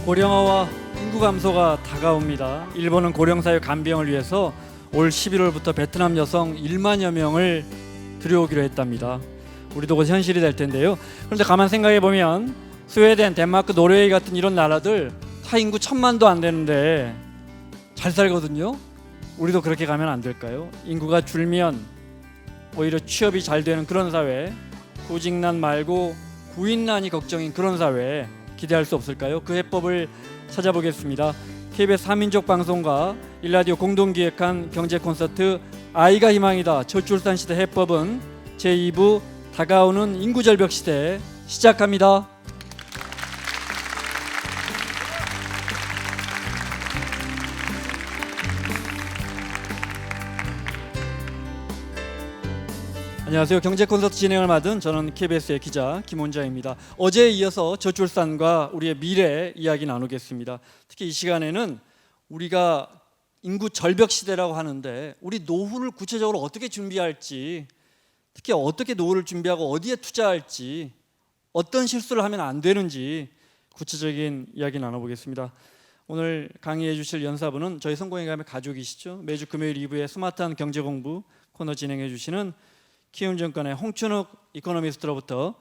고령화와 인구 감소가 다가옵니다. 일본은 고령사회 간병을 위해서 올 11월부터 베트남 여성 1만여 명을 들여오기로 했답니다. 우리도 곧 현실이 될 텐데요. 그런데 가만 생각해 보면 스웨덴, 덴마크, 노르웨이 같은 이런 나라들 다 인구 1000만도 안 되는데 잘 살거든요. 우리도 그렇게 가면 안 될까요? 인구가 줄면 오히려 취업이 잘 되는 그런 사회, 구직난 말고 구인난이 걱정인 그런 사회 기대할 수 없을까요? 그 해법을 찾아보겠습니다. KBS 3민족 방송과 일라디오 공동 기획한 경제 콘서트 아이가 희망이다 저출산 시대 해법은 제2부 다가오는 인구 절벽 시대 시작합니다. 안녕하세요. 경제 콘서트 진행을 맡은 저는 KBS의 기자 김원장입니다. 어제에 이어서 저출산과 우리의 미래 이야기 나누겠습니다. 특히 이 시간에는 우리가 인구 절벽 시대라고 하는데 우리 노후를 구체적으로 어떻게 준비할지, 특히 어떻게 노후를 준비하고 어디에 투자할지, 어떤 실수를 하면 안 되는지 구체적인 이야기 나눠보겠습니다. 오늘 강의해 주실 연사분은 저희 성공회감의 가족이시죠. 매주 금요일 2부에 스마트한 경제 공부 코너 진행해 주시는 키움증권의 홍춘욱 이코노미스트로부터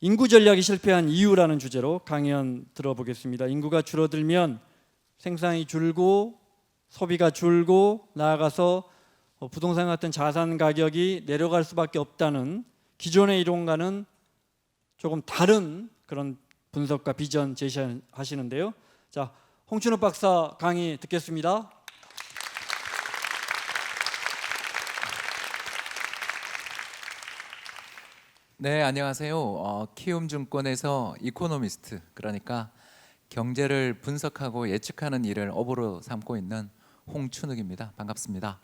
인구 전략이 실패한 이유라는 주제로 강연 들어보겠습니다. 인구가 줄어들면 생산이 줄고 소비가 줄고 나아가서 부동산 같은 자산 가격이 내려갈 수밖에 없다는 기존의 이론과는 조금 다른 그런 분석과 비전 제시하시는데요. 자, 홍춘욱 박사 강의 듣겠습니다. 네, 안녕하세요. 키움증권에서 이코노미스트, 그러니까 경제를 분석하고 예측하는 일을 업으로 삼고 있는 홍춘욱입니다. 반갑습니다.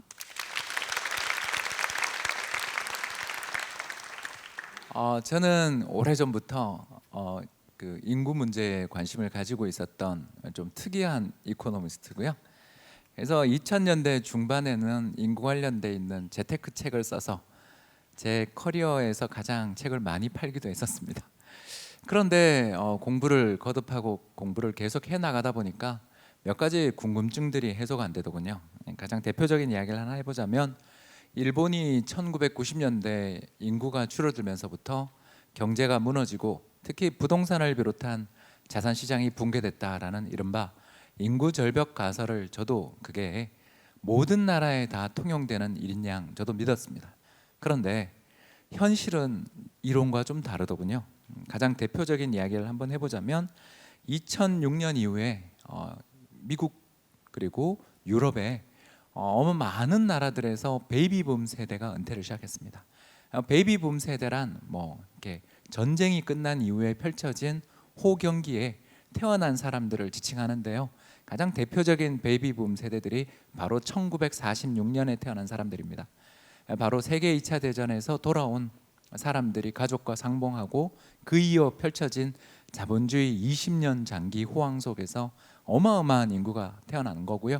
저는 오래전부터 그 인구 문제에 관심을 가지고 있었던 좀 특이한 이코노미스트고요. 그래서 2000년대 중반에는 인구 관련돼 있는 재테크 책을 써서 제 커리어에서 가장 책을 많이 팔기도 했었습니다. 그런데 공부를 거듭하고 공부를 계속 해나가다 보니까 몇 가지 궁금증들이 해소가 안 되더군요. 가장 대표적인 이야기를 하나 해보자면 일본이 1990년대 인구가 줄어들면서부터 경제가 무너지고 특히 부동산을 비롯한 자산시장이 붕괴됐다라는 이른바 인구 절벽 가설을 저도 그게 모든 나라에 다 통용되는 일인 양 저도 믿었습니다. 그런데 현실은 이론과 좀 다르더군요. 가장 대표적인 이야기를 한번 해보자면 2006년 이후에 미국 그리고 유럽에 많은 나라들에서 베이비붐 세대가 은퇴를 시작했습니다. 베이비붐 세대란 이렇게 전쟁이 끝난 이후에 펼쳐진 호경기에 태어난 사람들을 지칭하는데요. 가장 대표적인 베이비붐 세대들이 바로 1946년에 태어난 사람들입니다. 바로 세계 2차 대전에서 돌아온 사람들이 가족과 상봉하고 그 이어 펼쳐진 자본주의 20년 장기 호황 속에서 어마어마한 인구가 태어나는 거고요.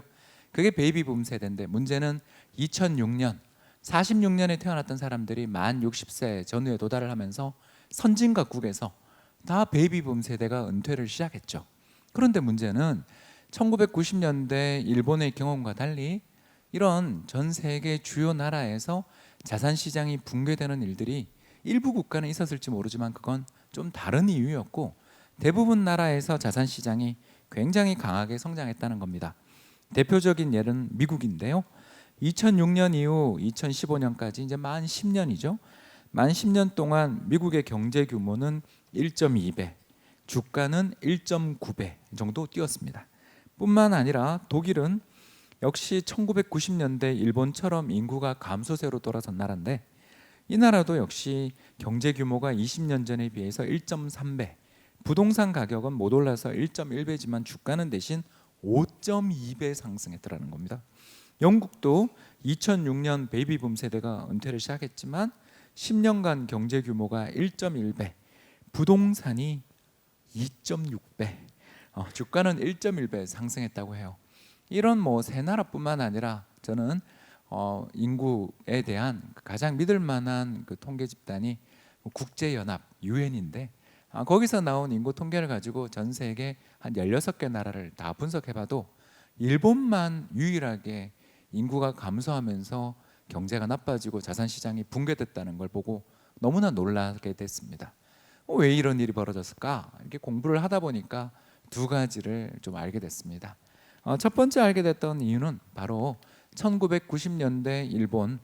그게 베이비붐 세대인데 문제는 2006년 46년에 태어났던 사람들이 만 60세 전후에 도달을 하면서 선진각국에서 다 베이비붐 세대가 은퇴를 시작했죠. 그런데 문제는 1990년대 일본의 경험과 달리 이런 전 세계 주요 나라에서 자산시장이 붕괴되는 일들이 일부 국가는 있었을지 모르지만 그건 좀 다른 이유였고 대부분 나라에서 자산시장이 굉장히 강하게 성장했다는 겁니다. 대표적인 예는 미국인데요. 2006년 이후 2015년까지 이제 만 10년이죠. 만 10년 동안 미국의 경제 규모는 1.2배, 주가는 1.9배 정도 뛰었습니다. 뿐만 아니라 독일은 역시 1990년대 일본처럼 인구가 감소세로 돌아선 나라인데 이 나라도 역시 경제 규모가 20년 전에 비해서 1.3배, 부동산 가격은 못 올라서 1.1배지만 주가는 대신 5.2배 상승했더라는 겁니다. 영국도 2006년 베이비붐 세대가 은퇴를 시작했지만 10년간 경제 규모가 1.1배, 부동산이 2.6배, 주가는 1.1배 상승했다고 해요. 이런 세 나라뿐만 아니라 저는 인구에 대한 가장 믿을 만한 그 통계 집단이 국제연합 (UN인데) 거기서 나온 인구 통계를 가지고 전 세계 한 16개 나라를 다 분석해봐도 일본만 유일하게 인구가 감소하면서 경제가 나빠지고 자산 시장이 붕괴됐다는 걸 보고 너무나 놀라게 됐습니다. 왜 이런 일이 벌어졌을까? 이렇게 공부를 하다 보니까 두 가지를 좀 알게 됐습니다. 첫 번째 알게 됐던 이유는 바로 1990년대 일본,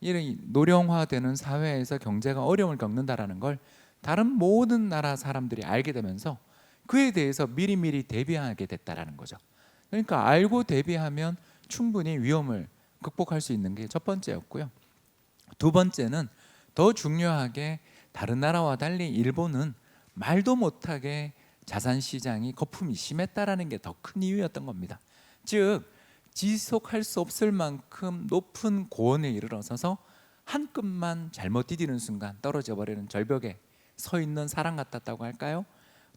이 노령화되는 사회에서 경제가 어려움을 겪는다라는 걸 다른 모든 나라 사람들이 알게 되면서 그에 대해서 미리미리 대비하게 됐다라는 거죠. 그러니까 알고 대비하면 충분히 위험을 극복할 수 있는 게 첫 번째였고요. 두 번째는 더 중요하게 다른 나라와 달리 일본은 말도 못하게 자산 시장이 거품이 심했다라는 게 더 큰 이유였던 겁니다. 즉 지속할 수 없을 만큼 높은 고원에 이르러서서 한 끔만 잘못 디디는 순간 떨어져 버리는 절벽에 서 있는 사람 같았다고 할까요?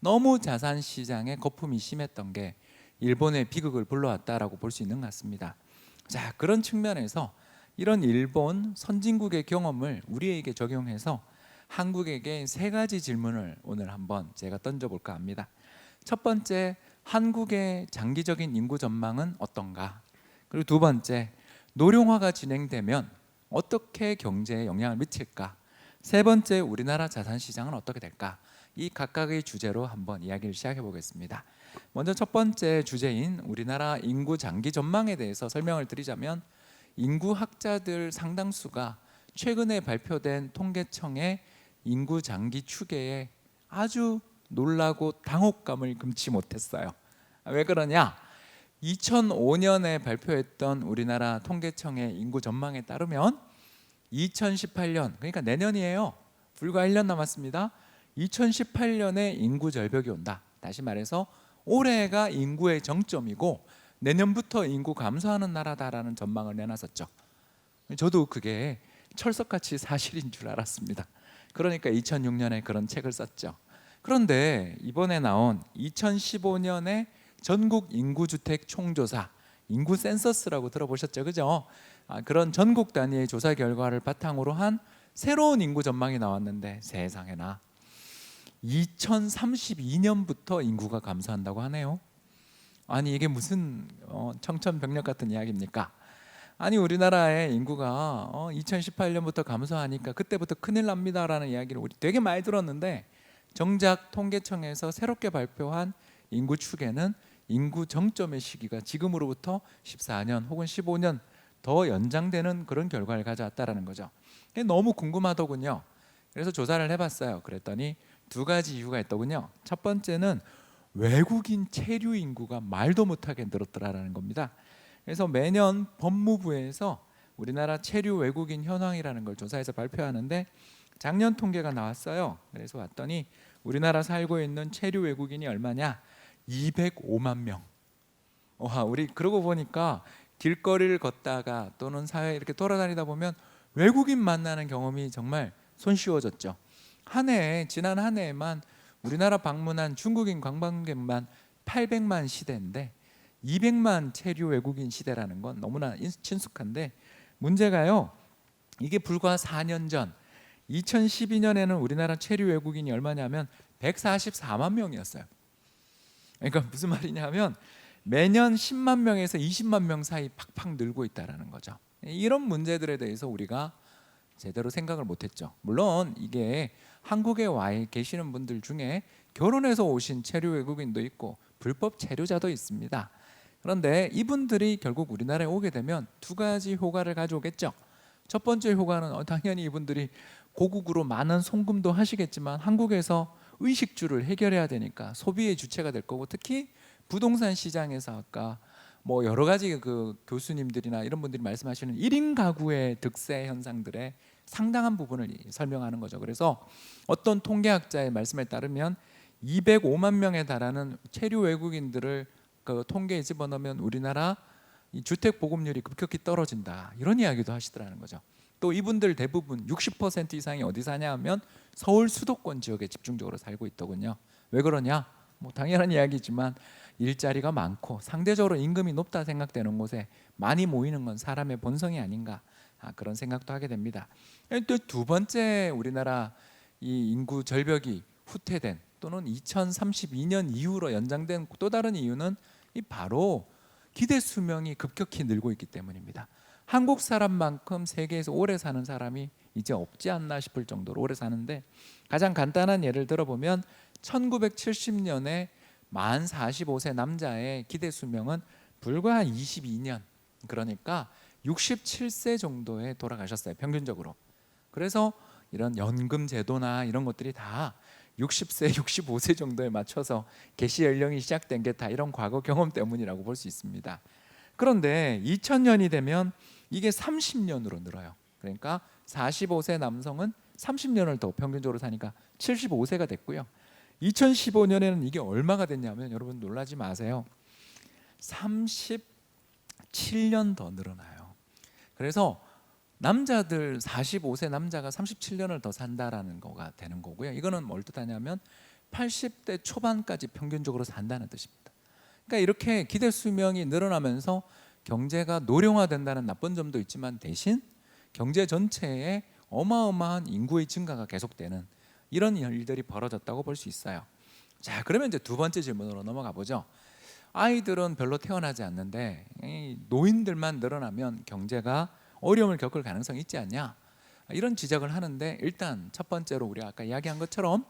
너무 자산 시장에 거품이 심했던 게 일본의 비극을 불러왔다라고 볼 수 있는 것 같습니다. 자, 그런 측면에서 이런 일본 선진국의 경험을 우리에게 적용해서 한국에게 세 가지 질문을 오늘 한번 제가 던져볼까 합니다. 첫 번째, 한국의 장기적인 인구 전망은 어떤가? 그리고 두 번째, 노령화가 진행되면 어떻게 경제에 영향을 미칠까? 세 번째, 우리나라 자산 시장은 어떻게 될까? 이 각각의 주제로 한번 이야기를 시작해 보겠습니다. 먼저 첫 번째 주제인 우리나라 인구 장기 전망에 대해서 설명을 드리자면, 인구학자들 상당수가 최근에 발표된 통계청의 인구 장기 추계에 아주 놀라고 당혹감을 금치 못했어요. 왜 그러냐? 2005년에 발표했던 우리나라 통계청의 인구 전망에 따르면 2018년, 그러니까 내년이에요. 불과 1년 남았습니다. 2018년에 인구 절벽이 온다. 다시 말해서 올해가 인구의 정점이고 내년부터 인구 감소하는 나라다라는 전망을 내놨었죠. 저도 그게 철석같이 사실인 줄 알았습니다. 그러니까 2006년에 그런 책을 썼죠. 그런데 이번에 나온 2015년에 전국 인구주택 총조사, 인구 센서스라고 들어보셨죠, 그죠? 그런 전국 단위의 조사 결과를 바탕으로 한 새로운 인구 전망이 나왔는데 세상에나 2032년부터 인구가 감소한다고 하네요. 아니 이게 무슨 청천벽력 같은 이야기입니까? 아니 우리나라의 인구가 2018년부터 감소하니까 그때부터 큰일 납니다라는 이야기를 우리 되게 많이 들었는데, 정작 통계청에서 새롭게 발표한 인구 추계는 인구 정점의 시기가 지금으로부터 14년 혹은 15년 더 연장되는 그런 결과를 가져왔다라는 거죠. 너무 궁금하더군요. 그래서 조사를 해봤어요. 그랬더니 두 가지 이유가 있더군요. 첫 번째는 외국인 체류 인구가 말도 못하게 늘었더라라는 겁니다. 그래서 매년 법무부에서 우리나라 체류 외국인 현황이라는 걸 조사해서 발표하는데 작년 통계가 나왔어요. 그래서 왔더니 우리나라 살고 있는 체류 외국인이 얼마냐? 205만 명. 와, 우리 그러고 보니까 길거리를 걷다가 또는 사회에 이렇게 돌아다니다 보면 외국인 만나는 경험이 정말 손쉬워졌죠. 지난 한 해에만 우리나라 방문한 중국인 관광객만 800만 시대인데 200만 체류 외국인 시대라는 건 너무나 친숙한데, 문제가요, 이게 불과 4년 전 2012년에는 우리나라 체류 외국인이 얼마냐면 144만 명이었어요. 그러니까 무슨 말이냐면 매년 10만 명에서 20만 명 사이 팍팍 늘고 있다는 거죠. 이런 문제들에 대해서 우리가 제대로 생각을 못했죠. 물론 이게 한국에 와 계시는 분들 중에 결혼해서 오신 체류 외국인도 있고 불법 체류자도 있습니다. 그런데 이분들이 결국 우리나라에 오게 되면 두 가지 효과를 가져오겠죠. 첫 번째 효과는 당연히 이분들이 고국으로 많은 송금도 하시겠지만 한국에서 의식주를 해결해야 되니까 소비의 주체가 될 거고, 특히 부동산 시장에서 아까 뭐 여러 가지 그 교수님들이나 이런 분들이 말씀하시는 1인 가구의 득세 현상들의 상당한 부분을 설명하는 거죠. 그래서 어떤 통계학자의 말씀에 따르면 205만 명에 달하는 체류 외국인들을 그 통계에 집어넣으면 우리나라 이 주택 보급률이 급격히 떨어진다, 이런 이야기도 하시더라는 거죠. 또 이분들 대부분 60% 이상이 어디 사냐 하면 서울 수도권 지역에 집중적으로 살고 있더군요. 왜 그러냐? 뭐 당연한 이야기지만 일자리가 많고 상대적으로 임금이 높다 생각되는 곳에 많이 모이는 건 사람의 본성이 아닌가, 그런 생각도 하게 됩니다. 또 두 번째 우리나라 이 인구 절벽이 후퇴된 또는 2032년 이후로 연장된 또 다른 이유는 이 바로 기대 수명이 급격히 늘고 있기 때문입니다. 한국 사람만큼 세계에서 오래 사는 사람이 이제 없지 않나 싶을 정도로 오래 사는데, 가장 간단한 예를 들어보면 1970년에 만 45세 남자의 기대 수명은 불과 한 22년, 그러니까 67세 정도에 돌아가셨어요, 평균적으로. 그래서 이런 연금 제도나 이런 것들이 다 60세, 65세 정도에 맞춰서 개시 연령이 시작된 게 다 이런 과거 경험 때문이라고 볼 수 있습니다. 그런데 2000년이 되면 이게 30년으로 늘어요. 그러니까 45세 남성은 30년을 더 평균적으로 사니까 75세가 됐고요. 2015년에는 이게 얼마가 됐냐면, 여러분 놀라지 마세요, 37년 더 늘어나요. 그래서 남자들 45세 남자가 37년을 더 산다라는 거가 되는 거고요. 이거는 뭘 뜻하냐면 80대 초반까지 평균적으로 산다는 뜻입니다. 그러니까 이렇게 기대 수명이 늘어나면서 경제가 노령화된다는 나쁜 점도 있지만, 대신 경제 전체에 어마어마한 인구의 증가가 계속되는 이런 일들이 벌어졌다고 볼 수 있어요. 자, 그러면 이제 두 번째 질문으로 넘어가 보죠. 아이들은 별로 태어나지 않는데 이 노인들만 늘어나면 경제가 어려움을 겪을 가능성이 있지 않냐, 이런 지적을 하는데, 일단 첫 번째로 우리가 아까 이야기한 것처럼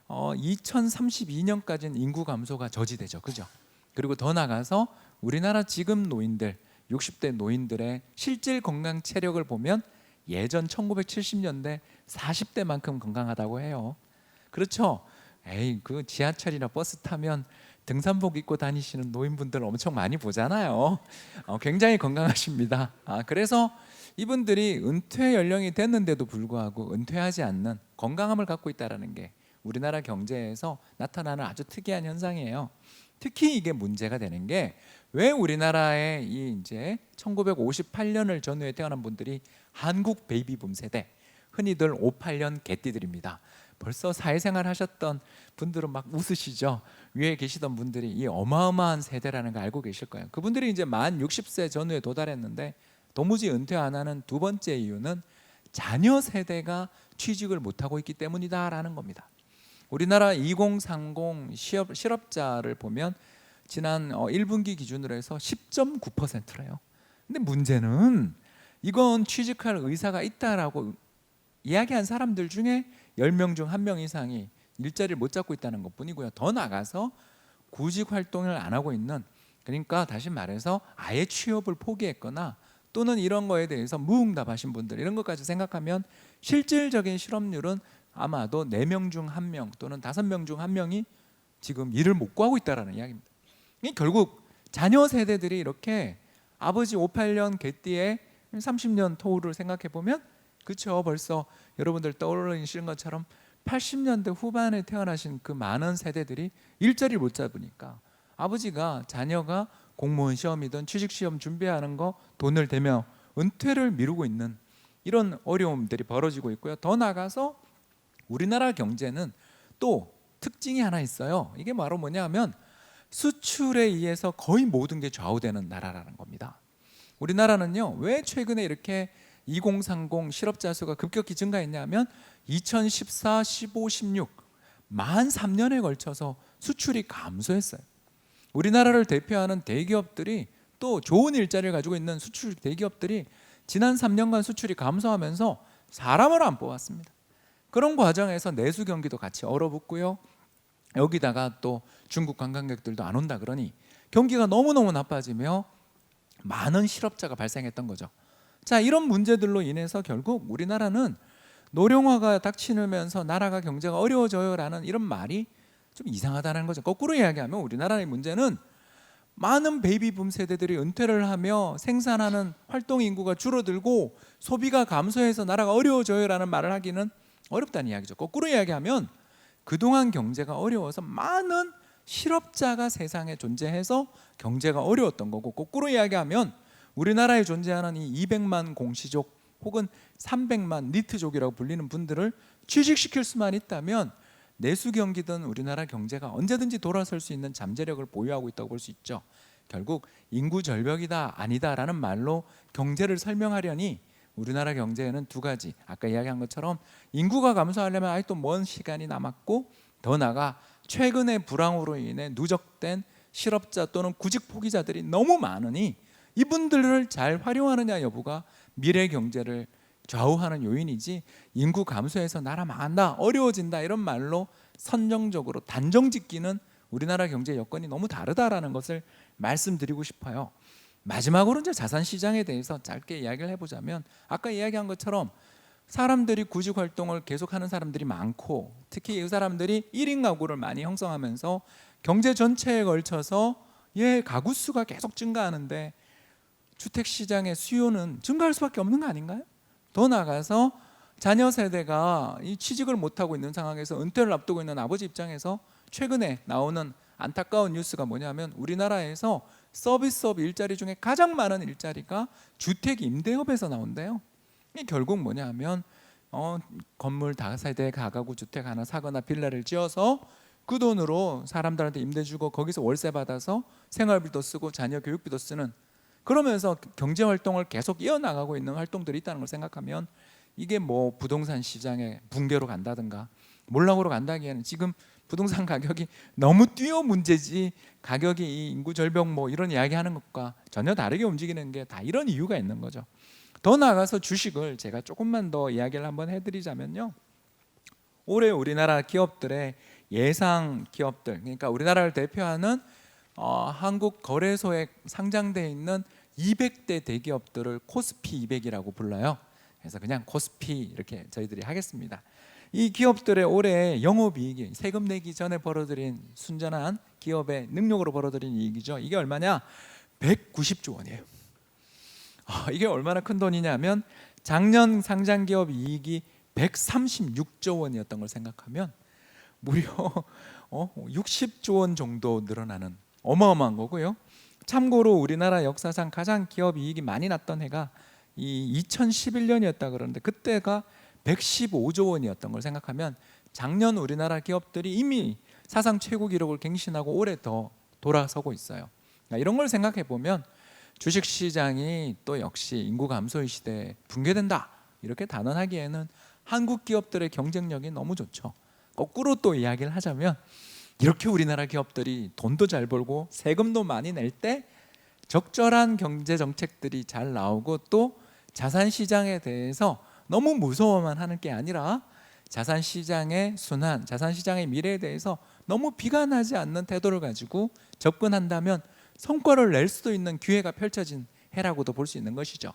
2032년까지는 인구 감소가 저지되죠, 그죠? 그리고 더 나가서 우리나라 지금 노인들, 60대 노인들의 실질 건강 체력을 보면 예전 1970년대 40대만큼 건강하다고 해요. 그렇죠? 에이, 그 지하철이나 버스 타면 등산복 입고 다니시는 노인분들 엄청 많이 보잖아요. 굉장히 건강하십니다. 그래서 이분들이 은퇴 연령이 됐는데도 불구하고 은퇴하지 않는 건강함을 갖고 있다는 게 우리나라 경제에서 나타나는 아주 특이한 현상이에요. 특히 이게 문제가 되는 게, 왜 우리나라에 이 이제 1958년을 전후에 태어난 분들이 한국 베이비붐 세대, 흔히들 58년 개띠들입니다. 벌써 사회생활 하셨던 분들은 막 웃으시죠. 위에 계시던 분들이 이 어마어마한 세대라는 걸 알고 계실 거예요. 그분들이 이제 만 60세 전후에 도달했는데 도무지 은퇴 안 하는 두 번째 이유는 자녀 세대가 취직을 못하고 있기 때문이다라는 겁니다. 우리나라 2030 실업자를 보면 지난 1분기 기준으로 해서 10.9%래요. 근데 문제는 이건 취직할 의사가 있다라고 이야기한 사람들 중에 10명 중 1명 이상이 일자리를 못 잡고 있다는 것뿐이고요. 더 나가서 구직 활동을 안 하고 있는, 그러니까 다시 말해서 아예 취업을 포기했거나 또는 이런 거에 대해서 무응답하신 분들, 이런 것까지 생각하면 실질적인 실업률은 아마도 4명 중 1명 또는 5명 중 1명이 지금 일을 못 구하고 있다는 이야기입니다. 결국 자녀 세대들이 이렇게 아버지 58년 개띠에 30년 토우를 생각해 보면, 그렇죠, 벌써 여러분들 떠올리시는 것처럼 80년대 후반에 태어나신 그 많은 세대들이 일자리를 못 잡으니까 아버지가 자녀가 공무원 시험이든 취직 시험 준비하는 거 돈을 대며 은퇴를 미루고 있는 이런 어려움들이 벌어지고 있고요. 더 나아가서 우리나라 경제는 또 특징이 하나 있어요. 이게 바로 뭐냐면 수출에 의해서 거의 모든 게 좌우되는 나라라는 겁니다. 우리나라는요, 왜 최근에 이렇게 2030 실업자 수가 급격히 증가했냐면 2014, 15, 16 만 3년에 걸쳐서 수출이 감소했어요. 우리나라를 대표하는 대기업들이, 또 좋은 일자리를 가지고 있는 수출 대기업들이 지난 3년간 수출이 감소하면서 사람을 안 뽑았습니다. 그런 과정에서 내수 경기도 같이 얼어붙고요. 여기다가 또 중국 관광객들도 안 온다 그러니 경기가 너무너무 나빠지며 많은 실업자가 발생했던 거죠. 자, 이런 문제들로 인해서 결국 우리나라는 노령화가 닥치면서 나라가 경제가 어려워져요라는 이런 말이 좀 이상하다는 거죠. 거꾸로 이야기하면 우리나라의 문제는 많은 베이비붐 세대들이 은퇴를 하며 생산하는 활동 인구가 줄어들고 소비가 감소해서 나라가 어려워져요라는 말을 하기는 어렵다는 이야기죠. 거꾸로 이야기하면 그동안 경제가 어려워서 많은 실업자가 세상에 존재해서 경제가 어려웠던 거고, 거꾸로 이야기하면 우리나라에 존재하는 이 200만 공시족 혹은 300만 니트족이라고 불리는 분들을 취직시킬 수만 있다면 내수 경기든 우리나라 경제가 언제든지 돌아설 수 있는 잠재력을 보유하고 있다고 볼 수 있죠. 결국 인구 절벽이다 아니다라는 말로 경제를 설명하려니 우리나라 경제에는 두 가지, 아까 이야기한 것처럼 인구가 감소하려면 아직도 먼 시간이 남았고, 더 나아가 최근의 불황으로 인해 누적된 실업자 또는 구직 포기자들이 너무 많으니 이분들을 잘 활용하느냐 여부가 미래 경제를 좌우하는 요인이지, 인구 감소해서 나라 망한다, 어려워진다 이런 말로 선정적으로 단정 짓기는 우리나라 경제 여건이 너무 다르다라는 것을 말씀드리고 싶어요. 마지막으로 이제 자산 시장에 대해서 짧게 이야기를 해보자면, 아까 이야기한 것처럼 사람들이 구직 활동을 계속하는 사람들이 많고, 특히 이 사람들이 1인 가구를 많이 형성하면서 경제 전체에 걸쳐서 가구 수가 계속 증가하는데 주택 시장의 수요는 증가할 수밖에 없는 거 아닌가요? 더 나아가서 자녀 세대가 이 취직을 못하고 있는 상황에서 은퇴를 앞두고 있는 아버지 입장에서 최근에 나오는 안타까운 뉴스가 뭐냐면, 우리나라에서 서비스업 일자리 중에 가장 많은 일자리가 주택 임대업에서 나온대요. 이게 결국 뭐냐면 건물 다세대 가가구 주택 하나 사거나 빌라를 지어서 그 돈으로 사람들한테 임대 주고 거기서 월세 받아서 생활비도 쓰고 자녀 교육비도 쓰는, 그러면서 경제 활동을 계속 이어나가고 있는 활동들이 있다는 걸 생각하면, 이게 뭐 부동산 시장의 붕괴로 간다든가 몰락으로 간다기에는 지금 부동산 가격이 너무 뛰어 문제지, 가격이 이 인구 절벽 뭐 이런 이야기하는 것과 전혀 다르게 움직이는 게 다 이런 이유가 있는 거죠. 더 나아가서 주식을 제가 조금만 더 이야기를 한번 해드리자면요, 올해 우리나라 기업들의 예상 기업들, 그러니까 우리나라를 대표하는 한국 거래소에 상장되어 있는 200대 대기업들을 코스피 200이라고 불러요. 그래서 그냥 코스피 이렇게 저희들이 하겠습니다. 이 기업들의 올해 영업이익이 세금 내기 전에 벌어들인 순전한 기업의 능력으로 벌어들인 이익이죠. 이게 얼마냐? 190조 원이에요. 이게 얼마나 큰 돈이냐면, 작년 상장 기업 이익이 136조 원이었던 걸 생각하면 무려 60조 원 정도 늘어나는 어마어마한 거고요. 참고로 우리나라 역사상 가장 기업 이익이 많이 났던 해가 이 2011년이었다 그러는데, 그때가 115조 원이었던 걸 생각하면 작년 우리나라 기업들이 이미 사상 최고 기록을 갱신하고 올해 더 돌아서고 있어요. 이런 걸 생각해 보면 주식시장이 또 역시 인구 감소의 시대에 붕괴된다 이렇게 단언하기에는 한국 기업들의 경쟁력이 너무 좋죠. 거꾸로 또 이야기를 하자면, 이렇게 우리나라 기업들이 돈도 잘 벌고 세금도 많이 낼 때 적절한 경제 정책들이 잘 나오고, 또 자산 시장에 대해서 너무 무서워만 하는 게 아니라 자산 시장의 순환, 자산 시장의 미래에 대해서 너무 비관하지 않는 태도를 가지고 접근한다면 성과를 낼 수도 있는 기회가 펼쳐진 해라고도 볼 수 있는 것이죠.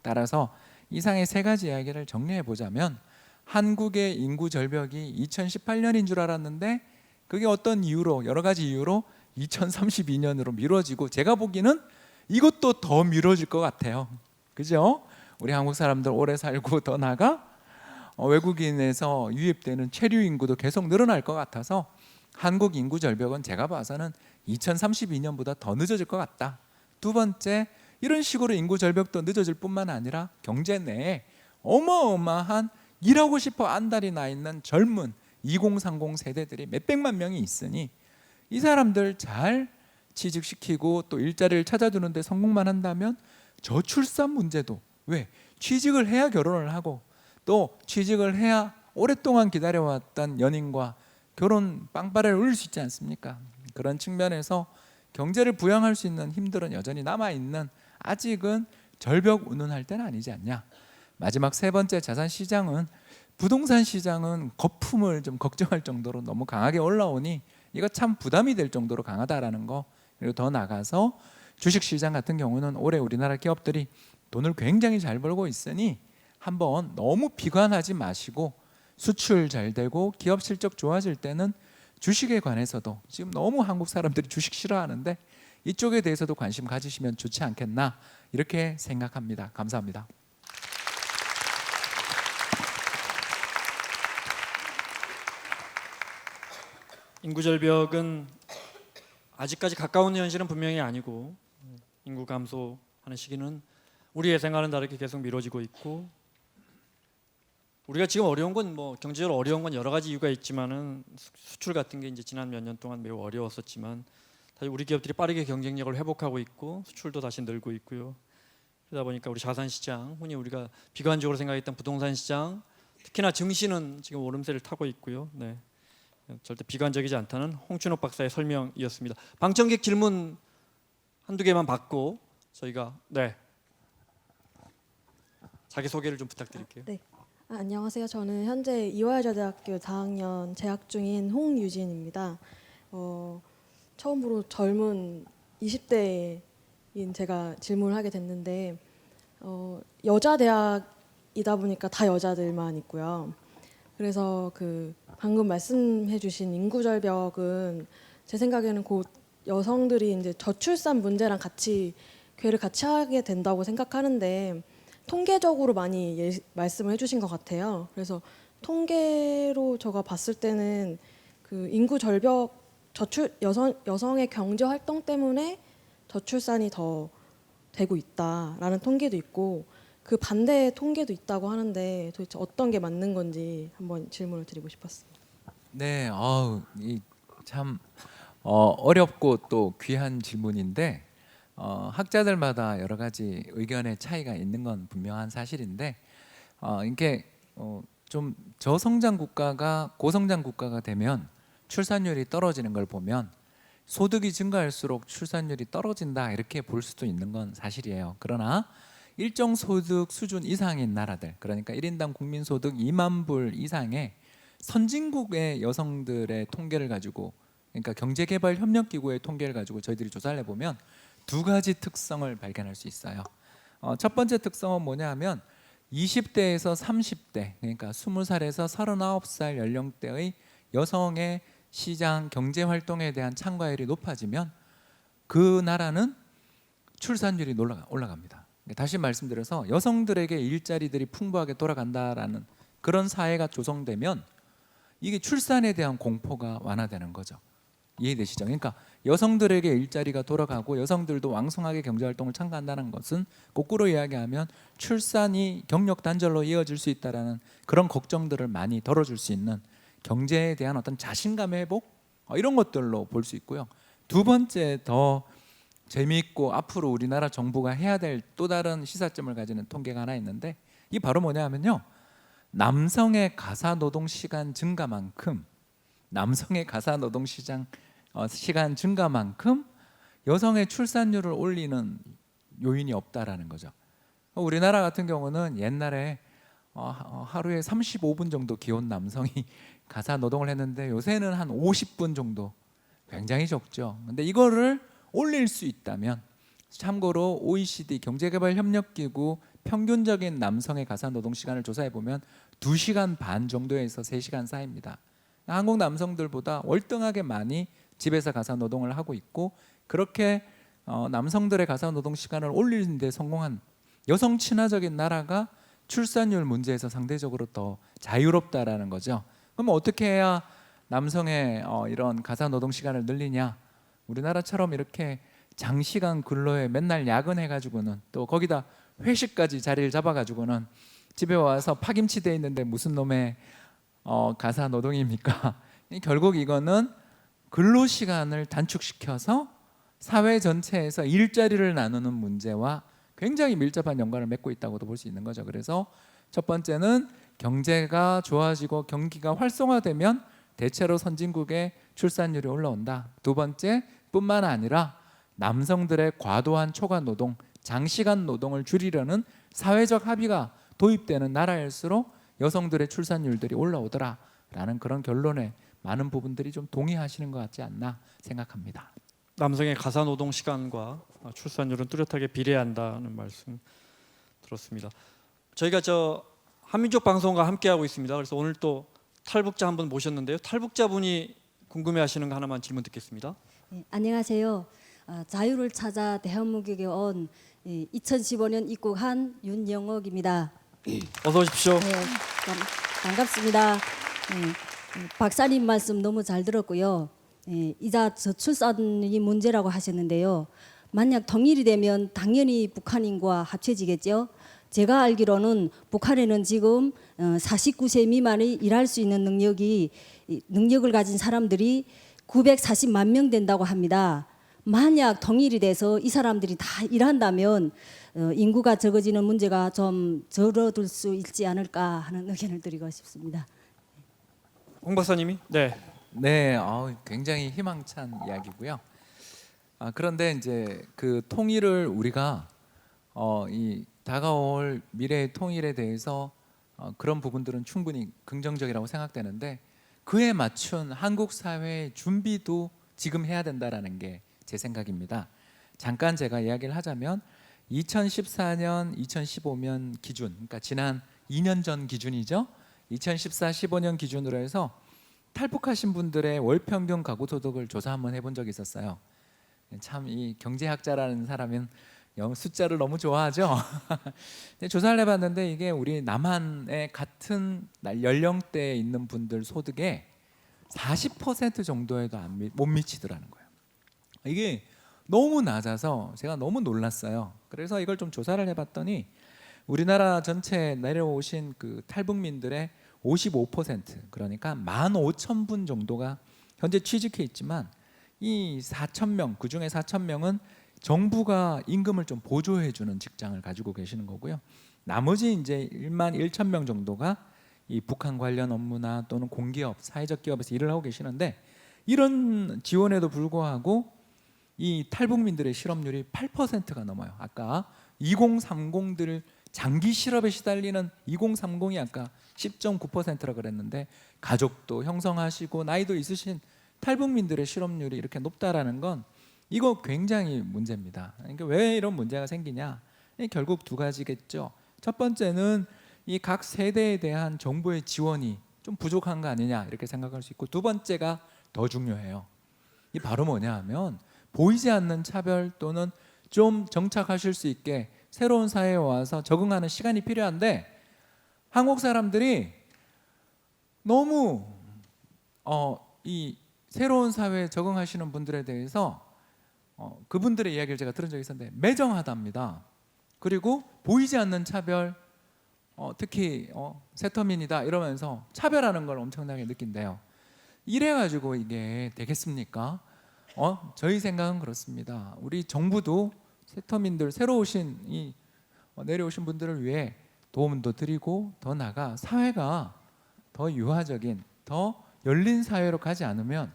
따라서 이상의 세 가지 이야기를 정리해 보자면, 한국의 인구 절벽이 2018년인 줄 알았는데 그게 어떤 이유로, 여러 가지 이유로 2032년으로 미뤄지고, 제가 보기에는 이것도 더 미뤄질 것 같아요. 그죠? 우리 한국 사람들 오래 살고 더 나아가 외국인에서 유입되는 체류 인구도 계속 늘어날 것 같아서 한국 인구 절벽은 제가 봐서는 2032년보다 더 늦어질 것 같다. 두 번째, 이런 식으로 인구 절벽도 늦어질 뿐만 아니라 경제 내에 어마어마한 일하고 싶어 안달이 나 있는 젊은 2030 세대들이 몇백만 명이 있으니, 이 사람들 잘 취직시키고 또 일자리를 찾아주는 데 성공만 한다면 저출산 문제도, 왜? 취직을 해야 결혼을 하고, 또 취직을 해야 오랫동안 기다려왔던 연인과 결혼 빵빠레를 올릴 수 있지 않습니까? 그런 측면에서 경제를 부양할 수 있는 힘들은 여전히 남아있는, 아직은 절벽 운운할 때는 아니지 않냐. 마지막 세 번째, 자산 시장은, 부동산 시장은 거품을 좀 걱정할 정도로 너무 강하게 올라오니 이거 참 부담이 될 정도로 강하다라는 거. 그리고 더 나가서 주식시장 같은 경우는 올해 우리나라 기업들이 돈을 굉장히 잘 벌고 있으니 한번 너무 비관하지 마시고, 수출 잘 되고 기업 실적 좋아질 때는 주식에 관해서도, 지금 너무 한국 사람들이 주식 싫어하는데 이쪽에 대해서도 관심 가지시면 좋지 않겠나, 이렇게 생각합니다. 감사합니다. 인구 절벽은 아직까지 가까운 현실은 분명히 아니고, 인구 감소하는 시기는 우리 예상과는 다르게 계속 미뤄지고 있고, 우리가 지금 어려운 건 뭐 경제적으로 어려운 건 여러 가지 이유가 있지만은, 수출 같은 게 이제 지난 몇 년 동안 매우 어려웠었지만 다시 우리 기업들이 빠르게 경쟁력을 회복하고 있고 수출도 다시 늘고 있고요. 그러다 보니까 우리 자산 시장, 흔히 우리가 비관적으로 생각했던 부동산 시장, 특히나 증시는 지금 오름세를 타고 있고요. 네. 절대 비관적이지 않다는 홍춘옥 박사의 설명이었습니다. 방청객 질문 한두 개만 받고 저희가 자기 소개를 좀 부탁드릴게요. 네. 안녕하세요. 저는 현재 이화여자대학교 4학년 재학 중인 홍유진입니다. 처음으로 젊은 20대인 제가 질문을 하게 됐는데 여자 대학이다 보니까 다 여자들만 있고요. 그래서 그 방금 말씀해주신 인구 절벽은 제 생각에는 곧 여성들이 이제 저출산 문제랑 같이 궤를 같이 하게 된다고 생각하는데 통계적으로 많이 말씀을 해주신 것 같아요. 그래서 통계로 제가 봤을 때는 그 인구 절벽 여성의 경제 활동 때문에 저출산이 더 되고 있다라는 통계도 있고 그 반대의 통계도 있다고 하는데 도대체 어떤 게 맞는 건지 한번 질문을 드리고 싶었습니다. 네, 참 어렵고 또 귀한 질문인데 학자들마다 여러 가지 의견의 차이가 있는 건 분명한 사실인데 이게 좀 저성장 국가가 고성장 국가가 되면 출산율이 떨어지는 걸 보면 소득이 증가할수록 출산율이 떨어진다 이렇게 볼 수도 있는 건 사실이에요. 그러나 일정 소득 수준 이상인 나라들, 그러니까 1인당 국민소득 2만 불 이상의 선진국의 여성들의 통계를 가지고, 그러니까 경제개발협력기구의 통계를 가지고 저희들이 조사를 해보면 두 가지 특성을 발견할 수 있어요. 첫 번째 특성은 뭐냐 하면 20대에서 30대, 그러니까 20살에서 39살 연령대의 여성의 시장 경제활동에 대한 참가율이 높아지면 그 나라는 출산율이 올라갑니다. 다시 말씀드려서 여성들에게 일자리들이 풍부하게 돌아간다라는 그런 사회가 조성되면 이게 출산에 대한 공포가 완화되는 거죠. 이해되시죠? 그러니까 여성들에게 일자리가 돌아가고 여성들도 왕성하게 경제활동을 참가한다는 것은 거꾸로 이야기하면 출산이 경력 단절로 이어질 수 있다라는 그런 걱정들을 많이 덜어줄 수 있는 경제에 대한 어떤 자신감의 회복 이런 것들로 볼 수 있고요. 두 번째 더 재미있고 앞으로 우리나라 정부가 해야 될 또 다른 시사점을 가지는 통계가 하나 있는데 이게 바로 뭐냐면요, 남성의 가사 노동 시간 증가만큼 시간 증가만큼 여성의 출산율을 올리는 요인이 없다라는 거죠. 우리나라 같은 경우는 옛날에 하루에 35분 정도 기혼 남성이 가사 노동을 했는데 요새는 한 50분 정도, 굉장히 적죠. 근데 이거를 올릴 수 있다면, 참고로 OECD 경제개발협력기구 평균적인 남성의 가사 노동 시간을 조사해 보면 2시간 반 정도에서 3시간 사이입니다. 한국 남성들보다 월등하게 많이 집에서 가사 노동을 하고 있고, 그렇게 남성들의 가사 노동 시간을 올리는 데 성공한 여성 친화적인 나라가 출산율 문제에서 상대적으로 더 자유롭다라는 거죠. 그럼 어떻게 해야 남성의 이런 가사 노동 시간을 늘리냐? 우리나라처럼 이렇게 장시간 근로에 맨날 야근해가지고는, 또 거기다 회식까지 자리를 잡아가지고는 집에 와서 파김치 돼 있는데 무슨 놈의 가사 노동입니까? 결국 이거는 근로 시간을 단축시켜서 사회 전체에서 일자리를 나누는 문제와 굉장히 밀접한 연관을 맺고 있다고도 볼 수 있는 거죠. 그래서 첫 번째는 경제가 좋아지고 경기가 활성화되면 대체로 선진국의 출산율이 올라온다. 두 번째, 뿐만 아니라 남성들의 과도한 초과 노동, 장시간 노동을 줄이려는 사회적 합의가 도입되는 나라일수록 여성들의 출산율들이 올라오더라라는 그런 결론에 많은 부분들이 좀 동의하시는 것 같지 않나 생각합니다. 남성의 가사 노동 시간과 출산율은 뚜렷하게 비례한다는 말씀 들었습니다. 저희가 한민족 방송과 함께하고 있습니다. 그래서 오늘 또 탈북자 한 분 모셨는데요. 탈북자분이 궁금해하시는 거 하나만 질문 듣겠습니다. 네, 안녕하세요. 자유를 찾아 대한민국에 온 2015년 입국한 윤영옥입니다. 어서 오십시오. 네, 반갑습니다. 박사님 말씀 너무 잘 들었고요. 이자 저출산이 문제라고 하셨는데요. 만약 통일이 되면 당연히 북한인과 합쳐지겠죠. 제가 알기로는 북한에는 지금 49세 미만이 일할 수 있는 능력을 가진 사람들이 940만 명 된다고 합니다. 만약 통일이 돼서 이 사람들이 다 일한다면 인구가 적어지는 문제가 좀 줄어들 수 있지 않을까 하는 의견을 드리고 싶습니다. 홍 박사님이 네, 굉장히 희망찬 이야기고요. 그런데 이제 그 통일을 우리가 이 다가올 미래의 통일에 대해서 그런 부분들은 충분히 긍정적이라고 생각되는데 그에 맞춘 한국 사회의 준비도 지금 해야 된다라는 게 제 생각입니다. 잠깐 제가 이야기를 하자면 2014년, 2015년 기준, 그러니까 지난 2년 전 기준이죠. 2014, 15년 기준으로 해서 탈북하신 분들의 월 평균 가구 소득을 조사 한번 해본 적이 있었어요. 참 이 경제학자라는 사람은 숫자를 너무 좋아하죠. 근데 조사를 해봤는데 이게 우리 남한의 같은 연령대에 있는 분들 소득의 40% 정도에도 못 미치더라는 거예요. 이게 너무 낮아서 제가 너무 놀랐어요. 그래서 이걸 좀 조사를 해봤더니 우리나라 전체 내려오신 그 탈북민들의 55% 그러니까 15,000분 정도가 현재 취직해 있지만 이 4,000명 그 중에 4,000명은 정부가 임금을 좀 보조해 주는 직장을 가지고 계시는 거고요. 나머지 이제 11,000명 정도가 이 북한 관련 업무나 또는 공기업, 사회적 기업에서 일을 하고 계시는데 이런 지원에도 불구하고 이 탈북민들의 실업률이 8%가 넘어요. 아까 2030들 장기 실업에 시달리는 2030이 아까 10.9%라 그랬는데 가족도 형성하시고 나이도 있으신 탈북민들의 실업률이 이렇게 높다라는 건 이거 굉장히 문제입니다. 그러니까 왜 이런 문제가 생기냐? 결국 두 가지겠죠. 첫 번째는 이 각 세대에 대한 정부의 지원이 좀 부족한 거 아니냐 이렇게 생각할 수 있고 두 번째가 더 중요해요. 이 바로 뭐냐 하면 보이지 않는 차별 또는 좀 정착하실 수 있게 새로운 사회에 와서 적응하는 시간이 필요한데 한국 사람들이 너무 이 새로운 사회에 적응하시는 분들에 대해서 그분들의 이야기를 제가 들은 적이 있었는데 매정하답니다. 그리고 보이지 않는 차별 특히 세터민이다 이러면서 차별하는 걸 엄청나게 느낀대요. 이래가지고 이게 되겠습니까? 저희 생각은 그렇습니다. 우리 정부도 세터민들 새로 오신 내려오신 분들을 위해 도움도 드리고 더 나아가 사회가 더 유화적인 더 열린 사회로 가지 않으면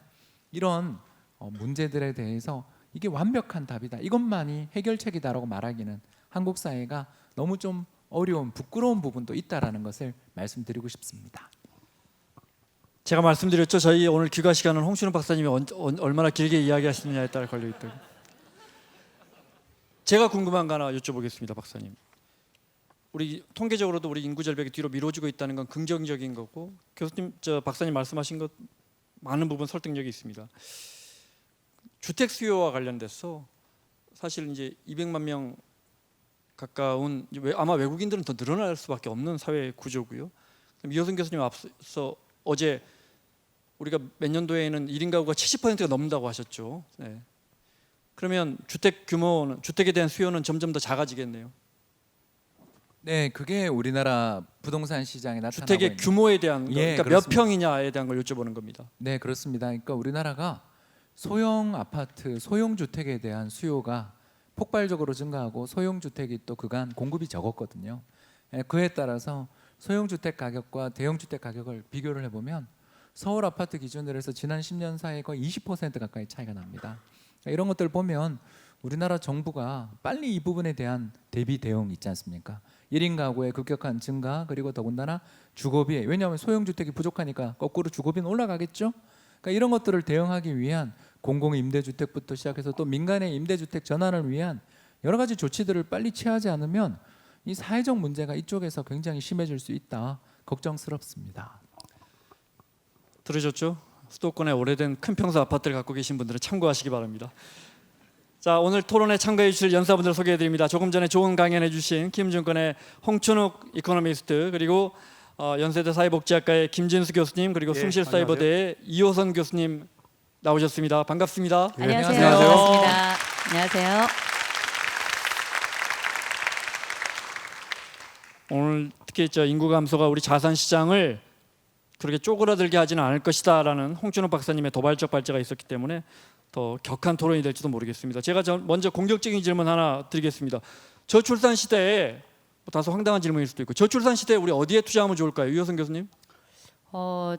이런 문제들에 대해서 이게 완벽한 답이다 이것만이 해결책이다라고 말하기는 한국 사회가 너무 좀 어려운 부끄러운 부분도 있다라는 것을 말씀드리고 싶습니다. 제가 말씀드렸죠. 저희 오늘 귀가 시간은 홍춘욱 박사님이 얼마나 길게 이야기하시느냐에 따라 걸려 있다고. 제가 궁금한 거 하나 여쭤보겠습니다, 박사님. 우리 통계적으로도 우리 인구 절벽이 뒤로 미뤄지고 있다는 건 긍정적인 거고 교수님, 박사님 말씀하신 것 많은 부분 설득력이 있습니다. 주택 수요와 관련돼서 사실 이제 200만 명 가까운 아마 외국인들은 더 늘어날 수밖에 없는 사회 구조고요. 이호선 교수님 앞서 어제 우리가 몇 년도에는 1인 가구가 70%가 넘는다고 하셨죠. 네. 그러면 주택 규모는 주택에 대한 수요는 점점 더 작아지겠네요. 네, 그게 우리나라 부동산 시장에 나타나고 주택의 있는 규모에 대한 거, 예, 그러니까 그렇습니다. 몇 평이냐에 대한 걸 여쭤보는 겁니다. 네, 그렇습니다. 그러니까 우리나라가 소형 아파트, 소형 주택에 대한 수요가 폭발적으로 증가하고 소형 주택이 또 그간 공급이 적었거든요. 그에 따라서 소형 주택 가격과 대형 주택 가격을 비교를 해보면 서울 아파트 기준으로 해서 지난 10년 사이에 거의 20% 가까이 차이가 납니다. 이런 것들 보면 우리나라 정부가 빨리 이 부분에 대한 대비 대응 있지 않습니까? 1인 가구의 급격한 증가 그리고 더군다나 주거비 왜냐하면 소형 주택이 부족하니까 거꾸로 주거비는 올라가겠죠. 그러니까 이런 것들을 대응하기 위한 공공임대주택부터 시작해서 또 민간의 임대주택 전환을 위한 여러 가지 조치들을 빨리 취하지 않으면 이 사회적 문제가 이쪽에서 굉장히 심해질 수 있다 걱정스럽습니다. 들으셨죠? 수도권에 오래된 큰 평수 아파트를 갖고 계신 분들은 참고하시기 바랍니다. 자, 오늘 토론에 참가해 주실 연사분들 소개해 드립니다. 조금 전에 좋은 강연해 주신 김증권의 홍춘욱 이코노미스트 그리고 연세대 사회복지학과의 김진수 교수님 그리고 예, 숭실사이버대의 이호선 교수님 나오셨습니다. 반갑습니다. 안녕하세요. 안녕하세요. 반갑습니다. 안녕하세요. 오늘 특히 인구 감소가 우리 자산 시장을 그렇게 쪼그라들게 하지는 않을 것이다라는 홍준호 박사님의 도발적 발제가 있었기 때문에 더 격한 토론이 될지도 모르겠습니다. 제가 먼저 공격적인 질문 하나 드리겠습니다. 저출산 시대에 다소 황당한 질문일 수도 있고 저출산 시대에 우리 어디에 투자하면 좋을까요? 유효선 교수님?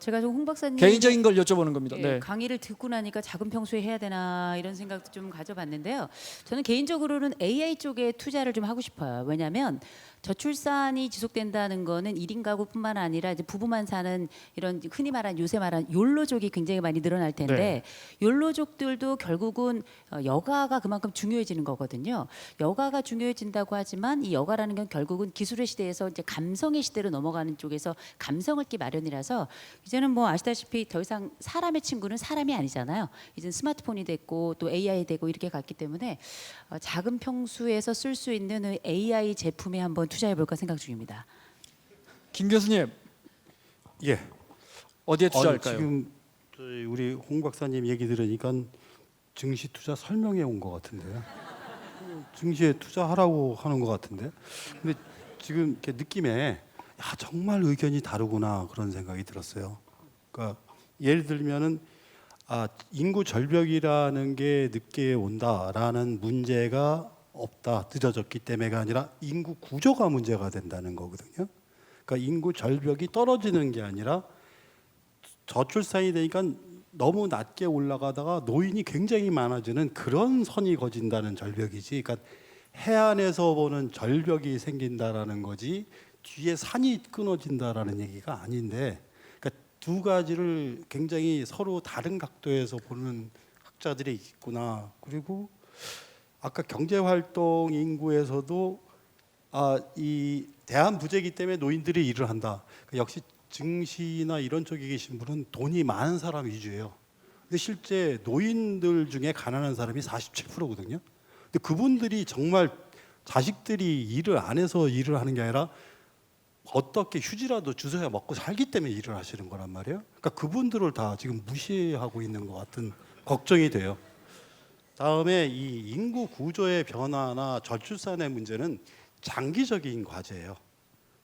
제가 좀 홍 박사님 개인적인 걸 여쭤보는 겁니다. 예, 네. 강의를 듣고 나니까 작은 평소에 해야 되나 이런 생각도 좀 가져봤는데요. 저는 개인적으로는 AI 쪽에 투자를 좀 하고 싶어요. 왜냐하면 저출산이 지속된다는 거는 1인 가구뿐만 아니라 이제 부부만 사는 이런 흔히 말하는 요새 말하는 욜로족이 굉장히 많이 늘어날 텐데 네. 욜로족들도 결국은 여가가 그만큼 중요해지는 거거든요. 여가가 중요해진다고 하지만 이 여가라는 건 결국은 기술의 시대에서 이제 감성의 시대로 넘어가는 쪽에서 감성을 끼 마련이라서 이제는 뭐 아시다시피 더 이상 사람의 친구는 사람이 아니잖아요. 이제는 스마트폰이 됐고 또 AI 되고 이렇게 갔기 때문에 작은 평수에서 쓸 수 있는 AI 제품에 한번 투자해 볼까 생각 중입니다. 김 교수님 예. 어디에 투자할까요? 지금 우리 홍 박사님 얘기 들으니까 증시 투자 설명해 온 것 같은데요. 증시에 투자하라고 하는 것 같은데. 근데 지금 이렇게 느낌에 야, 정말 의견이 다르구나 그런 생각이 들었어요. 그러니까 예를 들면은 인구 절벽이라는 게 늦게 온다라는 문제가 없다, 늦어졌기 때문에가 아니라 인구 구조가 문제가 된다는 거거든요. 그러니까 인구 절벽이 떨어지는 게 아니라 저출산이 되니까 너무 낮게 올라가다가 노인이 굉장히 많아지는 그런 선이 거진다는 절벽이지. 그러니까 해안에서 보는 절벽이 생긴다라는 거지 뒤에 산이 끊어진다라는 얘기가 아닌데, 그러니까 두 가지를 굉장히 서로 다른 각도에서 보는 학자들이 있구나. 그리고 아까 경제활동 인구에서도 이 대한 부재기 때문에 노인들이 일을 한다. 역시 증시나 이런 쪽에 계신 분은 돈이 많은 사람 위주예요. 근데 실제 노인들 중에 가난한 사람이 47%거든요. 근데 그분들이 정말 자식들이 일을 안 해서 일을 하는 게 아니라 어떻게 휴지라도 주워야 먹고 살기 때문에 일을 하시는 거란 말이에요. 그러니까 그분들을 다 지금 무시하고 있는 것 같은 걱정이 돼요. 다음에 이 인구 구조의 변화나 저출산의 문제는 장기적인 과제예요.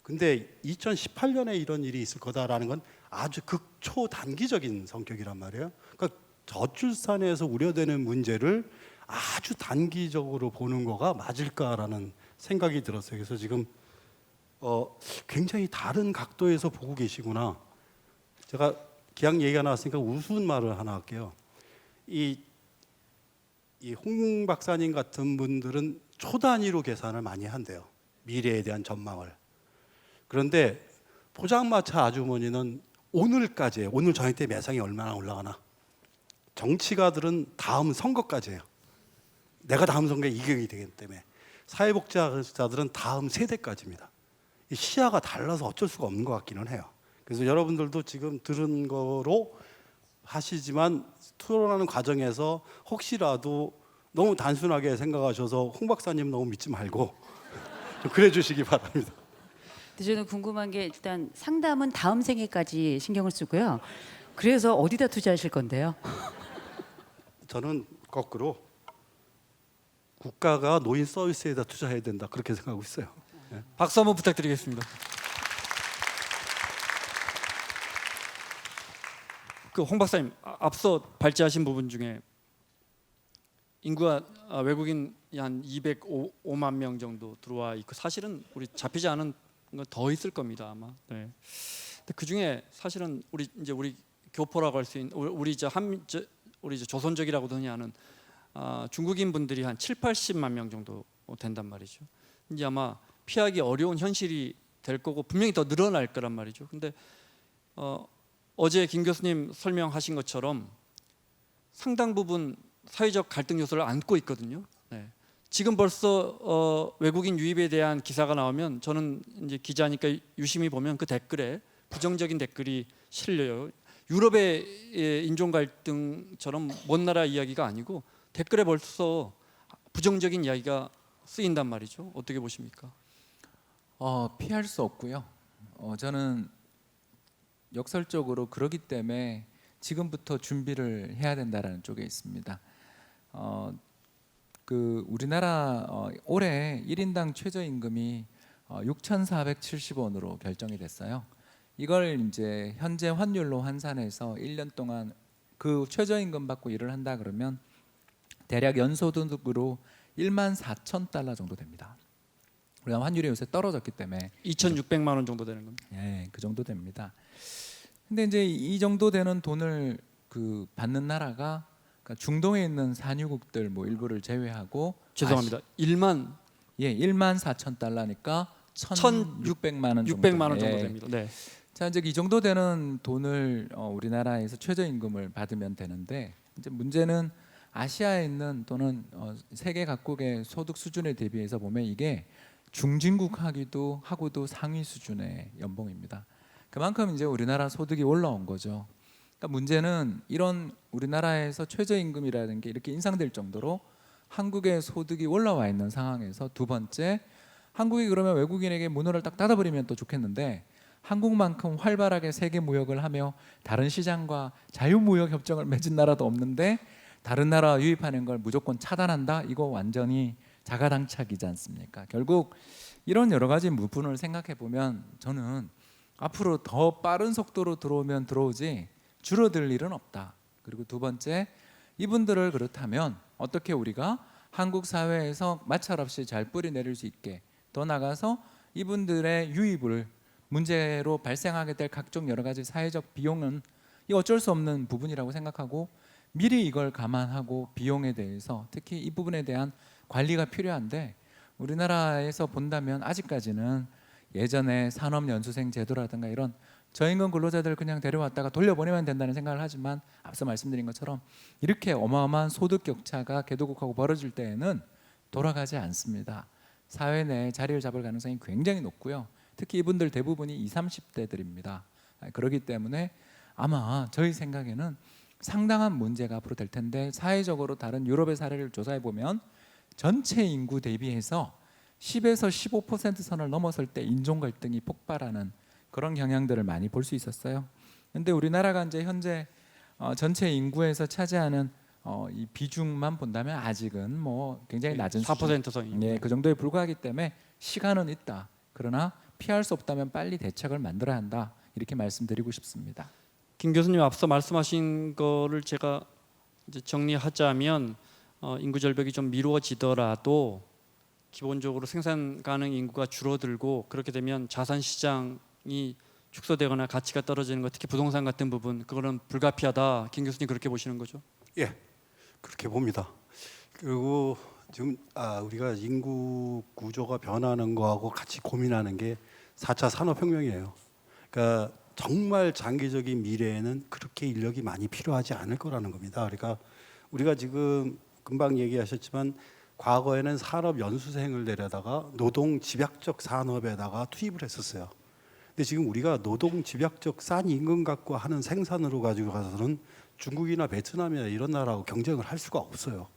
근데 2018년에 이런 일이 있을 거다라는 건 아주 극초 단기적인 성격이란 말이에요. 그러니까 저출산에서 우려되는 문제를 아주 단기적으로 보는 거가 맞을까라는 생각이 들었어요. 그래서 지금 굉장히 다른 각도에서 보고 계시구나. 제가 기왕 얘기가 나왔으니까 우스운 말을 하나 할게요. 이 홍 박사님 같은 분들은 초 단위로 계산을 많이 한대요. 미래에 대한 전망을. 그런데 포장마차 아주머니는 오늘까지예요. 오늘 저녁 때 매상이 얼마나 올라가나. 정치가들은 다음 선거까지예요. 내가 다음 선거에 이기게 되기 때문에. 사회복지자들은 다음 세대까지입니다. 시야가 달라서 어쩔 수가 없는 것 같기는 해요. 그래서 여러분들도 지금 들은 거로 하시지만 토론하는 과정에서 혹시라도 너무 단순하게 생각하셔서 홍 박사님 너무 믿지 말고 좀 그래 주시기 바랍니다. 근데 저는 궁금한 게 일단 상담은 다음 생애까지 신경을 쓰고요. 그래서 어디다 투자하실 건데요? 저는 거꾸로 국가가 노인 서비스에다 투자해야 된다 그렇게 생각하고 있어요. 박수 한번 부탁드리겠습니다. 그 홍 박사님 앞서 발제하신 부분 중에 인구가 외국인이 한 205만 명 정도 들어와 있고 사실은 우리 잡히지 않은 건 더 있을 겁니다 아마. 네. 근데 그 중에 사실은 우리 교포라고 할 수 있는 우리 조선족이라고도 흔히 하는 중국인 분들이 한 7-80만 명 정도 된단 말이죠. 이제 아마 피하기 어려운 현실이 될 거고 분명히 더 늘어날 거란 말이죠. 근데 어제 김 교수님 설명하신 것처럼 상당 부분 사회적 갈등 요소를 안고 있거든요. 네. 지금 벌써 외국인 유입에 대한 기사가 나오면 저는 이제 기자니까 유심히 보면 그 댓글에 부정적인 댓글이 실려요. 유럽의 인종 갈등처럼 먼 나라 이야기가 아니고 댓글에 벌써 부정적인 이야기가 쓰인단 말이죠. 어떻게 보십니까? 피할 수 없고요. 저는 역설적으로 그러기 때문에 지금부터 준비를 해야 된다라는 쪽에 있습니다. 우리나라 올해 1인당 최저임금이 6,470원으로 결정이 됐어요. 이걸 이제 현재 환율로 환산해서 1년 동안 그 최저임금 받고 일을 한다 그러면 대략 연소득으로 14,000달러 정도 됩니다. 우리가 환율이 요새 떨어졌기 때문에 2,600만 원 정도 되는 겁니다. 그 정도 됩니다. 근데 이제 이 정도 되는 돈을 그 받는 나라가 그러니까 중동에 있는 산유국들 뭐 일부를 제외하고 죄송합니다. 1만 예, 1만 4천 달러니까 1,600만 원 정도. 600만 원 정도 예. 됩니다. 네. 자, 이제 이 정도 되는 돈을 우리나라에서 최저임금을 받으면 되는데 이제 문제는 아시아에 있는 또는 세계 각국의 소득 수준에 대비해서 보면 이게 중진국하기도 하고도 상위 수준의 연봉입니다. 그만큼 이제 우리나라 소득이 올라온 거죠. 그러니까 문제는 이런 우리나라에서 최저임금이라는 게 이렇게 인상될 정도로 한국의 소득이 올라와 있는 상황에서 두 번째, 한국이 그러면 외국인에게 문호를 딱 닫아버리면 또 좋겠는데 한국만큼 활발하게 세계 무역을 하며 다른 시장과 자유무역 협정을 맺은 나라도 없는데 다른 나라 유입하는 걸 무조건 차단한다? 이거 완전히 자가당착이지 않습니까? 결국 이런 여러 가지 부분을 생각해 보면 저는 앞으로 더 빠른 속도로 들어오면 들어오지 줄어들 일은 없다. 그리고 두 번째, 이분들을 그렇다면 어떻게 우리가 한국 사회에서 마찰 없이 잘 뿌리내릴 수 있게 더 나가서 이분들의 유입을 문제로 발생하게 될 각종 여러 가지 사회적 비용은 이 어쩔 수 없는 부분이라고 생각하고 미리 이걸 감안하고 비용에 대해서 특히 이 부분에 대한 관리가 필요한데 우리나라에서 본다면 아직까지는 예전에 산업연수생 제도라든가 이런 저임금 근로자들 그냥 데려왔다가 돌려보내면 된다는 생각을 하지만 앞서 말씀드린 것처럼 이렇게 어마어마한 소득 격차가 개도국하고 벌어질 때에는 돌아가지 않습니다. 사회 내에 자리를 잡을 가능성이 굉장히 높고요. 특히 이분들 대부분이 20, 30대들입니다. 그렇기 때문에 아마 저희 생각에는 상당한 문제가 앞으로 될 텐데 사회적으로 다른 유럽의 사례를 조사해 보면 전체 인구 대비해서 10에서 15% 선을 넘어설 때 인종 갈등이 폭발하는 그런 경향들을 많이 볼 수 있었어요. 그런데 우리나라가 이제 현재 전체 인구에서 차지하는 이 비중만 본다면 아직은 뭐 굉장히 낮은 4% 선이. 예, 그 정도에 불과하기 때문에 시간은 있다. 그러나 피할 수 없다면 빨리 대책을 만들어야 한다. 이렇게 말씀드리고 싶습니다. 김 교수님 앞서 말씀하신 거를 제가 이제 정리하자면 인구 절벽이 좀 미루어지더라도 기본적으로 생산 가능 인구가 줄어들고 그렇게 되면 자산 시장이 축소되거나 가치가 떨어지는 것, 특히 부동산 같은 부분, 그거는 불가피하다. 김 교수님 그렇게 보시는 거죠? 예, 그렇게 봅니다. 그리고 지금 우리가 인구 구조가 변하는 거하고 같이 고민하는 게 4차 산업혁명이에요. 그러니까 정말 장기적인 미래에는 그렇게 인력이 많이 필요하지 않을 거라는 겁니다. 그러니까 우리가 지금 금방 얘기하셨지만 과거에는 산업 연수생을 데려다가 노동 집약적 산업에다가 투입을 했었어요. 근데 지금 우리가 노동 집약적 싼 임금 갖고 하는 생산으로 가지고 가서는 중국이나 베트남이나 이런 나라하고 경쟁을 할 수가 없어요.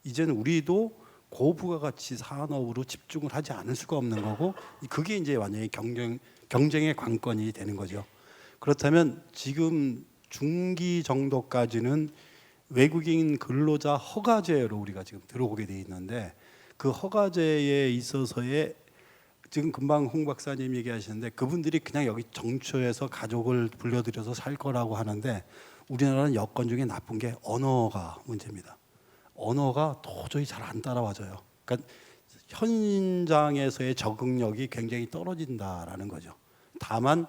이제는 우리도 고부가가치 산업으로 집중을 하지 않을 수가 없는 거고 그게 이제 완전히 경쟁의 관건이 되는 거죠. 그렇다면 지금 중기 정도까지는 외국인 근로자 허가제로 우리가 지금 들어오게 돼 있는데 그 허가제에 있어서의 지금 금방 홍 박사님 얘기하시는데 그분들이 그냥 여기 정초해서 가족을 불러들여서 살 거라고 하는데 우리나라는 여건 중에 나쁜 게 언어가 문제입니다. 언어가 도저히 잘 안 따라와져요. 그러니까 현장에서의 적응력이 굉장히 떨어진다라는 거죠. 다만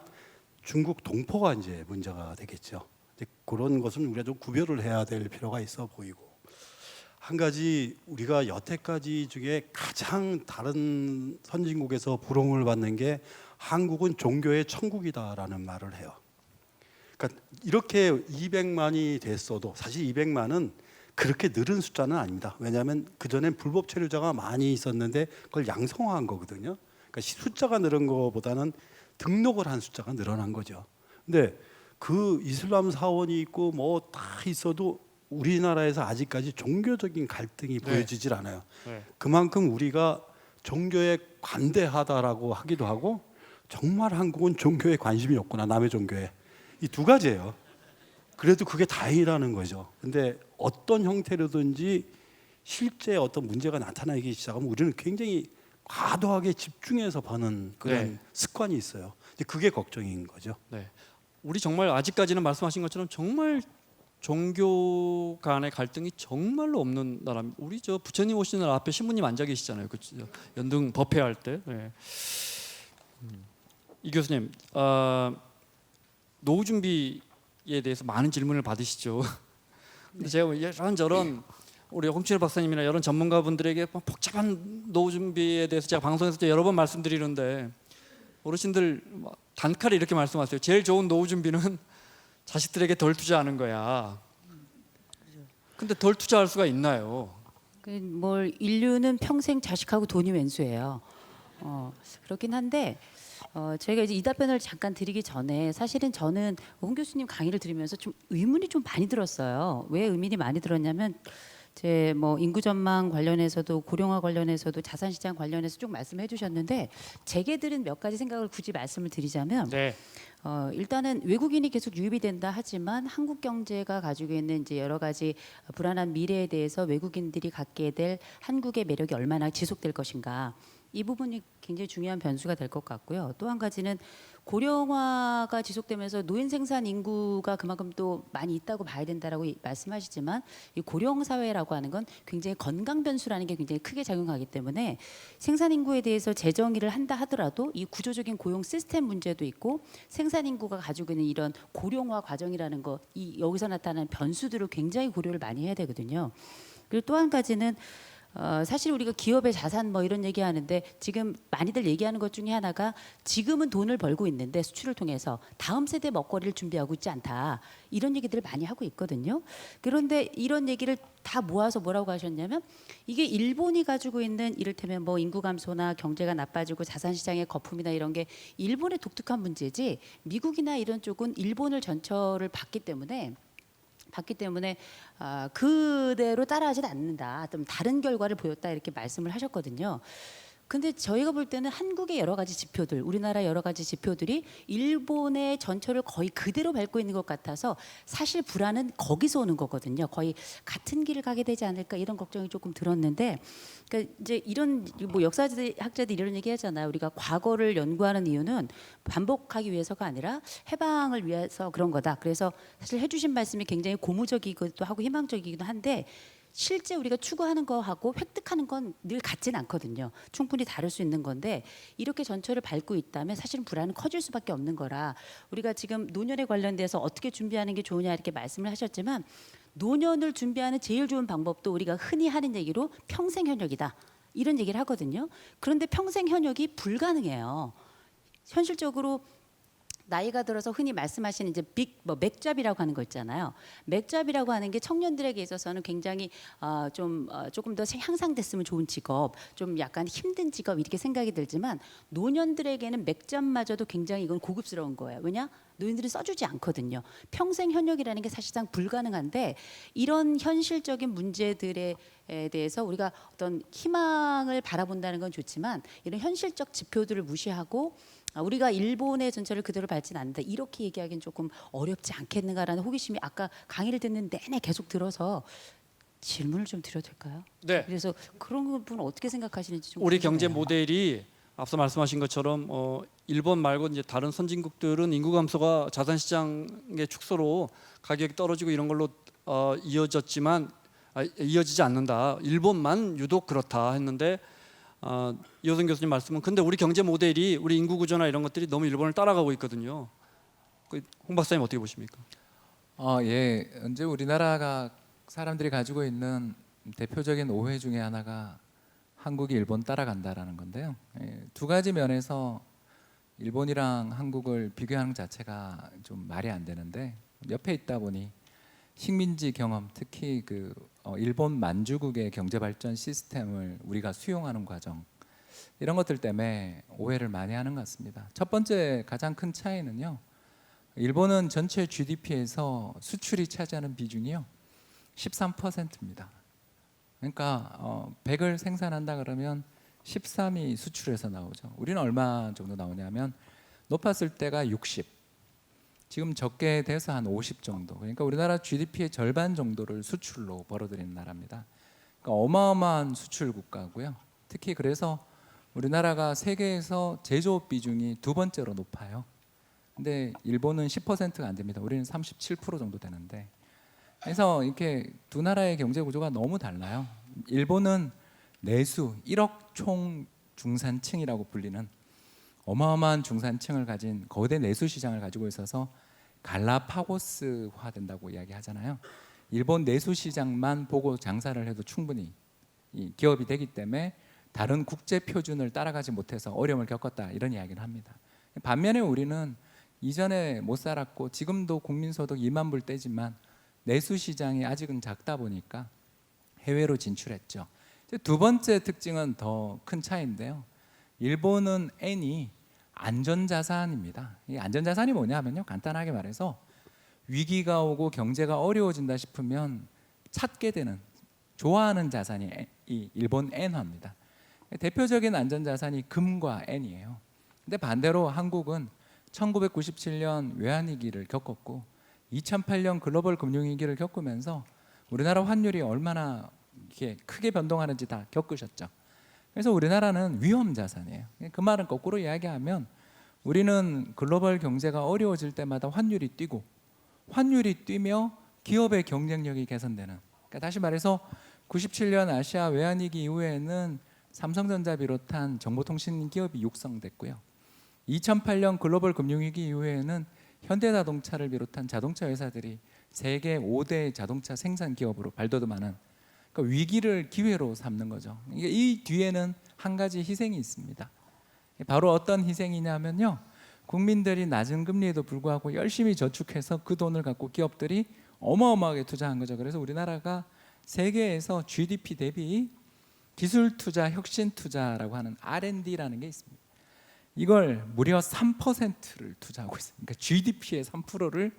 중국 동포가 이제 문제가 되겠죠. 이제 그런 것은 우리가 좀 구별을 해야 될 필요가 있어 보이고 한 가지 우리가 여태까지 중에 가장 다른 선진국에서 부러움을 받는 게 한국은 종교의 천국이다라는 말을 해요. 그러니까 이렇게 200만이 됐어도 사실 200만은 그렇게 늘은 숫자는 아닙니다. 왜냐하면 그전엔 불법 체류자가 많이 있었는데 그걸 양성화한 거거든요. 그러니까 숫자가 늘은 것보다는 등록을 한 숫자가 늘어난 거죠. 근데 그 이슬람 사원이 있고 뭐 다 있어도 우리나라에서 아직까지 종교적인 갈등이 보여지질 않아요. 네. 그만큼 우리가 종교에 관대하다라고 하기도 하고 정말 한국은 종교에 관심이 없구나, 남의 종교에. 이 두 가지예요. 그래도 그게 다행이라는 거죠. 근데 어떤 형태로든지 실제 어떤 문제가 나타나기 시작하면 우리는 굉장히 과도하게 집중해서 보는 그런 습관이 있어요. 근데 그게 걱정인 거죠. 네. 우리 정말 아직까지는 말씀하신 것처럼 정말 종교 간의 갈등이 정말로 없는 나라입니다. 우리 저 부처님 오시는 날 앞에 신부님 앉아 계시잖아요. 그 연등 법회할 때. 네. 이 교수님, 노후 준비에 대해서 많은 질문을 받으시죠. 근데 제가 이런저런 우리 홍춘일 박사님이나 이런 전문가분들에게 복잡한 노후 준비에 대해서 제가 방송에서 여러 번 말씀드리는데 어르신들 단칼에 이렇게 말씀하세요. 제일 좋은 노후 준비는 자식들에게 덜 투자하는 거야. 근데 덜 투자할 수가 있나요? 뭘 인류는 평생 자식하고 돈이 왼수예요. 그렇긴 한데 저희가 이제 이 답변을 잠깐 드리기 전에 사실은 저는 홍 교수님 강의를 들으면서 좀 의문이 좀 많이 들었어요. 왜 의문이 많이 들었냐면 제 뭐 인구 전망 관련해서도 고령화 관련해서도 자산 시장 관련해서 쭉 말씀해 주셨는데 제게 들은 몇 가지 생각을 굳이 말씀을 드리자면 네. 일단은 외국인이 계속 유입이 된다 하지만 한국 경제가 가지고 있는 이제 여러 가지 불안한 미래에 대해서 외국인들이 갖게 될 한국의 매력이 얼마나 지속될 것인가. 이 부분이 굉장히 중요한 변수가 될 것 같고요. 또 한 가지는 고령화가 지속되면서 노인 생산 인구가 그만큼 또 많이 있다고 봐야 된다라고 말씀하시지만 이 고령 사회라고 하는 건 굉장히 건강 변수라는 게 굉장히 크게 작용하기 때문에 생산 인구에 대해서 재정의를 한다 하더라도 이 구조적인 고용 시스템 문제도 있고 생산 인구가 가지고 있는 이런 고령화 과정이라는 거, 이 여기서 나타나는 변수들을 굉장히 고려를 많이 해야 되거든요. 그리고 또 한 가지는 사실 우리가 기업의 자산 뭐 이런 얘기하는데 지금 많이들 얘기하는 것 중에 하나가 지금은 돈을 벌고 있는데 수출을 통해서 다음 세대 먹거리를 준비하고 있지 않다, 이런 얘기들을 많이 하고 있거든요. 그런데 이런 얘기를 다 모아서 뭐라고 하셨냐면 이게 일본이 가지고 있는 이를테면 뭐 인구 감소나 경제가 나빠지고 자산 시장의 거품이나 이런 게 일본의 독특한 문제지 미국이나 이런 쪽은 일본을 전철을 봤기 때문에 그대로 따라하지는 않는다. 좀 다른 결과를 보였다 이렇게 말씀을 하셨거든요. 근데 저희가 볼 때는 한국의 여러 가지 지표들, 우리나라 여러 가지 지표들이 일본의 전철을 거의 그대로 밟고 있는 것 같아서 사실 불안은 거기서 오는 거거든요. 거의 같은 길을 가게 되지 않을까 이런 걱정이 조금 들었는데, 그러니까 이제 이런 뭐 역사학자들이 이런 얘기하잖아요. 우리가 과거를 연구하는 이유는 반복하기 위해서가 아니라 해방을 위해서 그런 거다. 그래서 사실 해주신 말씀이 굉장히 고무적이기도 하고 희망적이기도 한데. 실제 우리가 추구하는 거하고 획득하는 건 늘 같진 않거든요. 충분히 다를 수 있는 건데 이렇게 전철을 밟고 있다면 사실은 불안은 커질 수밖에 없는 거라, 우리가 지금 노년에 관련돼서 어떻게 준비하는 게 좋으냐 이렇게 말씀을 하셨지만 노년을 준비하는 제일 좋은 방법도 우리가 흔히 하는 얘기로 평생 현역이다 이런 얘기를 하거든요. 그런데 평생 현역이 불가능해요. 현실적으로 나이가 들어서 흔히 말씀하시는 이제 맥잡이라고 하는 거 있잖아요. 맥잡이라고 하는 게 청년들에게 있어서는 굉장히 조금 더 향상됐으면 좋은 직업, 좀 약간 힘든 직업 이렇게 생각이 들지만 노년들에게는 맥잡마저도 굉장히 이건 고급스러운 거예요. 왜냐? 노인들이 써주지 않거든요. 평생 현역이라는 게 사실상 불가능한데 이런 현실적인 문제들에 대해서 우리가 어떤 희망을 바라본다는 건 좋지만 이런 현실적 지표들을 무시하고 우리가 일본의 전철을 그대로 밟지는 않는다 이렇게 얘기하기는 조금 어렵지 않겠는가라는 호기심이 아까 강의를 듣는 내내 계속 들어서 질문을 좀 드려도 될까요? 네. 그래서 그런 부분 어떻게 생각하시는지 좀 우리 궁금해요. 경제 모델이 앞서 말씀하신 것처럼 일본 말고 이제 다른 선진국들은 인구 감소가 자산 시장의 축소로 가격이 떨어지고 이런 걸로 이어지지 않는다. 일본만 유독 그렇다 했는데 이호선 교수님 말씀은 근데 우리 경제 모델이 우리 인구 구조나 이런 것들이 너무 일본을 따라가고 있거든요. 홍 박사님 어떻게 보십니까? 예, 현재 우리나라가 사람들이 가지고 있는 대표적인 오해 중에 하나가 한국이 일본 따라간다라는 건데요. 예, 두 가지 면에서 일본이랑 한국을 비교하는 자체가 좀 말이 안 되는데 옆에 있다 보니 식민지 경험, 특히 일본 만주국의 경제 발전 시스템을 우리가 수용하는 과정, 이런 것들 때문에 오해를 많이 하는 것 같습니다. 첫 번째 가장 큰 차이는요. 일본은 전체 GDP에서 수출이 차지하는 비중이요 13%입니다. 그러니까 100을 생산한다 그러면 13이 수출에서 나오죠. 우리는 얼마 정도 나오냐면 높았을 때가 60. 지금 적게 돼서 한 50 정도. 그러니까 우리나라 GDP의 절반 정도를 수출로 벌어들이는 나라입니다. 그러니까 어마어마한 수출 국가고요. 특히 그래서 우리나라가 세계에서 제조업 비중이 두 번째로 높아요. 근데 일본은 10%가 안 됩니다. 우리는 37% 정도 되는데. 그래서 이렇게 두 나라의 경제 구조가 너무 달라요. 일본은 내수 1억 총 중산층이라고 불리는 어마어마한 중산층을 가진 거대 내수 시장을 가지고 있어서 갈라파고스화 된다고 이야기하잖아요. 일본 내수 시장만 보고 장사를 해도 충분히 이 기업이 되기 때문에 다른 국제 표준을 따라가지 못해서 어려움을 겪었다 이런 이야기를 합니다. 반면에 우리는 이전에 못 살았고 지금도 국민소득 2만 불대지만 내수 시장이 아직은 작다 보니까 해외로 진출했죠. 이제 두 번째 특징은 더 큰 차이인데요. 일본은 N이 안전자산입니다. 이 안전자산이 뭐냐면요, 간단하게 말해서 위기가 오고 경제가 어려워진다 싶으면 찾게 되는, 좋아하는 자산이 이 일본 엔화입니다. 대표적인 안전자산이 금과 N이에요. 근데 반대로 한국은 1997년 외환위기를 겪었고 2008년 글로벌 금융위기를 겪으면서 우리나라 환율이 얼마나 이렇게 크게 변동하는지 다 겪으셨죠. 그래서 우리나라는 위험자산이에요. 그 말은 거꾸로 이야기하면 우리는 글로벌 경제가 어려워질 때마다 환율이 뛰고, 환율이 뛰며 기업의 경쟁력이 개선되는, 그러니까 다시 말해서 97년 아시아 외환위기 이후에는 삼성전자 비롯한 정보통신 기업이 육성됐고요. 2008년 글로벌 금융위기 이후에는 현대자동차를 비롯한 자동차 회사들이 세계 5대 자동차 생산 기업으로 발돋움하는, 그러니까 위기를 기회로 삼는 거죠. 이 뒤에는 한 가지 희생이 있습니다. 바로 어떤 희생이냐면요, 국민들이 낮은 금리에도 불구하고 열심히 저축해서 그 돈을 갖고 기업들이 어마어마하게 투자한 거죠. 그래서 우리나라가 세계에서 GDP 대비 기술 투자, 혁신 투자라고 하는 R&D라는 게 있습니다. 이걸 무려 3%를 투자하고 있어요. 그러니까 GDP의 3%를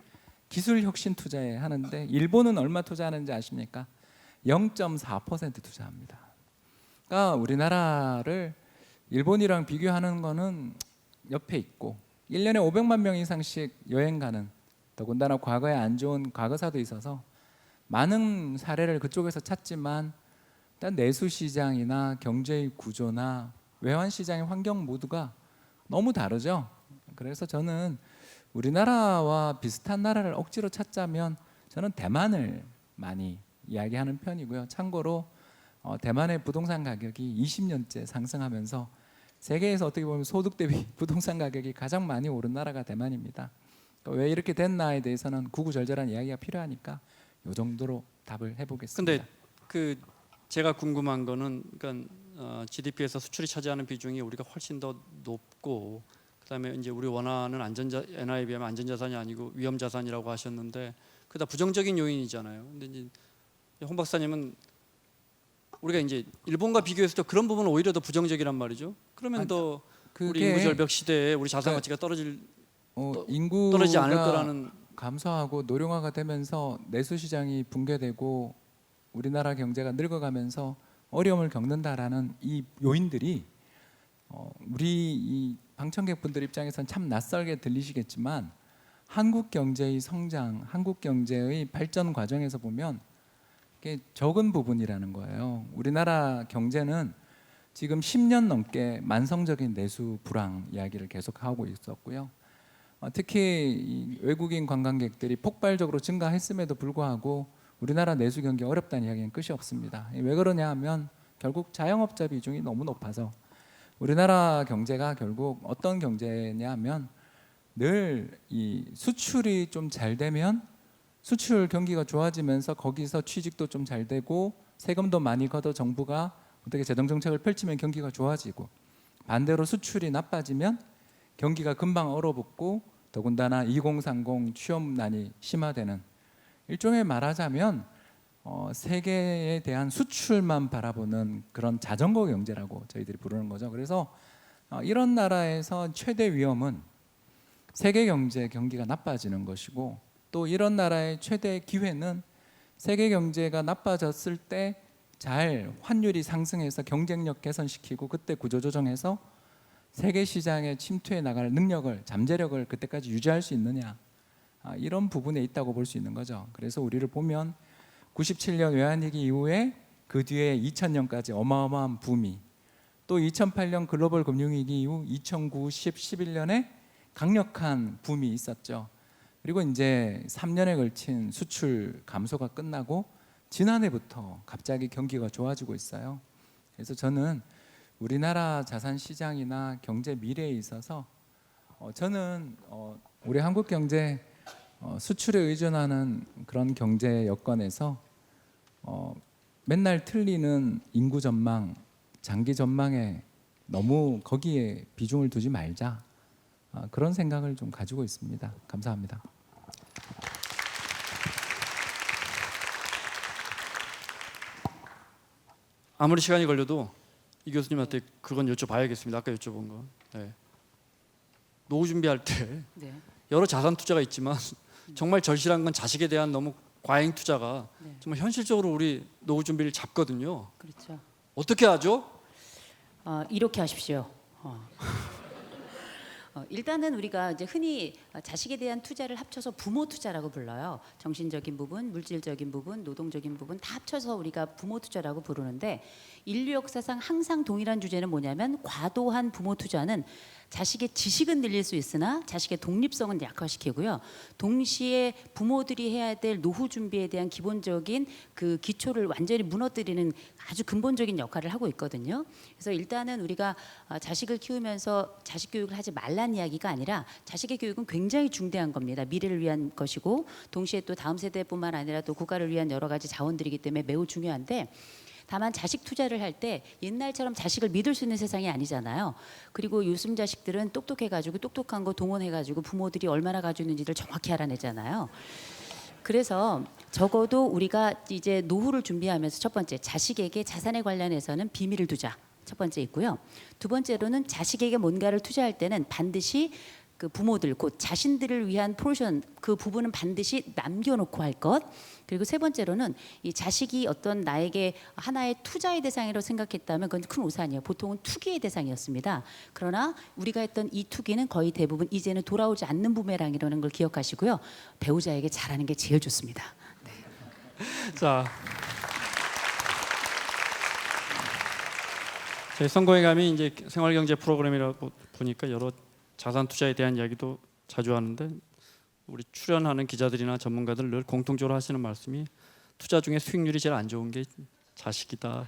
기술 혁신 투자에 하는데, 일본은 얼마 투자하는지 아십니까? 0.4% 투자합니다. 그러니까 우리나라를 일본이랑 비교하는 거는 옆에 있고, 1년에 500만 명 이상씩 여행 가는, 더군다나 과거에 안 좋은 과거사도 있어서 많은 사례를 그쪽에서 찾지만 일단 내수 시장이나 경제의 구조나 외환 시장의 환경 모두가 너무 다르죠. 그래서 저는 우리나라와 비슷한 나라를 억지로 찾자면 저는 대만을 많이 이야기하는 편이고요. 참고로 대만의 부동산 가격이 20년째 상승하면서 세계에서 어떻게 보면 소득 대비 부동산 가격이 가장 많이 오른 나라가 대만입니다. 왜 이렇게 됐나에 대해서는 구구절절한 이야기가 필요하니까 이 정도로 답을 해보겠습니다. 근데 그 제가 궁금한 거는, 그러니까 GDP에서 수출이 차지하는 비중이 우리가 훨씬 더 높고, 그다음에 이제 우리 원하는 엔화에 비하면 안전자산이 아니고 위험자산이라고 하셨는데, 그게 다 부정적인 요인이잖아요. 근데 이제 홍 박사님은 우리가 이제 일본과 비교했을 때 그런 부분은 오히려 더 부정적이란 말이죠. 그러면 더 우리 인구 절벽 시대에 우리 자산 가치가 떨어지지 인구가 않을 거라는. 감소하고 노령화가 되면서 내수 시장이 붕괴되고 우리나라 경제가 늙어가면서 어려움을 겪는다라는 이 요인들이 우리 이 방청객분들 입장에서는 참 낯설게 들리시겠지만, 한국 경제의 성장, 한국 경제의 발전 과정에서 보면 그게 적은 부분이라는 거예요. 우리나라 경제는 지금 10년 넘게 만성적인 내수 불황 이야기를 계속하고 있었고요. 특히 이 외국인 관광객들이 폭발적으로 증가했음에도 불구하고 우리나라 내수 경기 어렵다는 이야기는 끝이 없습니다. 왜 그러냐 하면 결국 자영업자 비중이 너무 높아서, 우리나라 경제가 결국 어떤 경제냐 하면 늘 이 수출이 좀 잘 되면 수출 경기가 좋아지면서 거기서 취직도 좀 잘 되고 세금도 많이 걷어 정부가 어떻게 재정 정책을 펼치면 경기가 좋아지고, 반대로 수출이 나빠지면 경기가 금방 얼어붙고 더군다나 2030 취업난이 심화되는, 일종의 말하자면 세계에 대한 수출만 바라보는 그런 자전거 경제라고 저희들이 부르는 거죠. 그래서 이런 나라에서 최대 위험은 세계 경제 경기가 나빠지는 것이고, 또 이런 나라의 최대 기회는 세계 경제가 나빠졌을 때 잘 환율이 상승해서 경쟁력 개선시키고 그때 구조조정해서 세계 시장에 침투해 나갈 능력을, 잠재력을 그때까지 유지할 수 있느냐, 이런 부분에 있다고 볼 수 있는 거죠. 그래서 우리를 보면 97년 외환위기 이후에 그 뒤에 2000년까지 어마어마한 붐이, 또 2008년 글로벌 금융위기 이후 2009, 10, 11년에 강력한 붐이 있었죠. 그리고 이제 3년에 걸친 수출 감소가 끝나고 지난해부터 갑자기 경기가 좋아지고 있어요. 그래서 저는 우리나라 자산 시장이나 경제 미래에 있어서 저는 우리 한국 경제 수출에 의존하는 그런 경제 여건에서 맨날 틀리는 인구 전망, 장기 전망에 너무 거기에 비중을 두지 말자, 그런 생각을 좀 가지고 있습니다. 감사합니다. 아무리 시간이 걸려도 이 교수님한테 그건 여쭤봐야겠습니다. 아까 여쭤본 거. 네. 노후 준비할 때 네. 여러 자산 투자가 있지만 정말 절실한 건 자식에 대한 너무 과잉 투자가 네. 정말 현실적으로 우리 노후 준비를 잡거든요. 그렇죠. 어떻게 하죠? 이렇게 하십시오. 일단은 우리가 이제 흔히 자식에 대한 투자를 합쳐서 부모 투자라고 불러요. 정신적인 부분, 물질적인 부분, 노동적인 부분 다 합쳐서 우리가 부모 투자라고 부르는데, 인류 역사상 항상 동일한 주제는 뭐냐면, 과도한 부모 투자는 자식의 지식은 늘릴 수 있으나 자식의 독립성은 약화시키고요. 동시에 부모들이 해야 될 노후 준비에 대한 기본적인 그 기초를 완전히 무너뜨리는 아주 근본적인 역할을 하고 있거든요. 그래서 일단은 우리가 자식을 키우면서 자식 교육을 하지 말란 이야기가 아니라, 자식의 교육은 굉장히 중대한 겁니다. 미래를 위한 것이고, 동시에 또 다음 세대뿐만 아니라 또 국가를 위한 여러 가지 자원들이기 때문에 매우 중요한데, 다만 자식 투자를 할 때 옛날처럼 자식을 믿을 수 있는 세상이 아니잖아요. 그리고 요즘 자식들은 똑똑해가지고 똑똑한 거 동원해가지고 부모들이 얼마나 가지고 있는지를 정확히 알아내잖아요. 그래서 적어도 우리가 이제 노후를 준비하면서 첫 번째, 자식에게 자산에 관련해서는 비밀을 두자. 첫 번째 있고요. 두 번째로는 자식에게 뭔가를 투자할 때는 반드시 그 부모들, 곧 자신들을 위한 포션, 그 부분은 반드시 남겨놓고 할 것. 그리고 세 번째로는 이 자식이 어떤 나에게 하나의 투자의 대상으로 생각했다면 그건 큰 오산이에요. 아니에요. 보통은 투기의 대상이었습니다. 그러나 우리가 했던 이 투기는 거의 대부분 이제는 돌아오지 않는 부메랑이라는 걸 기억하시고요. 배우자에게 잘하는 게 제일 좋습니다. 자, 저희 성공의 감이 이제 생활경제 프로그램이라고 보니까 여러 자산 투자에 대한 이야기도 자주 하는데, 우리 출연하는 기자들이나 전문가들 늘 공통적으로 하시는 말씀이 투자 중에 수익률이 제일 안 좋은 게 자식이다.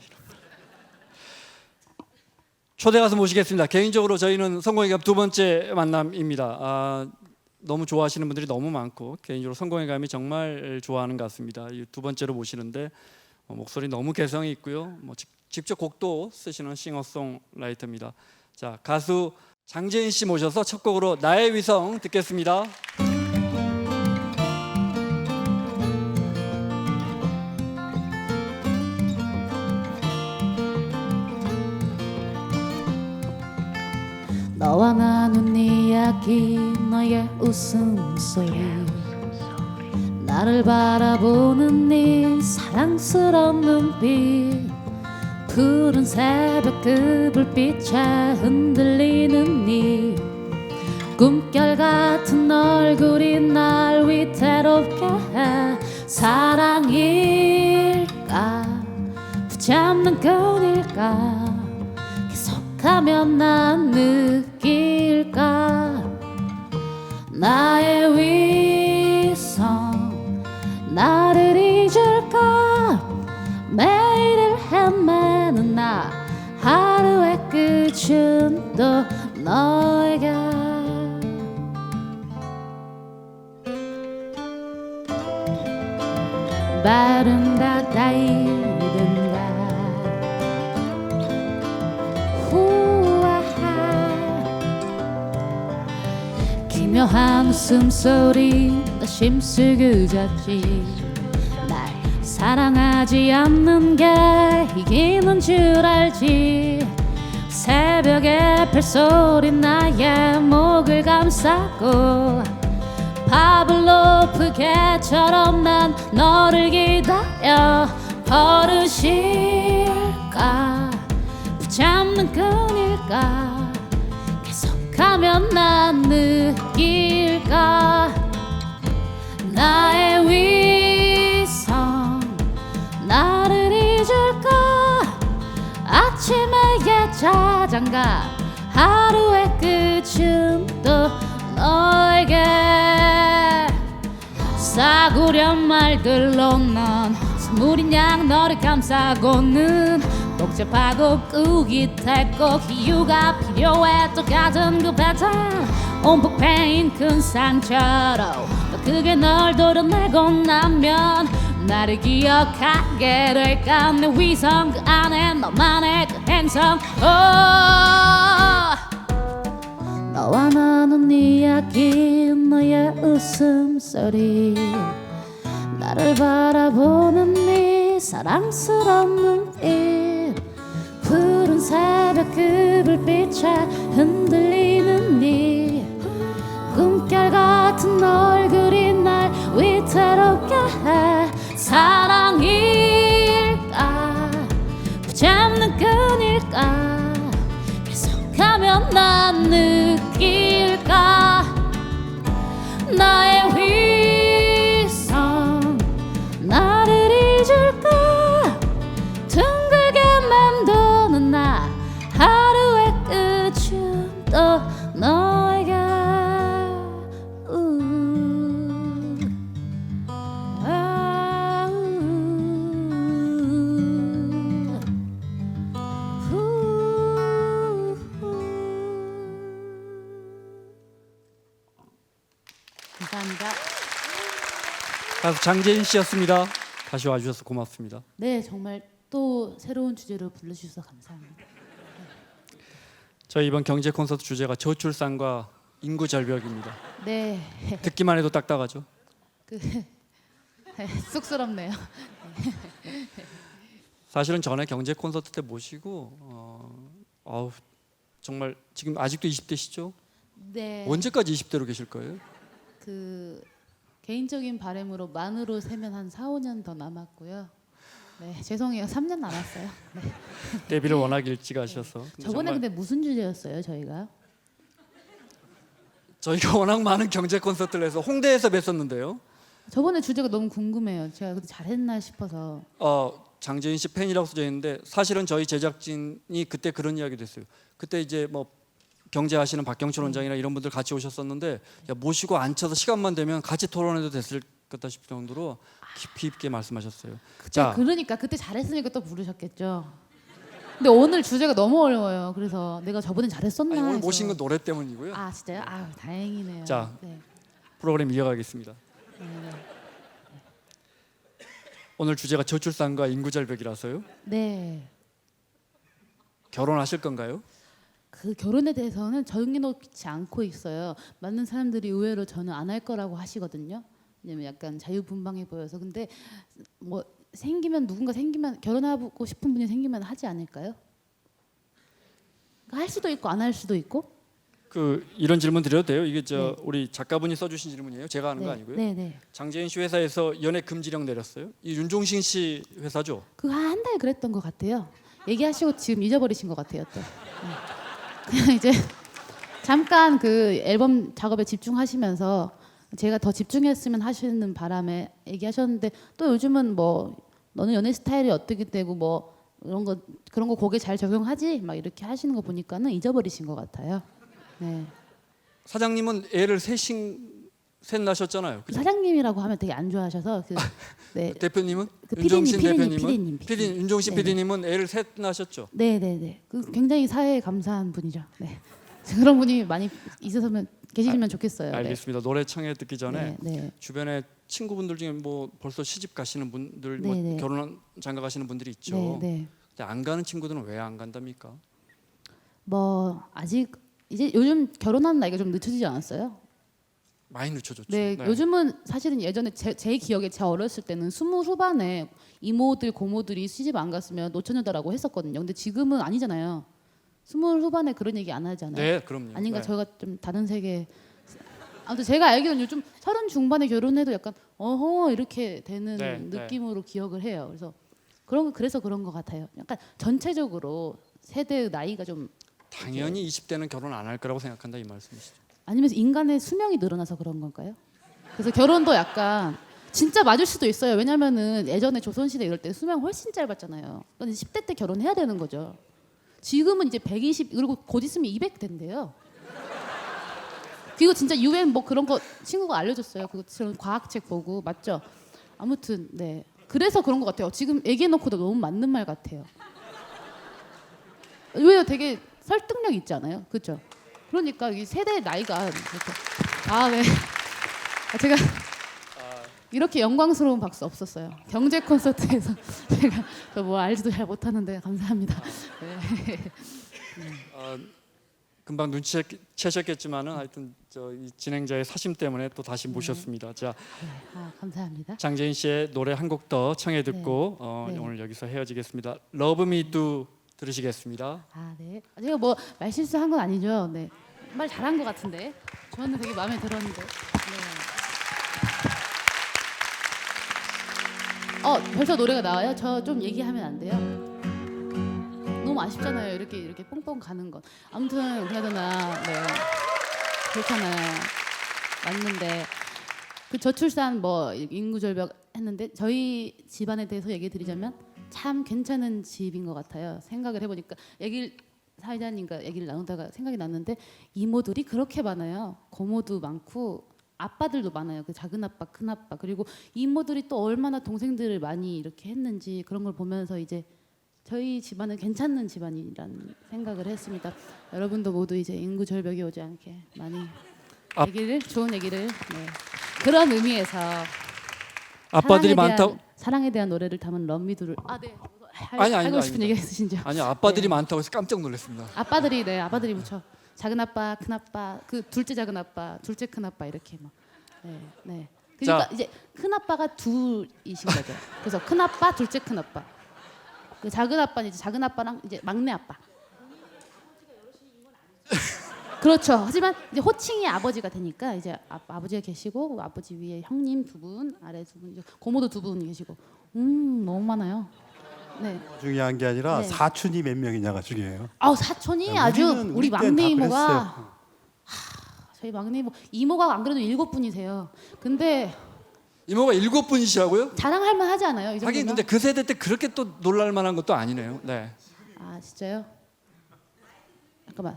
초대 가수 모시겠습니다. 개인적으로 저희는 성공의 감 두 번째 만남입니다. 너무 좋아하시는 분들이 너무 많고 개인적으로 성공의 감이 정말 좋아하는 것 같습니다. 두 번째로 모시는데 목소리 너무 개성이 있고요. 직접 곡도 쓰시는 싱어송라이터입니다. 자, 가수 장재인 씨 모셔서 첫 곡으로 나의 위성 듣겠습니다. 너와 나눈 이야기, 너의 웃음소리, 나를 바라보는 네 사랑스러운 눈빛, 푸른 새벽 그 불빛에 흔들리는 네 꿈결 같은 얼굴이 날 위태롭게 해. 사랑일까 붙잡는 끈일까, 계속하면 난 느낄까. 나의 위성 나를 잊을까. 매일을 헤매는 나, 하루의 끝은 또 너에게. 발은 가까이 든다. 기묘한 웃음소리, 나 심수그졌지. 날 사랑하지 않는 게 이기는 줄 알지. 새벽의 벨소리 나의 목을 감싸고, 파블로프 개처럼 난 너를 기다려. 버릇일까 붙잡는 끈일까, 계속하면 난 느낄까. 나의 위성 나를 잊을까. 아침의 자장가, 하루의 끝은 또 너에게. 싸구려 말들로 넌 선물인 양 너를 감싸고는, 복잡하고 끄깃했고 이유가 필요해. 똑같은 그 패턴, 온폭 패인 큰 상처로 또 그게 널 도려내고 나면 나를 기억하게 될까. 내 위성 그 안에 너만의 그 행성. 너와 나눈 이야기, 너의 웃음소리, 나를 바라보는 네 사랑스러운 눈빛, 푸른 새벽 그 불빛에 흔들리는 네 꿈결 같은 얼굴이 날 위태롭게 해. 사랑일까 붙잡는 끈일까 계속하면 난 느낄까. 나의 위성 나를 잊을까. 둥글게 맴도는 나 하루의 끝은 또 너에게. 감사합니다. 가수 장재인 씨였습니다. 다시 와주셔서 고맙습니다. 네, 정말 또 새로운 주제로 불러주셔서 감사합니다. 저희 이번 경제 콘서트 주제가 저출산과 인구 절벽입니다. 네, 듣기만 해도 딱딱하죠. 쑥스럽네요. 사실은 전에 경제 콘서트 때 모시고 정말 지금 아직도 20대시죠? 네. 언제까지 20대로 계실 거예요? 그 개인적인 바람으로 만으로 세면 한 4, 5년 더 남았고요. 네, 죄송해요. 3년 남았어요. 네. 데뷔를 워낙 일찍 하셔서. 저번에 정말 근데 무슨 주제였어요, 저희가? 저희가 워낙 많은 경제 콘서트를 해서 홍대에서 뵀었는데요. 저번에 주제가 너무 궁금해요. 제가 그때 잘했나 싶어서. 장재인 씨 팬이라고 써져 있는데 사실은 저희 제작진이 그때 그런 이야기도 했어요. 그때 이제 뭐 경제하시는 박경철 원장이나 이런 분들 같이 오셨었는데 야, 모시고 앉혀서 시간만 되면 같이 토론해도 됐을 거다 싶을 정도로 깊이 있게 말씀하셨어요. 자, 그러니까 그때 잘했으니까 또 부르셨겠죠. 근데 오늘 주제가 너무 어려워요. 그래서 내가 저번엔 잘했었나 아니, 오늘 해서. 모신 건 노래 때문이고요. 아 진짜요? 아 다행이네요. 자. 네. 프로그램 이어가겠습니다. 오늘 주제가 저출산과 인구 절벽이라서요. 네. 결혼하실 건가요? 그 결혼에 대해서는 정해놓지 않고 있어요. 많은 사람들이 의외로 저는 안 할 거라고 하시거든요. 왜냐면 약간 자유분방해 보여서. 근데 뭐 누군가 생기면 결혼하고 싶은 분이 생기면 하지 않을까요? 그러니까 할 수도 있고 안 할 수도 있고. 이런 질문 드려도 돼요? 이게 네. 우리 작가분이 써주신 질문이에요. 제가 하는 거 아니고요. 네. 장재인 씨 회사에서 연애 금지령 내렸어요. 이 윤종신 씨 회사죠? 그거 한 달 그랬던 것 같아요. 얘기하시고 지금 잊어버리신 것 같아요. 또. 그냥 이제 잠깐 그 앨범 작업에 집중하시면서 제가 더 집중했으면 하시는 바람에 얘기하셨는데 또 요즘은 뭐 너는 연애 스타일이 어떻게 되고 뭐 그런 거 곡에 잘 적용하지 막 이렇게 하시는 거 보니까는 잊어버리신 것 같아요. 네. 사장님은 애를 셋 낳으셨잖아요. 그죠? 사장님이라고 하면 되게 안 좋아하셔서 네. 대표님은 그 윤종신 피디님, 대표님은 피디님. 윤종신 네네. PD님은 애를 셋 낳으셨죠. 네네네. 그 굉장히 사회에 감사한 분이죠. 네. 그런 분이 많이 계시면 좋겠어요. 네. 알겠습니다. 노래 청해 듣기 전에 네. 주변에 친구분들 중에 뭐 벌써 시집 가시는 분들, 네, 뭐 네. 결혼 장가 가시는 분들이 있죠. 네. 근데 안 가는 친구들은 왜 안 간답니까? 뭐 아직 이제 요즘 결혼하는 나이가 좀 늦춰지지 않았어요? 많이 늦춰졌죠. 네. 요즘은 사실은 예전에 제 기억에 제 어렸을 때는 20 후반에 이모들 고모들이 시집 안 갔으면 노처녀다라고 했었거든요. 근데 지금은 아니잖아요. 20 후반에 그런 얘기 안 하잖아요. 네, 그럼요. 아닌가 네. 저희가 좀 다른 세계. 아무튼 제가 알기로는 요즘 30 중반에 결혼해도 약간 어허 이렇게 되는 네, 느낌으로 기억을 해요. 그래서 그런 것 같아요. 약간 전체적으로 세대의 나이가 좀 당연히 20대는 결혼 안 할 거라고 생각한다 이 말씀이시죠. 아니면 인간의 수명이 늘어나서 그런 걸까요? 그래서 결혼도 약간 진짜 맞을 수도 있어요. 왜냐면은 예전에 조선시대 이럴 때 수명 훨씬 짧았잖아요. 그런데 10대 때 결혼해야 되는 거죠. 지금은 이제 120 그리고 곧 있으면 200 된대요. 그리고 진짜 UN 뭐 그런 거 친구가 알려줬어요. 그런 과학책 보고 맞죠? 아무튼 네 그래서 그런 것 같아요. 지금 얘기해놓고도 너무 맞는 말 같아요. 왜요? 되게 설득력 있지 않아요? 그렇죠? 그러니까 이 세대의 나이가 이렇게 네. 제가 이렇게 영광스러운 박수 없었어요. 경제 콘서트에서 제가 뭐 알지도 잘 못하는데 감사합니다. 네. 금방 눈치채셨겠지만은 하여튼 이 진행자의 사심 때문에 또 다시 모셨습니다. 자, 감사합니다. 장재인 씨의 노래 한 곡 더 청해 듣고 네. 오늘 여기서 헤어지겠습니다. Love Me Do 들으시겠습니다. 네. 제가 뭐 말실수한 건 아니죠. 네. 말 잘한 것 같은데. 저는 되게 마음에 들었는데. 네. 벌써 노래가 나와요? 저 좀 얘기하면 안 돼요? 너무 아쉽잖아요. 이렇게 뽕뽕 가는 건. 아무튼 그나저나 네. 그렇잖아요. 맞는데 그 저출산 뭐 인구 절벽 했는데 저희 집안에 대해서 얘기 드리자면 참 괜찮은 집인 것 같아요. 생각을 해보니까 사회자님과 얘기를 나누다가 생각이 났는데 이모들이 그렇게 많아요. 고모도 많고 아빠들도 많아요. 그 작은 아빠, 큰 아빠 그리고 이모들이 또 얼마나 동생들을 많이 이렇게 했는지 그런 걸 보면서 이제 저희 집안은 괜찮은 집안이라는 생각을 했습니다. 여러분도 모두 이제 인구 절벽이 오지 않게 많이 좋은 얘기를 네. 그런 의미에서 아빠들이 많다고 사랑에 대한 노래를 담은 럼미두를 네. 아니, 하고 싶은 얘기가 있으신지요? 아니 아빠들이 네. 많다고 해서 깜짝 놀랐습니다. 아빠들이 묻혀 작은 아빠, 큰 아빠, 그 둘째 작은 아빠, 둘째 큰 아빠 이렇게 막. 네. 그러니까 자. 이제 큰 아빠가 둘이신 거죠. 그래서 큰 아빠, 둘째 큰 아빠. 그 작은 아빠는 이제 작은 아빠랑 이제 막내 아빠. 그렇죠. 하지만 이제 호칭이 아버지가 되니까 이제 아버지가 계시고 아버지 위에 형님 2분, 아래 2분, 고모도 2분 계시고. 너무 많아요. 네. 중요한 게 아니라 네. 사촌이 몇 명이냐가 중요해요. 사촌이 네, 아주 우리는 우리 땐 막내 다 이모가 그랬어요. 저희 막내 이모가 안 그래도 7분이세요. 근데 이모가 7분이시라고요? 자랑할 만 하지 않아요? 이 정도면? 하긴 근데 그 세대 때 그렇게 또 놀랄 만한 것도 아니네요. 네. 진짜요? 잠깐만.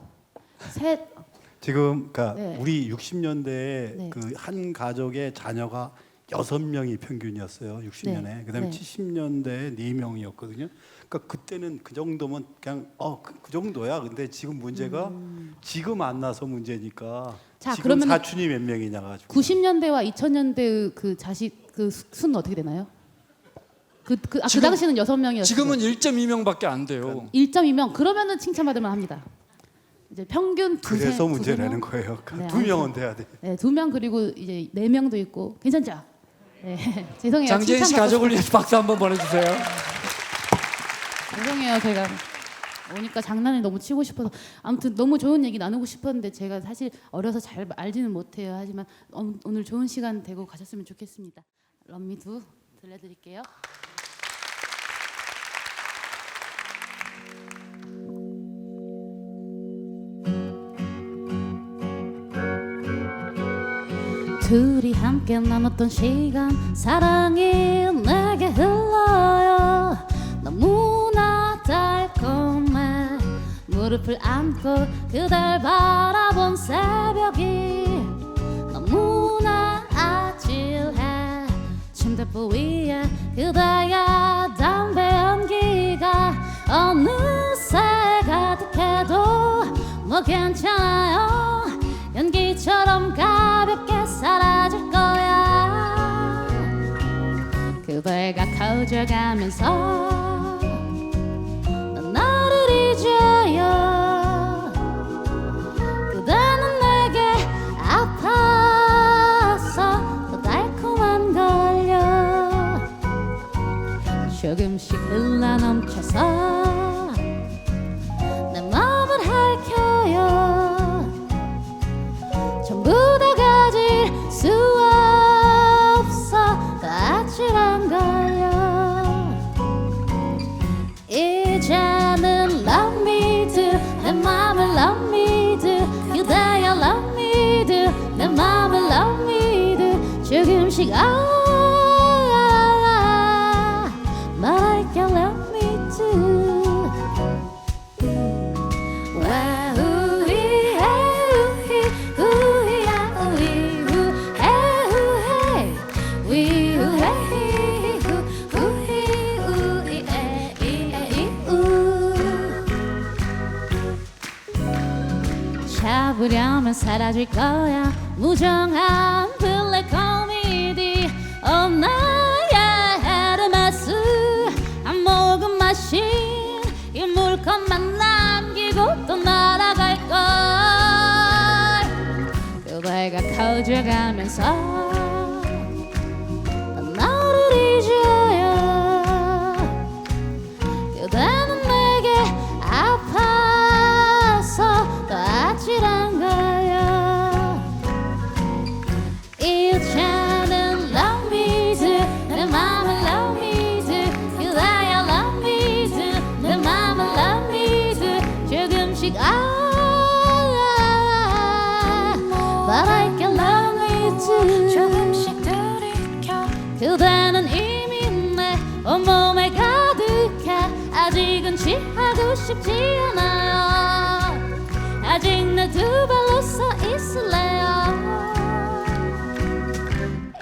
지금 그러니까 네. 우리 60년대에 네. 그 한 가족의 자녀가 6명이 평균이었어요. 60년에. 네. 그다음에 네. 70년대에 4명이었거든요. 그러니까 그때는 그 정도면 그냥 그 정도야. 근데 지금 문제가 지금 안 나서 문제니까. 자, 지금 그러면은 사촌이 몇 명이냐 가지고. 90년대와 2000년대 그 자식 그 수는 어떻게 되나요? 그 지금- 당시는 6명이었어요. 지금은 1.2명밖에 안 돼요. 1.2명. 그러면은 칭찬받을 만합니다. 이제 평균 그래서 두세 문제라는 명? 거예요. 네, 2명은 돼야 돼. 네, 2명 그리고 이제 4명도 있고 괜찮죠? 네, 죄송해요. 장재인 씨 칭찬받고 가족을 위해서 박수 한번 보내주세요. 죄송해요. 제가 오니까 장난을 너무 치고 싶어서 아무튼 너무 좋은 얘기 나누고 싶었는데 제가 사실 어려서 잘 알지는 못해요. 하지만 오늘 좋은 시간 되고 가셨으면 좋겠습니다. 럼미두 들려드릴게요. 둘이 함께 나눴던 시간 사랑이 내게 흘러요. 너무나 달콤해. 무릎을 안고 그댈 바라본 새벽이 너무나 아찔해. 침대포 위에 그대의 담배 연기가 어느새 가득해도 뭐 괜찮아요. 연기처럼 가볍게 사라질 거야. 그대가 커져가면서 넌 나를 잊어요. 그대는 내게 아파서 더 달콤한 걸요. 조금씩 흘러넘쳐서 내 맘을 핥혀요. 전부 다 가질 수 없어 더 아찔한 걸요. 이제는 love me do 내 맘을 love me do 그대여 love me do 내 맘을 love me do 조금씩 말할게 love me do. 잡으려면 사라질 거야. 무정한 블랙 코미디. Oh 커져가면서 너를 잊어요. 그대는 내게 아파서 더 아찔한 거요. 이제는 love me too, 내 맘을 love me too. 그대야 love me too, 내 맘을 love me too. 조금씩 But I can love me too. 조금씩 들이켜 그대는 이미 내 온몸에 가득해. 아직은 취하고 싶지 않아요. 아직 내 두 발로 서 있을래요.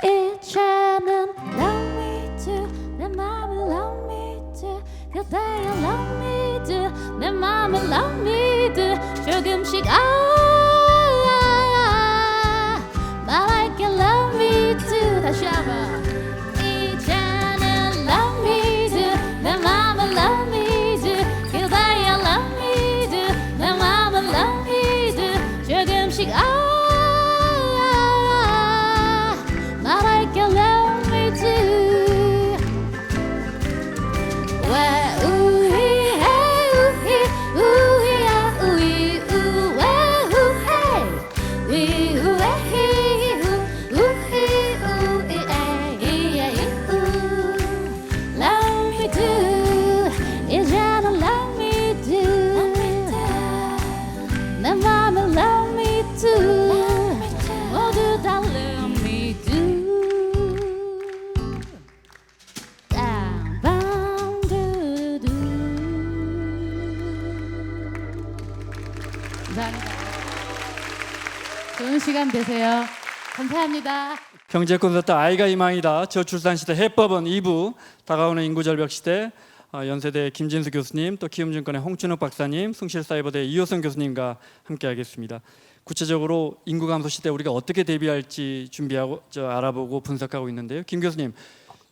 이제는 love me too, 내 맘을 love me too. 그대야 love me too, 내 맘을 love me too. 조금씩 But I can love me too. 다시 한번. 이제는 love me too, 내 맘을 love me too. 그대야 love me too, 내 맘을 love me too. 조금씩 But I can love me too. 왜 우희해 우희야 우희 우왜 우해 위 우해 Love me too. 이제는 love me too. 내 맘을 love me too. 모두 다 love me too. 땀방두두. 감사합니다. 좋은 시간 되세요. 감사합니다. 경제 콘서트 아이가 희망이다. 저출산 시대 해법은 2부 다가오는 인구 절벽 시대 연세대 김진수 교수님 또 키움증권의 홍춘욱 박사님 숭실사이버대 이효성 교수님과 함께하겠습니다. 구체적으로 인구 감소 시대 우리가 어떻게 대비할지 준비하고 알아보고 분석하고 있는데요. 김 교수님,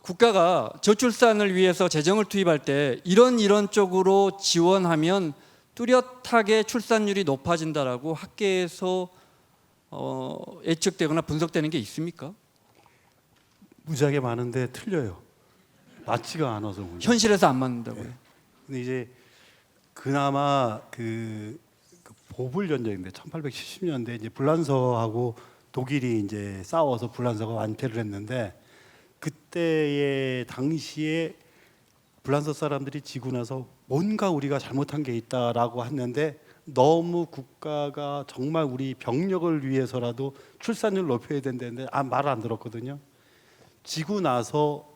국가가 저출산을 위해서 재정을 투입할 때 이런 쪽으로 지원하면 뚜렷하게 출산율이 높아진다라고 학계에서 예측되거나 분석되는 게 있습니까? 무지하게 많은데 틀려요. 맞지가 않아서 문제예요. 현실에서 안 맞는다고요? 근데 이제 그나마 그 보불 전쟁인데 1870년대 이제 불란서하고 독일이 이제 싸워서 불란서가 완패를 했는데 그때의 당시에 불란서 사람들이 지고 나서 뭔가 우리가 잘못한 게 있다라고 했는데 너무 국가가 정말 우리 병력을 위해서라도 출산율 높여야 된다는데 말을 안 들었거든요. 지고 나서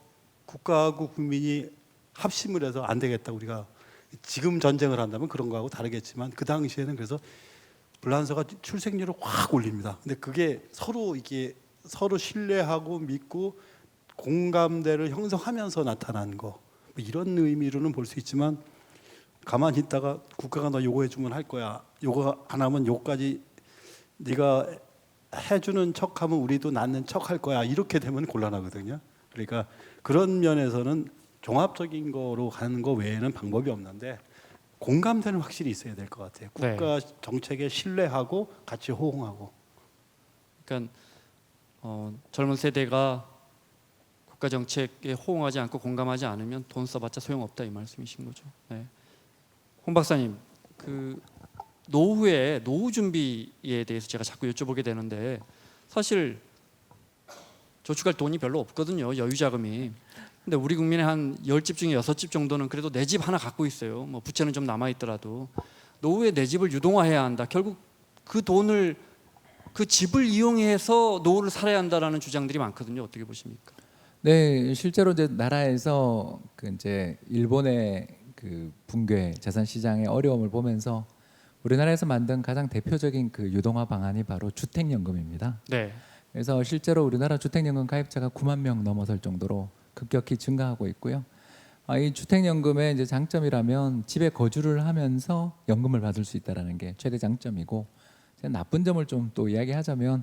국가하고 국민이 합심을 해서 안 되겠다. 우리가 지금 전쟁을 한다면 그런 거하고 다르겠지만 그 당시에는 그래서 불란서가 출생률을 확 올립니다. 근데 그게 서로 신뢰하고 믿고 공감대를 형성하면서 나타난 거. 이런 의미로는 볼 수 있지만 가만히 있다가 국가가 너 요거 해주면 할 거야. 요거 안 하면 요까지 네가 해주는 척하면 우리도 낳는 척 할 거야. 이렇게 되면 곤란하거든요. 그러니까 그런 면에서는 종합적인 거로 가는 거 외에는 방법이 없는데 공감대는 확실히 있어야 될 것 같아요. 국가 정책에 신뢰하고 같이 호응하고. 그러니까 젊은 세대가 국가 정책에 호응하지 않고 공감하지 않으면 돈 써봤자 소용없다 이 말씀이신 거죠. 네. 홍 박사님, 그 노후의 노후 준비에 대해서 제가 자꾸 여쭤보게 되는데 사실 저축할 돈이 별로 없거든요. 여유 자금이. 근데 우리 국민의 한 10집 중에 6집 정도는 그래도 내 집 하나 갖고 있어요. 뭐 부채는 좀 남아 있더라도 노후에 내 집을 유동화해야 한다. 결국 그 돈을 그 집을 이용해서 노후를 살아야 한다라는 주장들이 많거든요. 어떻게 보십니까? 네, 실제로 이제 나라에서 그 이제 일본의 그 붕괴 자산 시장의 어려움을 보면서 우리나라에서 만든 가장 대표적인 그 유동화 방안이 바로 주택연금입니다. 네. 그래서 실제로 우리나라 주택연금 가입자가 9만 명 넘어설 정도로 급격히 증가하고 있고요. 이 주택연금의 이제 장점이라면 집에 거주를 하면서 연금을 받을 수 있다라는 게 최대 장점이고, 나쁜 점을 좀 또 이야기하자면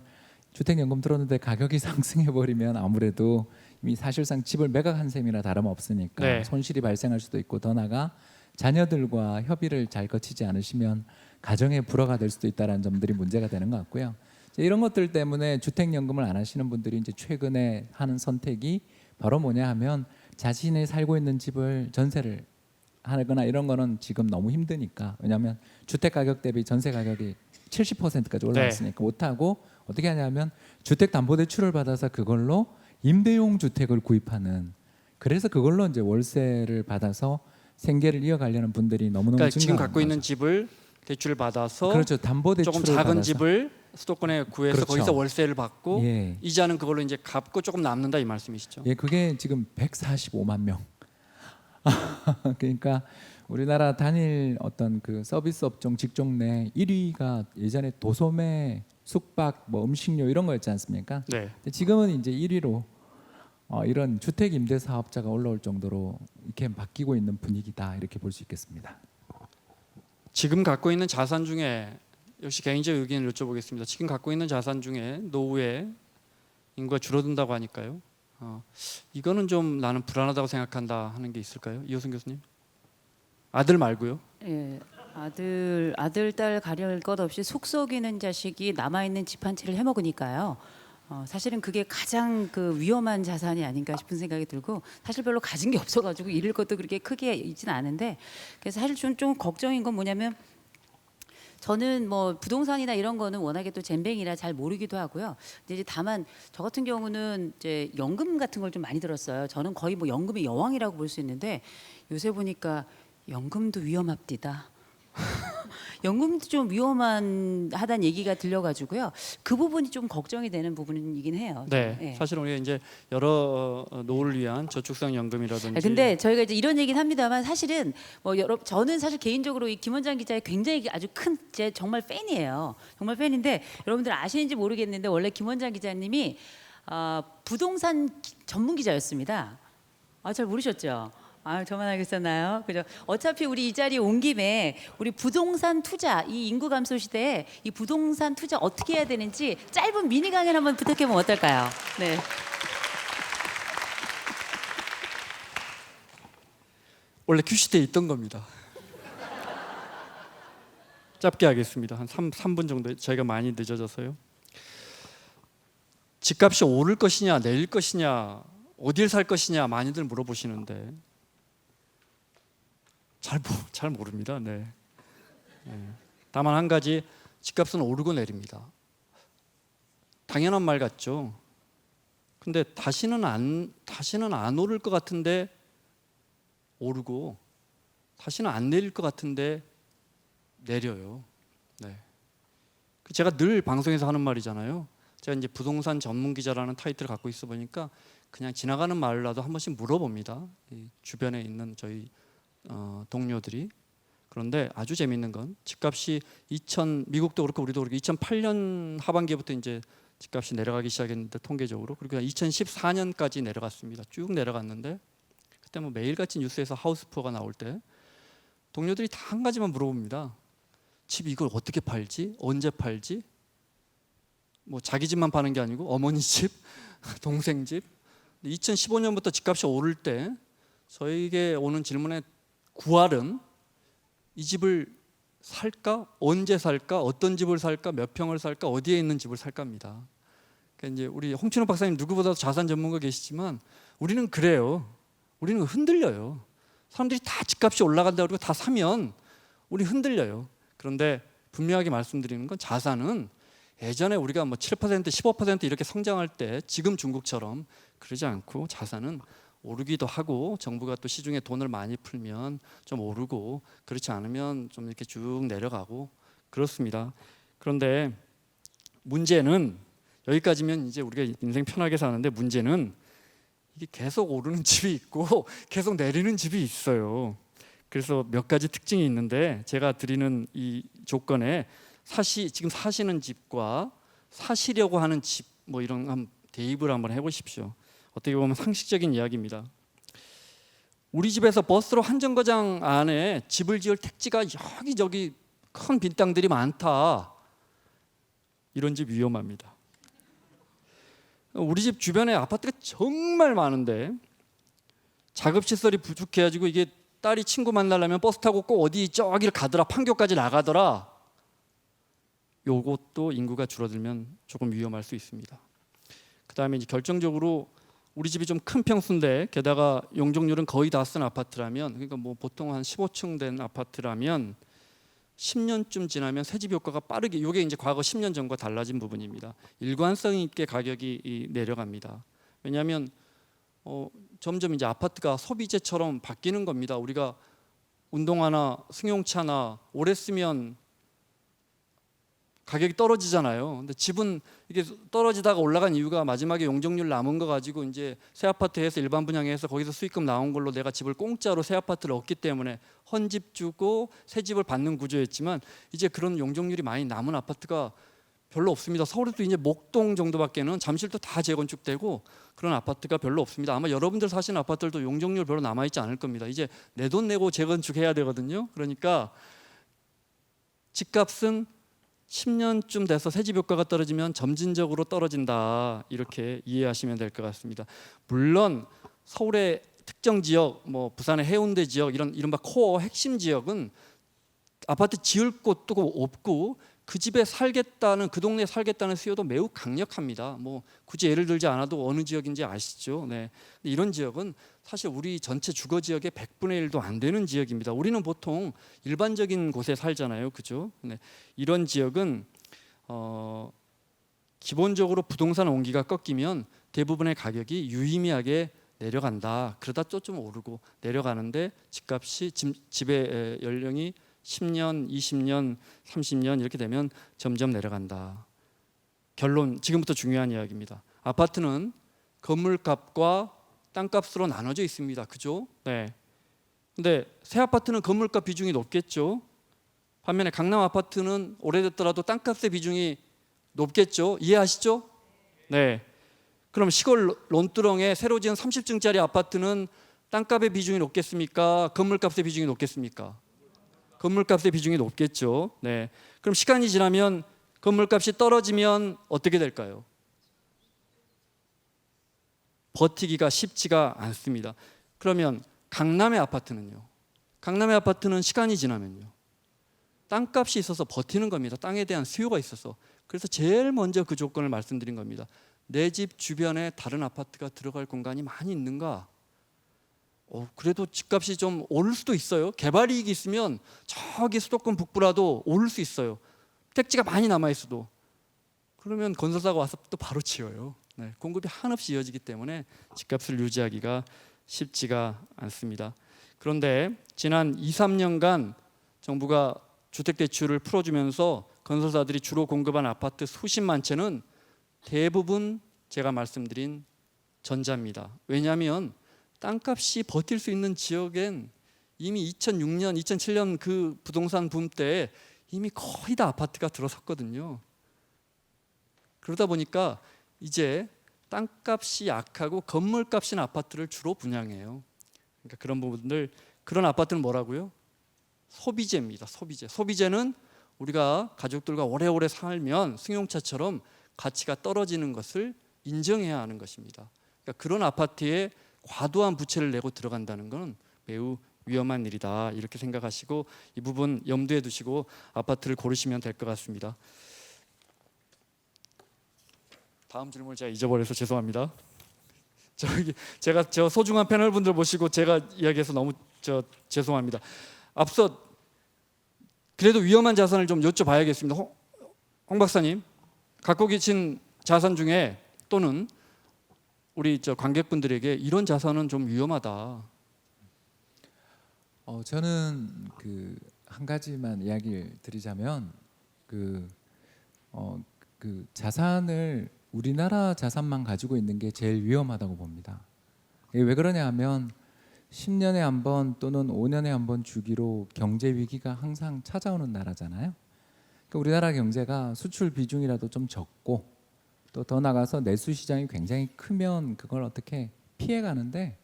주택연금 들었는데 가격이 상승해 버리면 아무래도 이미 사실상 집을 매각한 셈이나 다름없으니까 네. 손실이 발생할 수도 있고, 더 나아가 자녀들과 협의를 잘 거치지 않으시면 가정의 불화가 될 수도 있다는 점들이 문제가 되는 것 같고요. 이제 이런 것들 때문에 주택연금을 안 하시는 분들이 이제 최근에 하는 선택이 바로 뭐냐 하면 자신이 살고 있는 집을 전세를 하거나 이런 거는 지금 너무 힘드니까, 왜냐하면 주택 가격 대비 전세 가격이 70%까지 올라왔으니까 못 하고 어떻게 하냐면 주택담보대출을 받아서 그걸로 임대용 주택을 구입하는, 그래서 그걸로 이제 월세를 받아서 생계를 이어가려는 분들이 너무너무 그러니까 증가하는 지금 갖고 있는 거죠. 집을 대출을 받아서 그렇죠. 담보대출을 조금 작은 받아서. 집을 수도권에 구해서 그렇죠. 거기서 월세를 받고 예. 이자는 그걸로 이제 갚고 조금 남는다 이 말씀이시죠? 예, 그게 지금 145만 명. 그러니까 우리나라 단일 어떤 그 서비스 업종 직종 내 1위가 예전에 도소매, 숙박, 뭐 음식료 이런 거였지 않습니까? 네. 근데 지금은 이제 1위로 이런 주택 임대 사업자가 올라올 정도로 이렇게 바뀌고 있는 분위기다, 이렇게 볼 수 있겠습니다. 지금 갖고 있는 자산 중에, 역시 개인적 의견을 여쭤보겠습니다. 지금 갖고 있는 자산 중에 노후에 인구가 줄어든다고 하니까요. 이거는 좀 나는 불안하다고 생각한다 하는 게 있을까요, 이호승 교수님? 아들 말고요. 예, 아들 딸 가릴 것 없이 속썩이는 자식이 남아 있는 집 한 채를 해먹으니까요. 사실은 그게 가장 그 위험한 자산이 아닌가 싶은 생각이 들고, 사실 별로 가진 게 없어가지고 잃을 것도 그렇게 크게 있지는 않은데, 그래서 사실 좀 걱정인 건 뭐냐면, 저는 뭐 부동산이나 이런 거는 워낙에 또 젬뱅이라 잘 모르기도 하고요. 이제 다만 저 같은 경우는 이제 연금 같은 걸 좀 많이 들었어요. 저는 거의 뭐 연금의 여왕이라고 볼 수 있는데, 요새 보니까 연금도 위험합디다. 연금도 좀 위험하다는 얘기가 들려가지고요. 그 부분이 좀 걱정이 되는 부분이긴 해요. 네, 예. 사실 우리가 이제 여러 노후를 위한 저축성 연금이라든지. 근데 저희가 이제 이런 얘기는 합니다만, 사실은 뭐 저는 사실 개인적으로 이 김원장 기자의 굉장히 아주 큰 제 정말 팬이에요. 정말 팬인데, 여러분들 아시는지 모르겠는데 원래 김원장 기자님이 부동산 전문 기자였습니다. 잘 모르셨죠? 저만 알겠었나요? 그죠? 어차피 우리 이 자리에 온 김에 우리 부동산 투자, 이 인구 감소 시대에 이 부동산 투자 어떻게 해야 되는지 짧은 미니 강연 한번 부탁해보면 어떨까요? 네. 원래 큐시 때 있던 겁니다. 짧게 하겠습니다. 한 3분 정도. 저희가 많이 늦어져서요. 집값이 오를 것이냐 내릴 것이냐 어딜 살 것이냐 많이들 물어보시는데 잘 모릅니다. 네. 다만 한 가지, 집값은 오르고 내립니다. 당연한 말 같죠. 근데 다시는 안 오를 것 같은데 오르고, 다시는 안 내릴 것 같은데 내려요. 네. 제가 늘 방송에서 하는 말이잖아요. 제가 이제 부동산 전문 기자라는 타이틀을 갖고 있어 보니까 그냥 지나가는 말이라도 한 번씩 물어봅니다. 이 주변에 있는 저희 동료들이. 그런데 아주 재밌는 건, 집값이 미국도 그렇고 우리도 그렇고 2008년 하반기부터 이제 집값이 내려가기 시작했는데, 통계적으로, 그리고 2014년까지 내려갔습니다. 쭉 내려갔는데, 그때 뭐 매일같이 뉴스에서 하우스푸어가 나올 때 동료들이 다 한 가지만 물어봅니다. 집 이걸 어떻게 팔지? 언제 팔지? 뭐 자기 집만 파는 게 아니고 어머니 집, 동생 집. 2015년부터 집값이 오를 때 저에게 오는 질문의 9할은 이 집을 살까? 언제 살까? 어떤 집을 살까? 몇 평을 살까? 어디에 있는 집을 살까입니다. 그러니까 이제 우리 홍춘욱 박사님 누구보다도 자산 전문가 계시지만 우리는 그래요. 우리는 흔들려요. 사람들이 다 집값이 올라간다고 그러고 다 사면 우리 흔들려요. 그런데 분명하게 말씀드리는 건, 자산은 예전에 우리가 뭐 7%, 15% 이렇게 성장할 때 지금 중국처럼 그러지 않고, 자산은 오르기도 하고, 정부가 또 시중에 돈을 많이 풀면 좀 오르고, 그렇지 않으면 좀 이렇게 쭉 내려가고 그렇습니다. 그런데 문제는, 여기까지면 이제 우리가 인생 편하게 사는데, 문제는 이게 계속 오르는 집이 있고 계속 내리는 집이 있어요. 그래서 몇 가지 특징이 있는데, 제가 드리는 이 조건에 지금 사시는 집과 사시려고 하는 집, 뭐 이런 한번 대입을 한번 해보십시오. 어떻게 보면 상식적인 이야기입니다. 우리 집에서 버스로 한 정거장 안에 집을 지을 택지가 여기저기 큰 빈 땅들이 많다. 이런 집 위험합니다. 우리 집 주변에 아파트가 정말 많은데 작업시설이 부족해가지고, 이게 딸이 친구 만나려면 버스 타고 꼭 어디 저기를 가더라, 판교까지 나가더라. 요것도 인구가 줄어들면 조금 위험할 수 있습니다. 그다음에 이제 결정적으로 우리 집이 좀 큰 평수인데 게다가 용적률은 거의 다 쓴 아파트라면, 그러니까 뭐 보통 한 15층 된 아파트라면 10년쯤 지나면 새집 효과가 빠르게, 이게 이제 과거 10년 전과 달라진 부분입니다. 일관성 있게 가격이 내려갑니다. 왜냐하면 점점 이제 아파트가 소비재처럼 바뀌는 겁니다. 우리가 운동화나 승용차나 오래 쓰면 가격이 떨어지잖아요. 근데 집은 이게 떨어지다가 올라간 이유가 마지막에 용적률 남은 거 가지고 이제 새 아파트에서 일반 분양해서 거기서 수익금 나온 걸로 내가 집을 공짜로 새 아파트를 얻기 때문에 헌집 주고 새 집을 받는 구조였지만, 이제 그런 용적률이 많이 남은 아파트가 별로 없습니다. 서울에도 이제 목동 정도밖에는, 잠실도 다 재건축되고 그런 아파트가 별로 없습니다. 아마 여러분들 사시는 아파트들도 용적률 별로 남아있지 않을 겁니다. 이제 내 돈 내고 재건축해야 되거든요. 그러니까 집값은 10년쯤 돼서 새집 효과가 떨어지면 점진적으로 떨어진다, 이렇게 이해하시면 될 것 같습니다. 물론 서울의 특정 지역, 뭐 부산의 해운대 지역, 이런 이른바 코어 핵심 지역은 아파트 지을 곳도 없고 그 집에 살겠다는, 그 동네에 살겠다는 수요도 매우 강력합니다. 뭐 굳이 예를 들지 않아도 어느 지역인지 아시죠? 네. 이런 지역은 사실 우리 전체 주거 지역의 100분의 1도 안 되는 지역입니다. 우리는 보통 일반적인 곳에 살잖아요, 그죠? 네. 이런 지역은 기본적으로 부동산 온기가 꺾이면 대부분의 가격이 유의미하게 내려간다. 그러다 또 좀 오르고 내려가는데 집값이, 집의 연령이 10년, 20년, 30년 이렇게 되면 점점 내려간다. 결론, 지금부터 중요한 이야기입니다. 아파트는 건물값과 땅값으로 나눠져 있습니다. 그죠? 네. 근데 새 아파트는 건물값 비중이 높겠죠. 반면에 강남 아파트는 오래됐더라도 땅값의 비중이 높겠죠. 이해하시죠? 네. 그럼 시골 논두렁에 새로 지은 30층짜리 아파트는 땅값의 비중이 높겠습니까? 건물값의 비중이 높겠습니까? 건물값의 비중이 높겠죠. 네. 그럼 시간이 지나면 건물값이 떨어지면 어떻게 될까요? 버티기가 쉽지가 않습니다. 그러면 강남의 아파트는요? 강남의 아파트는 시간이 지나면요, 땅값이 있어서 버티는 겁니다. 땅에 대한 수요가 있어서. 그래서 제일 먼저 그 조건을 말씀드린 겁니다. 내 집 주변에 다른 아파트가 들어갈 공간이 많이 있는가? 그래도 집값이 좀 오를 수도 있어요. 개발 이익이 있으면 저기 수도권 북부라도 오를 수 있어요. 택지가 많이 남아 있어도. 그러면 건설사가 와서 또 바로 지어요. 네, 공급이 한없이 이어지기 때문에 집값을 유지하기가 쉽지가 않습니다. 그런데 지난 2, 3년간 정부가 주택대출을 풀어주면서 건설사들이 주로 공급한 아파트 수십만 채는 대부분 제가 말씀드린 전자입니다. 왜냐하면 땅값이 버틸 수 있는 지역엔 이미 2006년, 2007년 그 부동산 붐 때 이미 거의 다 아파트가 들어섰거든요. 그러다 보니까 이제 땅값이 약하고 건물값인 아파트를 주로 분양해요. 그러니까 그런 부분들, 그런 아파트는 뭐라고요? 소비재입니다. 소비재. 소비재는 우리가 가족들과 오래오래 살면 승용차처럼 가치가 떨어지는 것을 인정해야 하는 것입니다. 그러니까 그런 아파트에 과도한 부채를 내고 들어간다는 것은 매우 위험한 일이다, 이렇게 생각하시고 이 부분 염두에 두시고 아파트를 고르시면 될 것 같습니다. 다음 질문을 제가 잊어버려서 죄송합니다. 제가 저 소중한 패널 분들 모시고 제가 이야기해서 너무 죄송합니다. 앞서 그래도 위험한 자산을 좀 여쭤봐야겠습니다. 홍 박사님, 갖고 계신 자산 중에 또는 우리 관객분들에게 이런 자산은 좀 위험하다. 저는 한 가지만 이야기를 드리자면 그 자산을 우리나라 자산만 가지고 있는 게 제일 위험하다고 봅니다. 이게 왜 그러냐 하면 10년에 한 번 또는 5년에 한 번 주기로 경제 위기가 항상 찾아오는 나라잖아요. 그러니까 우리나라 경제가 수출 비중이라도 좀 적고 또 더 나가서 내수 시장이 굉장히 크면 그걸 어떻게 피해가는데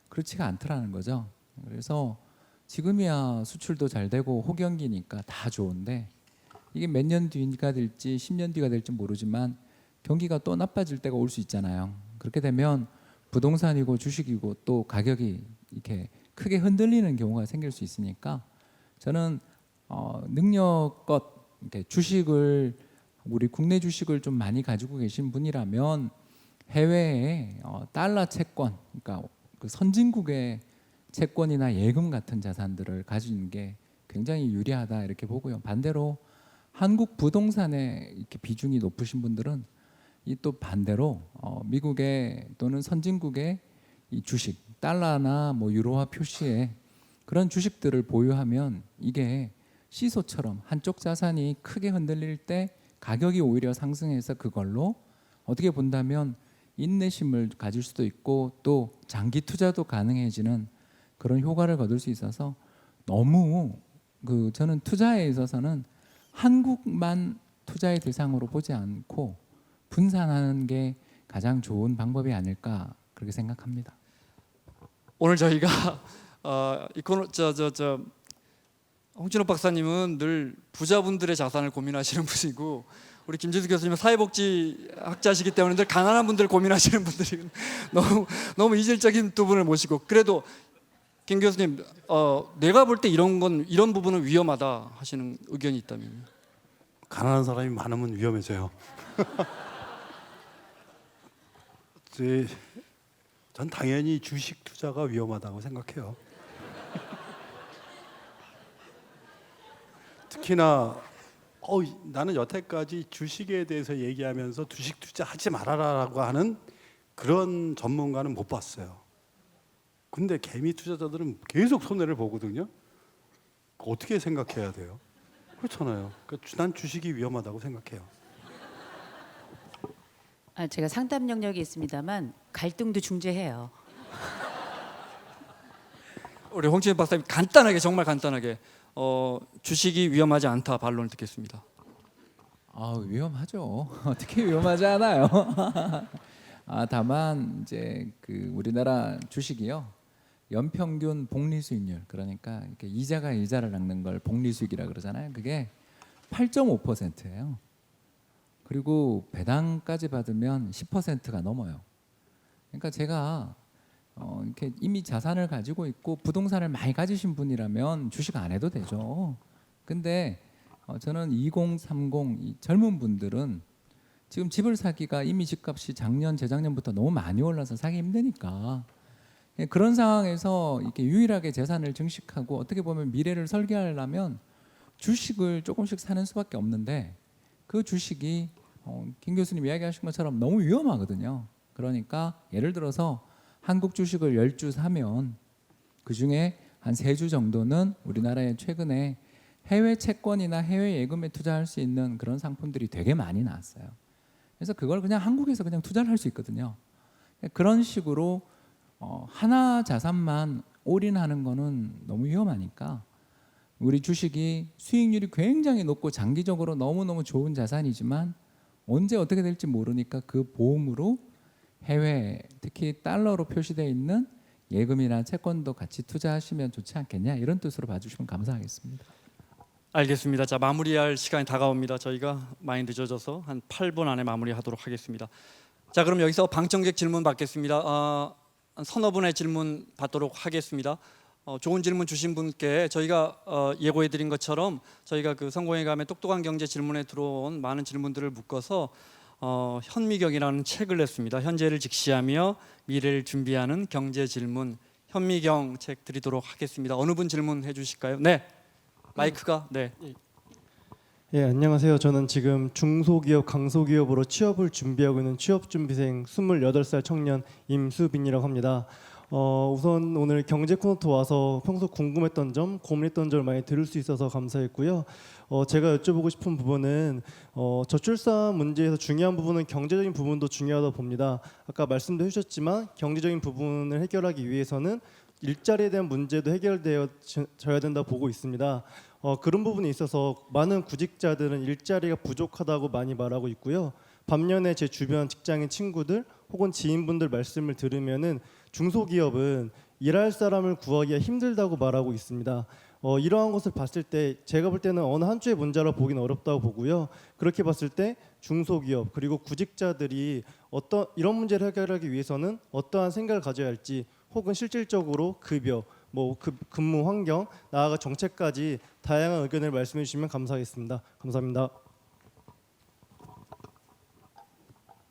그렇지가 않더라는 거죠. 그래서 지금이야 수출도 잘 되고 호경기니까 다 좋은데 이게 몇 년 뒤가 될지 10년 뒤가 될지 모르지만 경기가 또 나빠질 때가 올 수 있잖아요. 그렇게 되면 부동산이고 주식이고 또 가격이 이렇게 크게 흔들리는 경우가 생길 수 있으니까 저는 능력껏 이렇게 주식을 우리 국내 주식을 좀 많이 가지고 계신 분이라면 해외에 달러 채권, 그러니까 그 선진국의 채권이나 예금 같은 자산들을 가지는 게 굉장히 유리하다 이렇게 보고요. 반대로 한국 부동산에 이렇게 비중이 높으신 분들은 이 또 반대로 미국의 또는 선진국의 이 주식, 달러나 뭐 유로화 표시에 그런 주식들을 보유하면 이게 시소처럼 한쪽 자산이 크게 흔들릴 때 가격이 오히려 상승해서 그걸로 어떻게 본다면 인내심을 가질 수도 있고 또 장기 투자도 가능해지는 그런 효과를 거둘 수 있어서 너무 저는 투자에 있어서는 한국만 투자의 대상으로 보지 않고 분산하는 게 가장 좋은 방법이 아닐까 그렇게 생각합니다. 오늘 저희가 홍진호 박사님은 늘 부자분들의 자산을 고민하시는 분이고 우리 김재수 교수님은 사회복지 학자시기 때문에 늘 가난한 분들 고민하시는 분들이 너무 이질적인 두 분을 모시고 그래도 김 교수님 내가 볼 때 이런 부분은 위험하다 하시는 의견이 있다면 가난한 사람이 많으면 위험해져요. 전 당연히 주식 투자가 위험하다고 생각해요. 특히나 나는 여태까지 주식에 대해서 얘기하면서 주식 투자하지 말아라라고 하는 그런 전문가는 못 봤어요. 근데 개미 투자자들은 계속 손해를 보거든요. 어떻게 생각해야 돼요? 그렇잖아요. 그러니까 난 주식이 위험하다고 생각해요. 제가 상담 영역이 있습니다만 갈등도 중재해요. 우리 홍진호 박사님 간단하게 정말 간단하게 주식이 위험하지 않다 반론을 듣겠습니다. 위험하죠. 어떻게 위험하지 않아요? 다만 이제 우리나라 주식이요 연평균 복리 수익률 그러니까 이렇게 이자가 이자를 낚는 걸 복리 수익이라 그러잖아요. 그게 8.5%예요. 그리고 배당까지 받으면 10%가 넘어요. 그러니까 제가 이렇게 이미 자산을 가지고 있고 부동산을 많이 가지신 분이라면 주식 안 해도 되죠. 근데 저는 20, 30 이 젊은 분들은 지금 집을 사기가 이미 집값이 작년, 재작년부터 너무 많이 올라서 사기 힘드니까 그런 상황에서 이렇게 유일하게 재산을 증식하고 어떻게 보면 미래를 설계하려면 주식을 조금씩 사는 수밖에 없는데 그 주식이 김 교수님 이야기하신 것처럼 너무 위험하거든요. 그러니까 예를 들어서 한국 주식을 10주 사면 그중에 한 3주 정도는 우리나라에 최근에 해외 채권이나 해외 예금에 투자할 수 있는 그런 상품들이 되게 많이 나왔어요. 그래서 그걸 그냥 한국에서 그냥 투자를 할 수 있거든요. 그런 식으로 하나 자산만 올인하는 거는 너무 위험하니까 우리 주식이 수익률이 굉장히 높고 장기적으로 너무너무 좋은 자산이지만 언제 어떻게 될지 모르니까 그 보험으로 해외 특히 달러로 표시되어 있는 예금이나 채권도 같이 투자하시면 좋지 않겠냐 이런 뜻으로 봐주시면 감사하겠습니다. 알겠습니다. 자 마무리할 시간이 다가옵니다. 저희가 많이 늦어져서 한 8분 안에 마무리하도록 하겠습니다. 자 그럼 여기서 방청객 질문 받겠습니다. 한 서너 분의 질문 받도록 하겠습니다. 좋은 질문 주신 분께 저희가 예고해드린 것처럼 저희가 그 성공의 감의 똑똑한 경제 질문에 들어온 많은 질문들을 묶어서 현미경이라는 책을 냈습니다. 현재를 직시하며 미래를 준비하는 경제 질문 현미경 책 드리도록 하겠습니다. 어느 분 질문해 주실까요? 네, 마이크가 네. 예, 안녕하세요. 저는 지금 중소기업, 강소기업으로 취업을 준비하고 있는 취업준비생 28살 청년 임수빈이라고 합니다. 우선 오늘 경제 코너트 와서 평소 궁금했던 점, 고민했던 점을 많이 들을 수 있어서 감사했고요. 제가 여쭤보고 싶은 부분은 저출산 문제에서 중요한 부분은 경제적인 부분도 중요하다고 봅니다. 아까 말씀도 해주셨지만 경제적인 부분을 해결하기 위해서는 일자리에 대한 문제도 해결되어져야 된다고 보고 있습니다. 그런 부분에 있어서 많은 구직자들은 일자리가 부족하다고 많이 말하고 있고요. 반면에 제 주변 직장인 친구들 혹은 지인분들 말씀을 들으면은 중소기업은 일할 사람을 구하기가 힘들다고 말하고 있습니다. 이러한 것을 봤을 때 제가 볼 때는 어느 한 주의 문제라 보기는 어렵다고 보고요. 그렇게 봤을 때 중소기업 그리고 구직자들이 이런 문제를 해결하기 위해서는 어떠한 생각을 가져야 할지 혹은 실질적으로 급여 뭐 근무 환경, 나아가 정책까지 다양한 의견을 말씀해 주시면 감사하겠습니다. 감사합니다.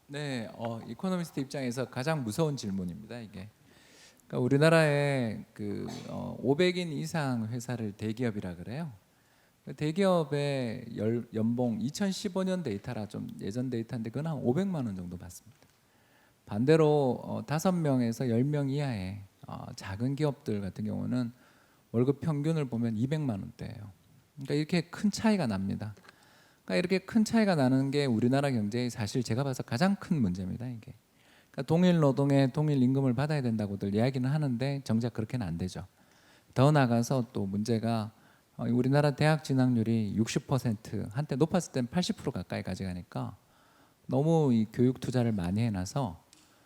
네, 이코노미스트 입장에서 가장 무서운 질문입니다. 이게 그러니까 우리나라에 500인 이상 회사를 대기업이라 그래요. 그 대기업의 연봉 2015년 데이터라 좀 예전 데이터인데 그건 한 500만 원 정도 받습니다. 반대로 5명에서 10명 이하의 작은 기업들 같은 경우는 월급 평균을 보면 200만 원대예요. 그러니까 이렇게 큰 차이가 납니다. 그러니까 이렇게 큰 차이가 나는 게 우리나라 경제의 사실 제가 봐서 가장 큰 문제입니다. 이게 그러니까 동일 노동에 동일 임금을 받아야 된다고들 이야기는 하는데 정작 그렇게는 안 되죠. 더 나가서 또 문제가 우리나라 대학 진학률이 60% 한때 높았을 땐 80% 가까이 가져가니까 너무 이 교육 투자를 많이 해놔서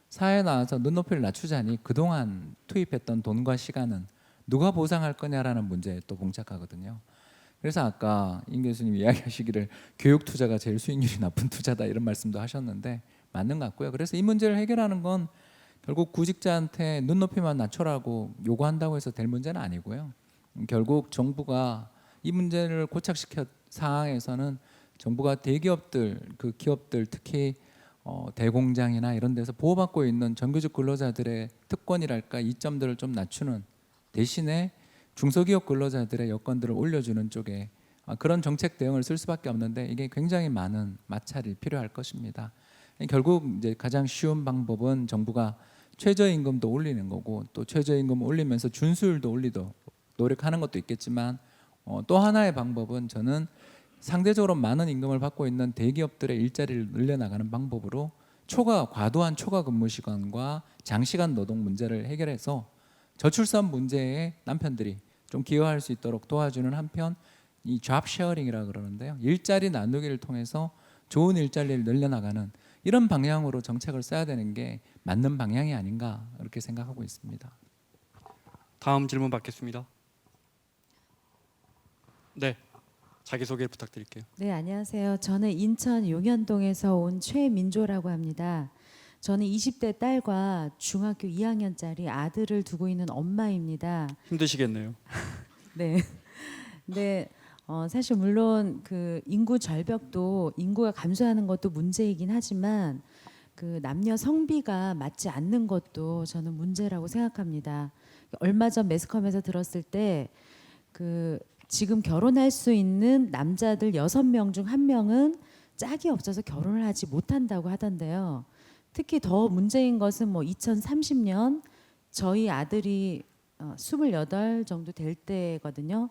사회에 나와서 눈높이를 낮추자니 그동안 투입했던 돈과 시간은 누가 보상할 거냐라는 문제에 또 봉착하거든요. 그래서 아까 임 교수님 이야기하시기를 교육 투자가 제일 수익률이 나쁜 투자다 이런 말씀도 하셨는데 맞는 것 같고요. 그래서 이 문제를 해결하는 건 결국 구직자한테 눈높이만 낮춰라고 요구한다고 해서 될 문제는 아니고요. 결국 정부가 이 문제를 고착시켜 상황에서는 정부가 대기업들, 그 기업들 특히 대공장이나 이런 데서 보호받고 있는 정규직 근로자들의 특권이랄까 이점들을 좀 낮추는 대신에 중소기업 근로자들의 여건들을 올려주는 쪽에 그런 정책 대응을 쓸 수밖에 없는데 이게 굉장히 많은 마찰이 필요할 것입니다. 결국 이제 가장 쉬운 방법은 정부가 최저임금도 올리는 거고 또 최저임금 올리면서 준수율도 올리도록 노력하는 것도 있겠지만 또 하나의 방법은 저는 상대적으로 많은 임금을 받고 있는 대기업들의 일자리를 늘려나가는 방법으로 과도한 초과 근무 시간과 장시간 노동 문제를 해결해서 저출산 문제에 남편들이 좀 기여할 수 있도록 도와주는 한편 이 잡 쉐어링이라 그러는데요. 일자리 나누기를 통해서 좋은 일자리를 늘려나가는 이런 방향으로 정책을 써야 되는 게 맞는 방향이 아닌가 이렇게 생각하고 있습니다. 다음 질문 받겠습니다. 네, 자기소개 부탁드릴게요. 네, 안녕하세요. 저는 인천 용현동에서 온 최민조라고 합니다. 저는 20대 딸과 중학교 2학년짜리 아들을 두고 있는 엄마입니다. 힘드시겠네요. 네. 네. 사실 물론 그 인구 절벽도 인구가 감소하는 것도 문제이긴 하지만 그 남녀 성비가 맞지 않는 것도 저는 문제라고 생각합니다. 얼마 전 매스컴에서 들었을 때 그 지금 결혼할 수 있는 남자들 6명 중 1명은 짝이 없어서 결혼을 하지 못한다고 하던데요. 특히 더 문제인 것은 뭐 2030년 저희 아들이 28 정도 될 때거든요.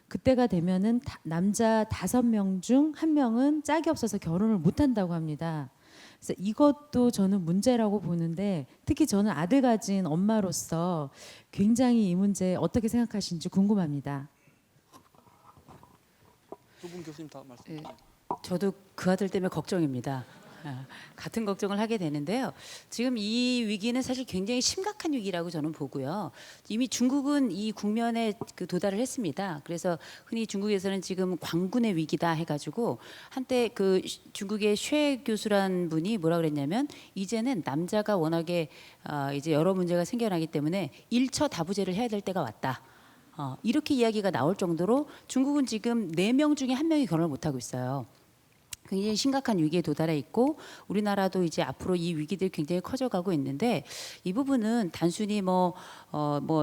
그때가 되면은 남자 5명 중 1명은 짝이 없어서 결혼을 못 한다고 합니다. 그래서 이것도 저는 문제라고 보는데 특히 저는 아들 가진 엄마로서 굉장히 이 문제 어떻게 생각하시는지 궁금합니다. 두 분 교수님 다 말씀. 네, 저도 그 아들 때문에 걱정입니다. 같은 걱정을 하게 되는데요. 지금 이 위기는 사실 굉장히 심각한 위기라고 저는 보고요. 이미 중국은 이 국면에 도달을 했습니다. 그래서 흔히 중국에서는 지금 광군의 위기다 해가지고 한때 그 중국의 쉐 교수란 분이 뭐라 그랬냐면 이제는 남자가 워낙에 이제 여러 문제가 생겨나기 때문에 일처다부제를 해야 될 때가 왔다. 이렇게 이야기가 나올 정도로 중국은 지금 4명 중에 1명이 결혼을 못 하고 있어요. 굉장히 심각한 위기에 도달해 있고 우리나라도 이제 앞으로 이 위기들이 굉장히 커져가고 있는데 이 부분은 단순히 뭐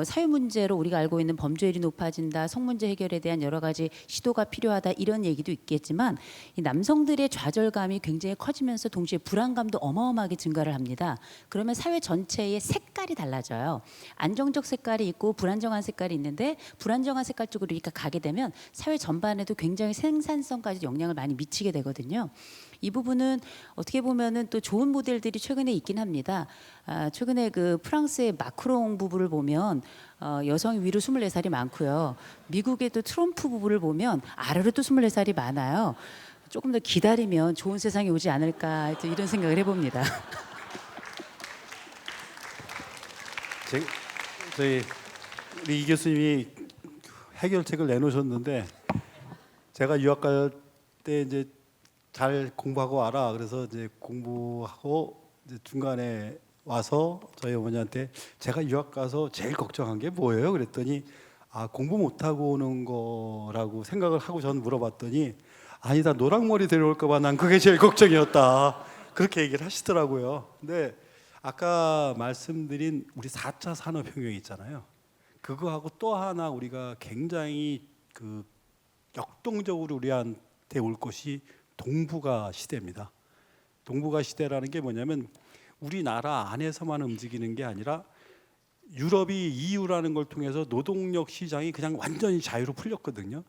사회 문제로 우리가 알고 있는 범죄율이 높아진다, 성문제 해결에 대한 여러 가지 시도가 필요하다 이런 얘기도 있겠지만 이 남성들의 좌절감이 굉장히 커지면서 동시에 불안감도 어마어마하게 증가를 합니다. 그러면 사회 전체의 색깔이 달라져요. 안정적 색깔이 있고 불안정한 색깔이 있는데 불안정한 색깔 쪽으로 이렇게 가게 되면 사회 전반에도 굉장히 생산성까지 영향을 많이 미치게 되거든요. 이 부분은 어떻게 보면은 또 좋은 모델들이 최근에 있긴 합니다. 최근에 그 프랑스의 마크롱 부부를 보면 여성이 위로 24살이 많고요. 미국의 또 트럼프 부부를 보면 아래로 또 24살이 많아요. 조금 더 기다리면 좋은 세상이 오지 않을까 이런 생각을 해봅니다. 저희 우리 이 교수님이 해결책을 내놓으셨는데 제가 유학 갈 때 이제 잘 공부하고 와라. 그래서 이제 공부하고 이제 중간에 와서 저희 어머니한테 제가 유학 가서 제일 걱정한 게 뭐예요? 그랬더니 공부 못하고 오는 거라고 생각을 하고 전 물어봤더니 아니다, 노랑머리 데려올까 봐 난 그게 제일 걱정이었다, 그렇게 얘기를 하시더라고요. 근데 아까 말씀드린 우리 4차 산업혁명 있잖아요. 그거하고 또 하나 우리가 굉장히 그 역동적으로 우리한테 올 것이 동북아 시대입니다. 동북아 시대라는 게 뭐냐면 우리나라 안에서만 움직이는 게 아니라 유럽이 EU라는 걸 통해서 노동력 시장이 그냥 완전히 자유로 풀렸거든요.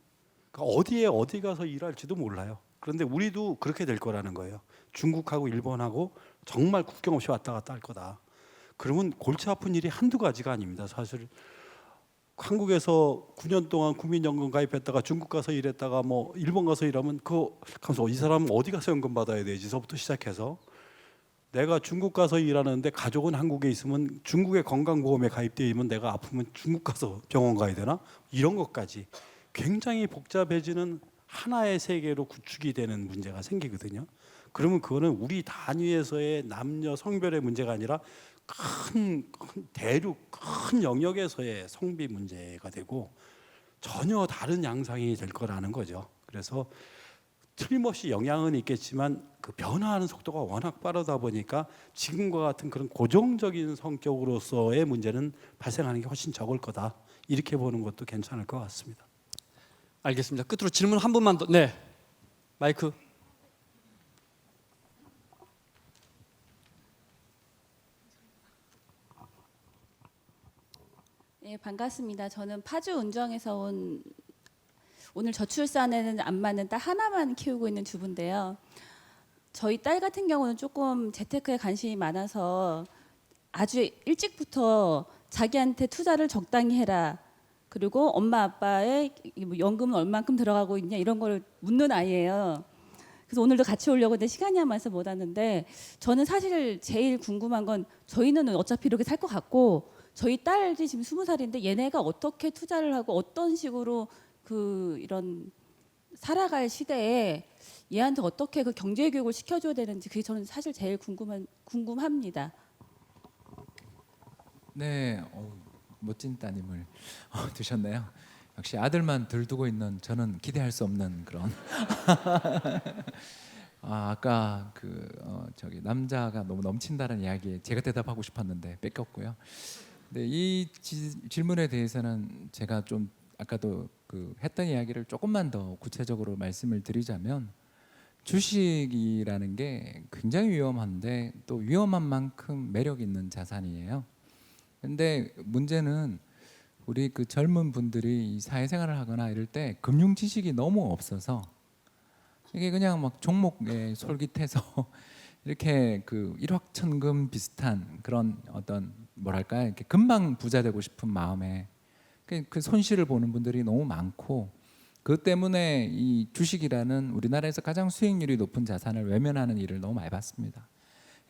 그러니까 어디에 어디 가서 일할지도 몰라요. 그런데 우리도 그렇게 될 거라는 거예요. 중국하고 일본하고 정말 국경 없이 왔다 갔다 할 거다. 그러면 골치 아픈 일이 한두 가지가 아닙니다. 사실 한국에서 9년 동안 국민연금 가입했다가 중국 가서 일했다가 뭐 일본 가서 일하면 그거 가면서 이 사람은 어디 가서 연금 받아야 되지서부터 시작해서 내가 중국 가서 일하는데 가족은 한국에 있으면 중국의 건강보험에 가입되어 있으면 내가 아프면 중국 가서 병원 가야 되나? 이런 것까지 굉장히 복잡해지는 하나의 세계로 구축이 되는 문제가 생기거든요. 그러면 그거는 우리 단위에서의 남녀 성별의 문제가 아니라 큰 대륙, 큰 영역에서의 성비 문제가 되고 전혀 다른 양상이 될 거라는 거죠. 그래서 틀림없이 영향은 있겠지만 그 변화하는 속도가 워낙 빠르다 보니까 지금과 같은 그런 고정적인 성격으로서의 문제는 발생하는 게 훨씬 적을 거다, 이렇게 보는 것도 괜찮을 것 같습니다. 알겠습니다. 끝으로 질문 한 분만 더. 네, 마이크. 네, 반갑습니다. 저는 파주 운정에서 온, 오늘 저출산에는 안 맞는 딸 하나만 키우고 있는 주부인데요. 저희 딸 같은 경우는 조금 재테크에 관심이 많아서 아주 일찍부터 자기한테 투자를 적당히 해라, 그리고 엄마 아빠의 뭐 연금은 얼만큼 들어가고 있냐 이런 걸 묻는 아이예요. 그래서 오늘도 같이 오려고 했는데 시간이 안 맞아서 못 왔는데, 저는 사실 제일 궁금한 건 저희는 어차피 이렇게 살 것 같고 저희 딸이 지금 20살인데 얘네가 어떻게 투자를 하고 어떤 식으로 그 이런 살아갈 시대에 얘한테 어떻게 그 경제 교육을 시켜줘야 되는지, 그게 저는 사실 제일 궁금합니다. 네, 멋진 따님을 두셨네요. 역시 아들만 들두고 있는 저는 기대할 수 없는 그런. 아까 저기 남자가 너무 넘친다는 이야기에 제가 대답하고 싶었는데 뺏겼고요. 근데 이 질문에 대해서는 제가 좀 아까도 했던 이야기를 조금만 더 구체적으로 말씀을 드리자면, 주식이라는 게 굉장히 위험한데 또 위험한 만큼 매력 있는 자산이에요. 근데 문제는 우리 젊은 분들이 이 사회생활을 하거나 이럴 때 금융 지식이 너무 없어서 이게 그냥 막 종목에 솔깃해서 이렇게 일확천금 비슷한 그런 어떤 뭐랄까 이렇게 금방 부자 되고 싶은 마음에 그 손실을 보는 분들이 너무 많고, 그 때문에 이 주식이라는 우리나라에서 가장 수익률이 높은 자산을 외면하는 일을 너무 많이 봤습니다.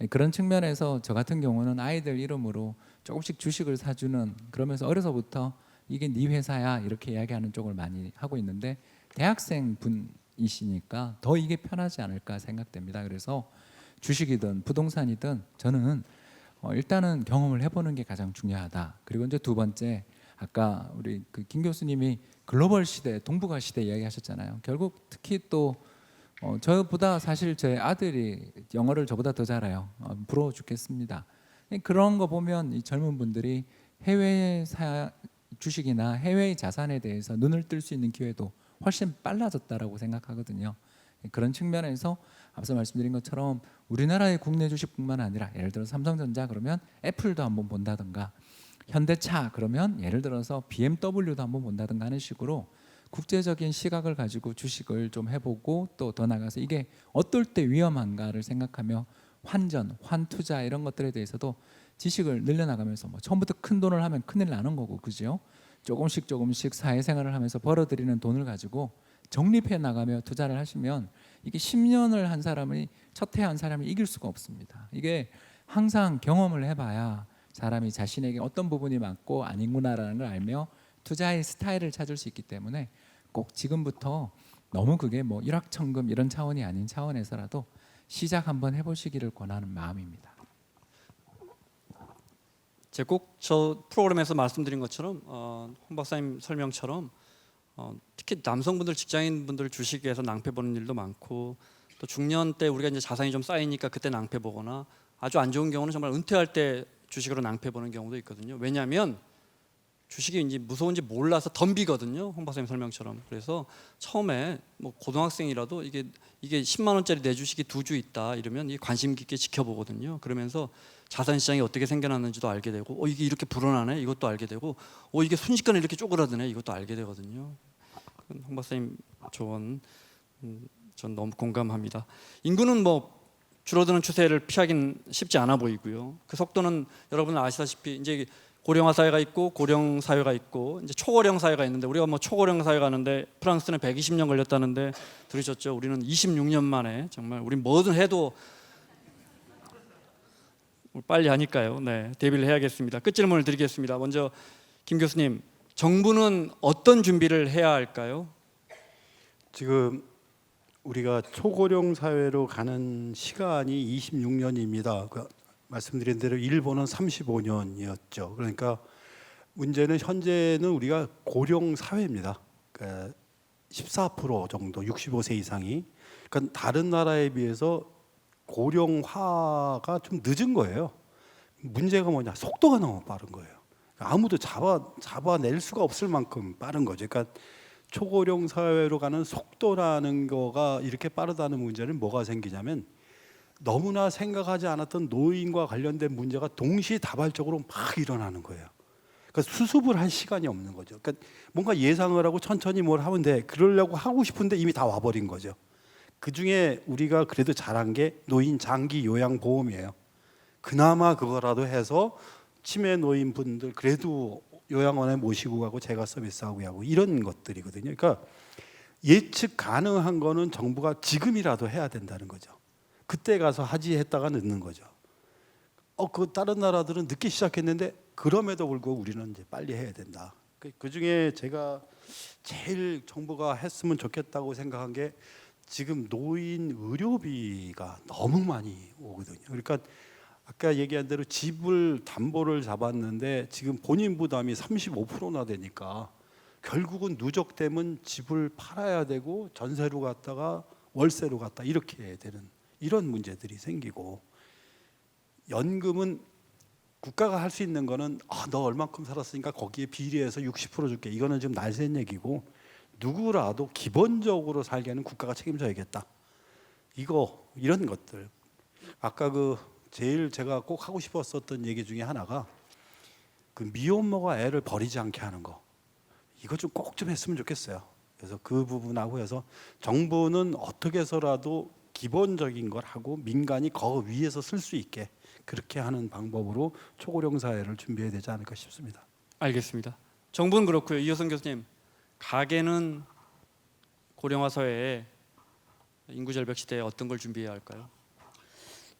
그런 측면에서 저 같은 경우는 아이들 이름으로 조금씩 주식을 사주는, 그러면서 어려서부터 이게 네 회사야 이렇게 이야기하는 쪽을 많이 하고 있는데, 대학생 분이시니까 더 이게 편하지 않을까 생각됩니다. 그래서 주식이든 부동산이든 저는 일단은 경험을 해보는 게 가장 중요하다. 그리고 이제 두 번째, 아까 우리 김 교수님이 글로벌 시대, 동북아 시대 이야기하셨잖아요. 결국 특히 또 저보다 사실 제 아들이 영어를 저보다 더 잘해요. 부러워 죽겠습니다. 그런 거 보면 이 젊은 분들이 해외 주식이나 해외 자산에 대해서 눈을 뜰 수 있는 기회도 훨씬 빨라졌다라고 생각하거든요. 그런 측면에서 앞서 말씀드린 것처럼 우리나라의 국내 주식뿐만 아니라 예를 들어 삼성전자 그러면 애플도 한번 본다든가, 현대차 그러면 예를 들어서 BMW도 한번 본다든가 하는 식으로 국제적인 시각을 가지고 주식을 좀 해보고, 또 더 나가서 이게 어떨 때 위험한가를 생각하며 환전, 환투자 이런 것들에 대해서도 지식을 늘려나가면서 처음부터 큰 돈을 하면 큰일 나는 거고, 그죠? 조금씩 사회생활을 하면서 벌어들이는 돈을 가지고 적립해 나가며 투자를 하시면 이게 10년을 한 사람이 첫 해 한 사람이 이길 수가 없습니다. 이게 항상 경험을 해봐야 사람이 자신에게 어떤 부분이 맞고 아니구나라는 걸 알며 투자의 스타일을 찾을 수 있기 때문에 꼭 지금부터 너무 그게 일확천금 이런 차원이 아닌 차원에서라도 시작 한번 해보시기를 권하는 마음입니다. 제가 꼭 저 프로그램에서 말씀드린 것처럼 홍 박사님 설명처럼 특히 남성분들 직장인분들 주식에서 낭패 보는 일도 많고 또 중년 때 우리가 이제 자산이 좀 쌓이니까 그때 낭패 보거나 아주 안 좋은 경우는 정말 은퇴할 때 주식으로 낭패 보는 경우도 있거든요. 왜냐하면 주식이 이제 무서운지 몰라서 덤비거든요. 홍 박사님 설명처럼. 그래서 처음에 뭐 고등학생이라도 이게 10만 원짜리 내 주식이 2주 있다 이러면 이게 관심 깊게 지켜보거든요. 그러면서 자산 시장이 어떻게 생겨났는지도 알게 되고 이게 이렇게 불어나네 이것도 알게 되고 이게 순식간에 이렇게 쪼그라드네 이것도 알게 되거든요. 홍 박사님 조언 전 너무 공감합니다. 인구는 뭐 줄어드는 추세를 피하긴 쉽지 않아 보이고요. 그 속도는 여러분 아시다시피 이제 고령화 사회가 있고 고령 사회가 있고 이제 초고령 사회가 있는데 우리가 뭐 초고령 사회가 하는데 프랑스는 120년 걸렸다는데 들으셨죠? 우리는 26년 만에 정말 우리 뭐든 해도 빨리 하니까요. 네, 대비를 해야겠습니다. 끝 질문을 드리겠습니다. 먼저 김 교수님, 정부는 어떤 준비를 해야 할까요? 지금 우리가 초고령 사회로 가는 시간이 26년입니다. 말씀드린 대로 일본은 35년이었죠. 그러니까 문제는 현재는 우리가 고령 사회입니다. 그러니까 14% 정도 65세 이상이. 그러니까 다른 나라에 비해서 고령화가 좀 늦은 거예요. 문제가 뭐냐? 속도가 너무 빠른 거예요. 아무도 잡아낼 수가 없을 만큼 빠른 거죠. 그러니까 초고령 사회로 가는 속도라는 거가 이렇게 빠르다는 문제는 뭐가 생기냐면 너무나 생각하지 않았던 노인과 관련된 문제가 동시다발적으로 막 일어나는 거예요. 그러니까 수습을 할 시간이 없는 거죠. 그러니까 뭔가 예상을 하고 천천히 뭘 하면 돼. 그러려고 하고 싶은데 이미 다 와버린 거죠. 그중에 우리가 그래도 잘한 게 노인 장기 요양 보험이에요. 그나마 그거라도 해서 치매 노인분들 그래도 요양원에 모시고 가고 제가 서비스하고 하고 이런 것들이거든요. 그러니까 예측 가능한 거는 정부가 지금이라도 해야 된다는 거죠. 그때 가서 하지 했다가 늦는 거죠. 그 다른 나라들은 늦게 시작했는데 그럼에도 불구하고 우리는 이제 빨리 해야 된다. 그 중에 제가 제일 정부가 했으면 좋겠다고 생각한 게 지금 노인 의료비가 너무 많이 오거든요. 그러니까 아까 얘기한 대로 집을 담보를 잡았는데 지금 본인 부담이 35%나 되니까 결국은 누적되면 집을 팔아야 되고 전세로 갔다가 월세로 갔다 이렇게 되는 이런 문제들이 생기고 연금은 국가가 할 수 있는 거는 너 얼만큼 살았으니까 거기에 비례해서 60% 줄게 이거는 지금 날쌘 얘기고 누구라도 기본적으로 살게는 국가가 책임져야겠다. 이런 것들 아까 제일 제가 꼭 하고 싶었었던 얘기 중에 하나가 미혼모가 애를 버리지 않게 하는 거 이거 좀 꼭 좀 했으면 좋겠어요. 그래서 그 부분하고 해서 정부는 어떻게 해서라도 기본적인 걸 하고 민간이 그 위에서 쓸 수 있게 그렇게 하는 방법으로 초고령 사회를 준비해야 되지 않을까 싶습니다. 알겠습니다. 정부는 그렇고요. 이효선 교수님, 가계는 고령화 사회에 인구 절벽 시대에 어떤 걸 준비해야 할까요?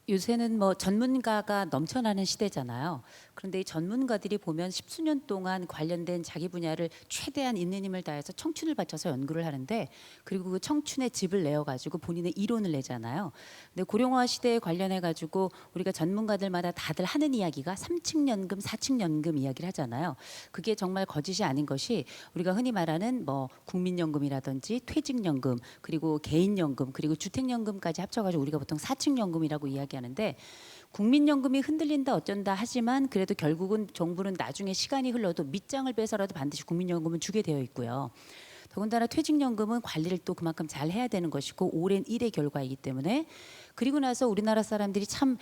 요새는 뭐 전문가가 넘쳐나는 시대잖아요. 그런데 이 전문가들이 보면 십수년 동안 관련된 자기 분야를 최대한 있는 힘을 다해서 청춘을 바쳐서 연구를 하는데 그리고 그 청춘의 즙을 내어가지고 본인의 이론을 내잖아요. 근데 고령화 시대에 관련해 가지고 우리가 전문가들마다 다들 하는 이야기가 3층 연금, 4층 연금 이야기를 하잖아요. 그게 정말 거짓이 아닌 것이 우리가 흔히 말하는 뭐 국민연금이라든지 퇴직연금 그리고 개인연금 그리고 주택연금까지 합쳐가지고 우리가 보통 4층 연금이라고 이야기하는데 국민연금이 흔들린다 어쩐다 하지만 그래도 결국은 정부는 나중에 시간이 흘러도 밑장을 빼서라도 반드시 국민연금은 주게 되어 있고요. 더군다나 퇴직연금은 관리를 또 그만큼 잘 해야 되는 것이고 오랜 일의 결과이기 때문에 그리고 나서 우리나라 사람들이 참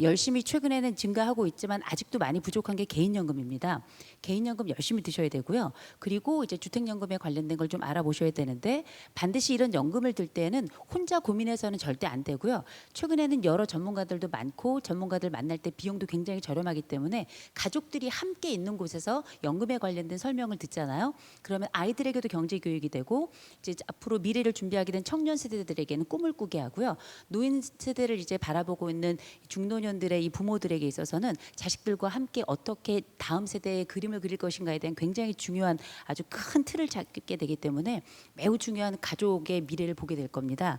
열심히 최근에는 증가하고 있지만 아직도 많이 부족한 게 개인연금입니다. 개인연금 열심히 드셔야 되고요. 그리고 이제 주택연금에 관련된 걸 좀 알아보셔야 되는데 반드시 이런 연금을 들 때는 혼자 고민해서는 절대 안 되고요. 최근에는 여러 전문가들도 많고 전문가들 만날 때 비용도 굉장히 저렴하기 때문에 가족들이 함께 있는 곳에서 연금에 관련된 설명을 듣잖아요. 그러면 아이들에게도 경제 교육이 되고 이제 앞으로 미래를 준비하게 된 청년 세대들에게는 꿈을 꾸게 하고요. 노인 세대를 이제 바라보고 있는 중노년들의 이 부모들에게 있어서는 자식들과 함께 어떻게 다음 세대의 그림을 그릴 것인가에 대한 굉장히 중요한 아주 큰 틀을 잡게 되기 때문에 매우 중요한 가족의 미래를 보게 될 겁니다.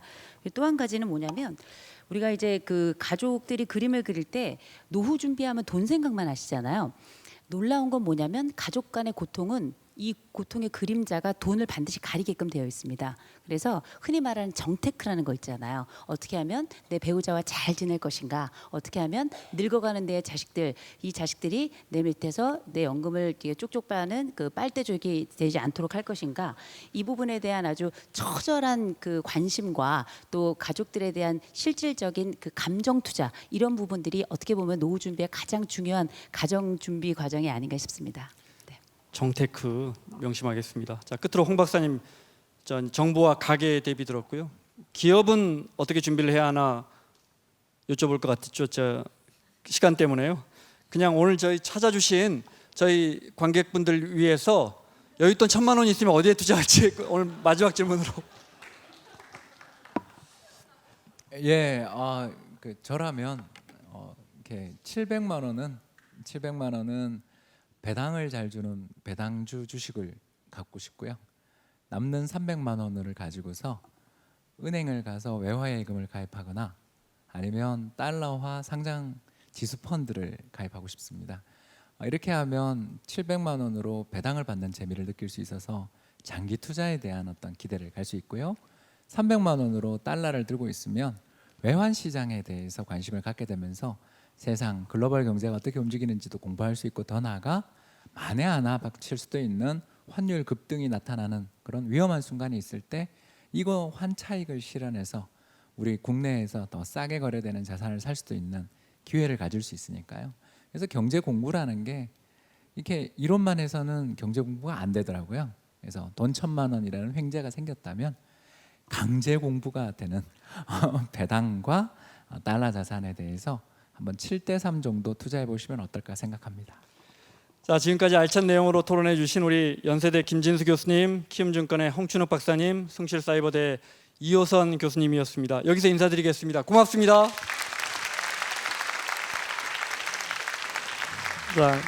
또 한 가지는 뭐냐면 우리가 이제 그 가족들이 그림을 그릴 때 노후 준비하면 돈 생각만 하시잖아요. 놀라운 건 뭐냐면 가족 간의 고통은 이 고통의 그림자가 돈을 반드시 가리게끔 되어 있습니다. 그래서 흔히 말하는 정테크라는 거 있잖아요. 어떻게 하면 내 배우자와 잘 지낼 것인가, 어떻게 하면 늙어가는 내 자식들, 이 자식들이 내 밑에서 내 연금을 쪽쪽 빠는 그 빨대족이 되지 않도록 할 것인가, 이 부분에 대한 아주 처절한 그 관심과 또 가족들에 대한 실질적인 그 감정 투자, 이런 부분들이 어떻게 보면 노후 준비의 가장 중요한 가정 준비 과정이 아닌가 싶습니다. 정테크 명심하겠습니다. 자, 끝으로 홍 박사님, 정부와 가계 대비 들었고요. 기업은 어떻게 준비를 해야 하나 여쭤볼 것 같죠. 시간 때문에요. 그냥 오늘 저희 찾아주신 저희 관객분들 위해서 여윳돈 1,000만 원 있으면 어디에 투자할지 오늘 마지막 질문으로. 예, 저라면 이렇게 700만 원은 배당을 잘 주는 배당주 주식을 갖고 싶고요. 남는 300만 원을 가지고서 은행을 가서 외화예금을 가입하거나 아니면 달러화 상장 지수 펀드를 가입하고 싶습니다. 이렇게 하면 700만 원으로 배당을 받는 재미를 느낄 수 있어서 장기 투자에 대한 어떤 기대를 갈 수 있고요. 300만 원으로 달러를 들고 있으면 외환 시장에 대해서 관심을 갖게 되면서 세상 글로벌 경제가 어떻게 움직이는지도 공부할 수 있고, 더 나아가 만에 하나 닥칠 수도 있는 환율 급등이 나타나는 그런 위험한 순간이 있을 때 이거 환차익을 실현해서 우리 국내에서 더 싸게 거래되는 자산을 살 수도 있는 기회를 가질 수 있으니까요. 그래서 경제 공부라는 게 이렇게 이론만 해서는 경제 공부가 안 되더라고요. 그래서 돈 1,000만 원이라는 횡재가 생겼다면 강제 공부가 되는 배당과 달러 자산에 대해서 한번 7대3 정도 투자해 보시면 어떨까 생각합니다. 자, 지금까지 알찬 내용으로 토론해 주신 우리 연세대 김진수 교수님, 키움증권의 홍춘욱 박사님, 숭실사이버대 이호선 교수님이었습니다. 여기서 인사드리겠습니다. 고맙습니다. 자,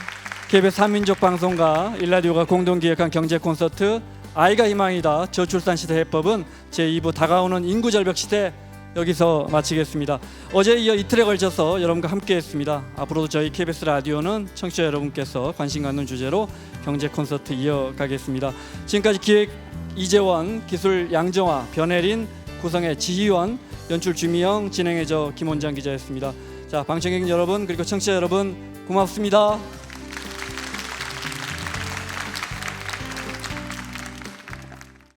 KBS 한민족 방송과 일라디오가 공동 기획한 경제 콘서트 아이가 희망이다 저출산 시대 해법은 제2부 다가오는 인구 절벽 시대 여기서 마치겠습니다. 어제에 이어 이틀에 걸쳐서 여러분과 함께했습니다. 앞으로도 저희 KBS 라디오는 청취자 여러분께서 관심 갖는 주제로 경제 콘서트 이어가겠습니다. 지금까지 기획 이재원, 기술 양정화, 변혜린, 구성의 지희원, 연출 주미영, 진행의 저 김원장 기자였습니다. 자, 방청객 여러분 그리고 청취자 여러분 고맙습니다.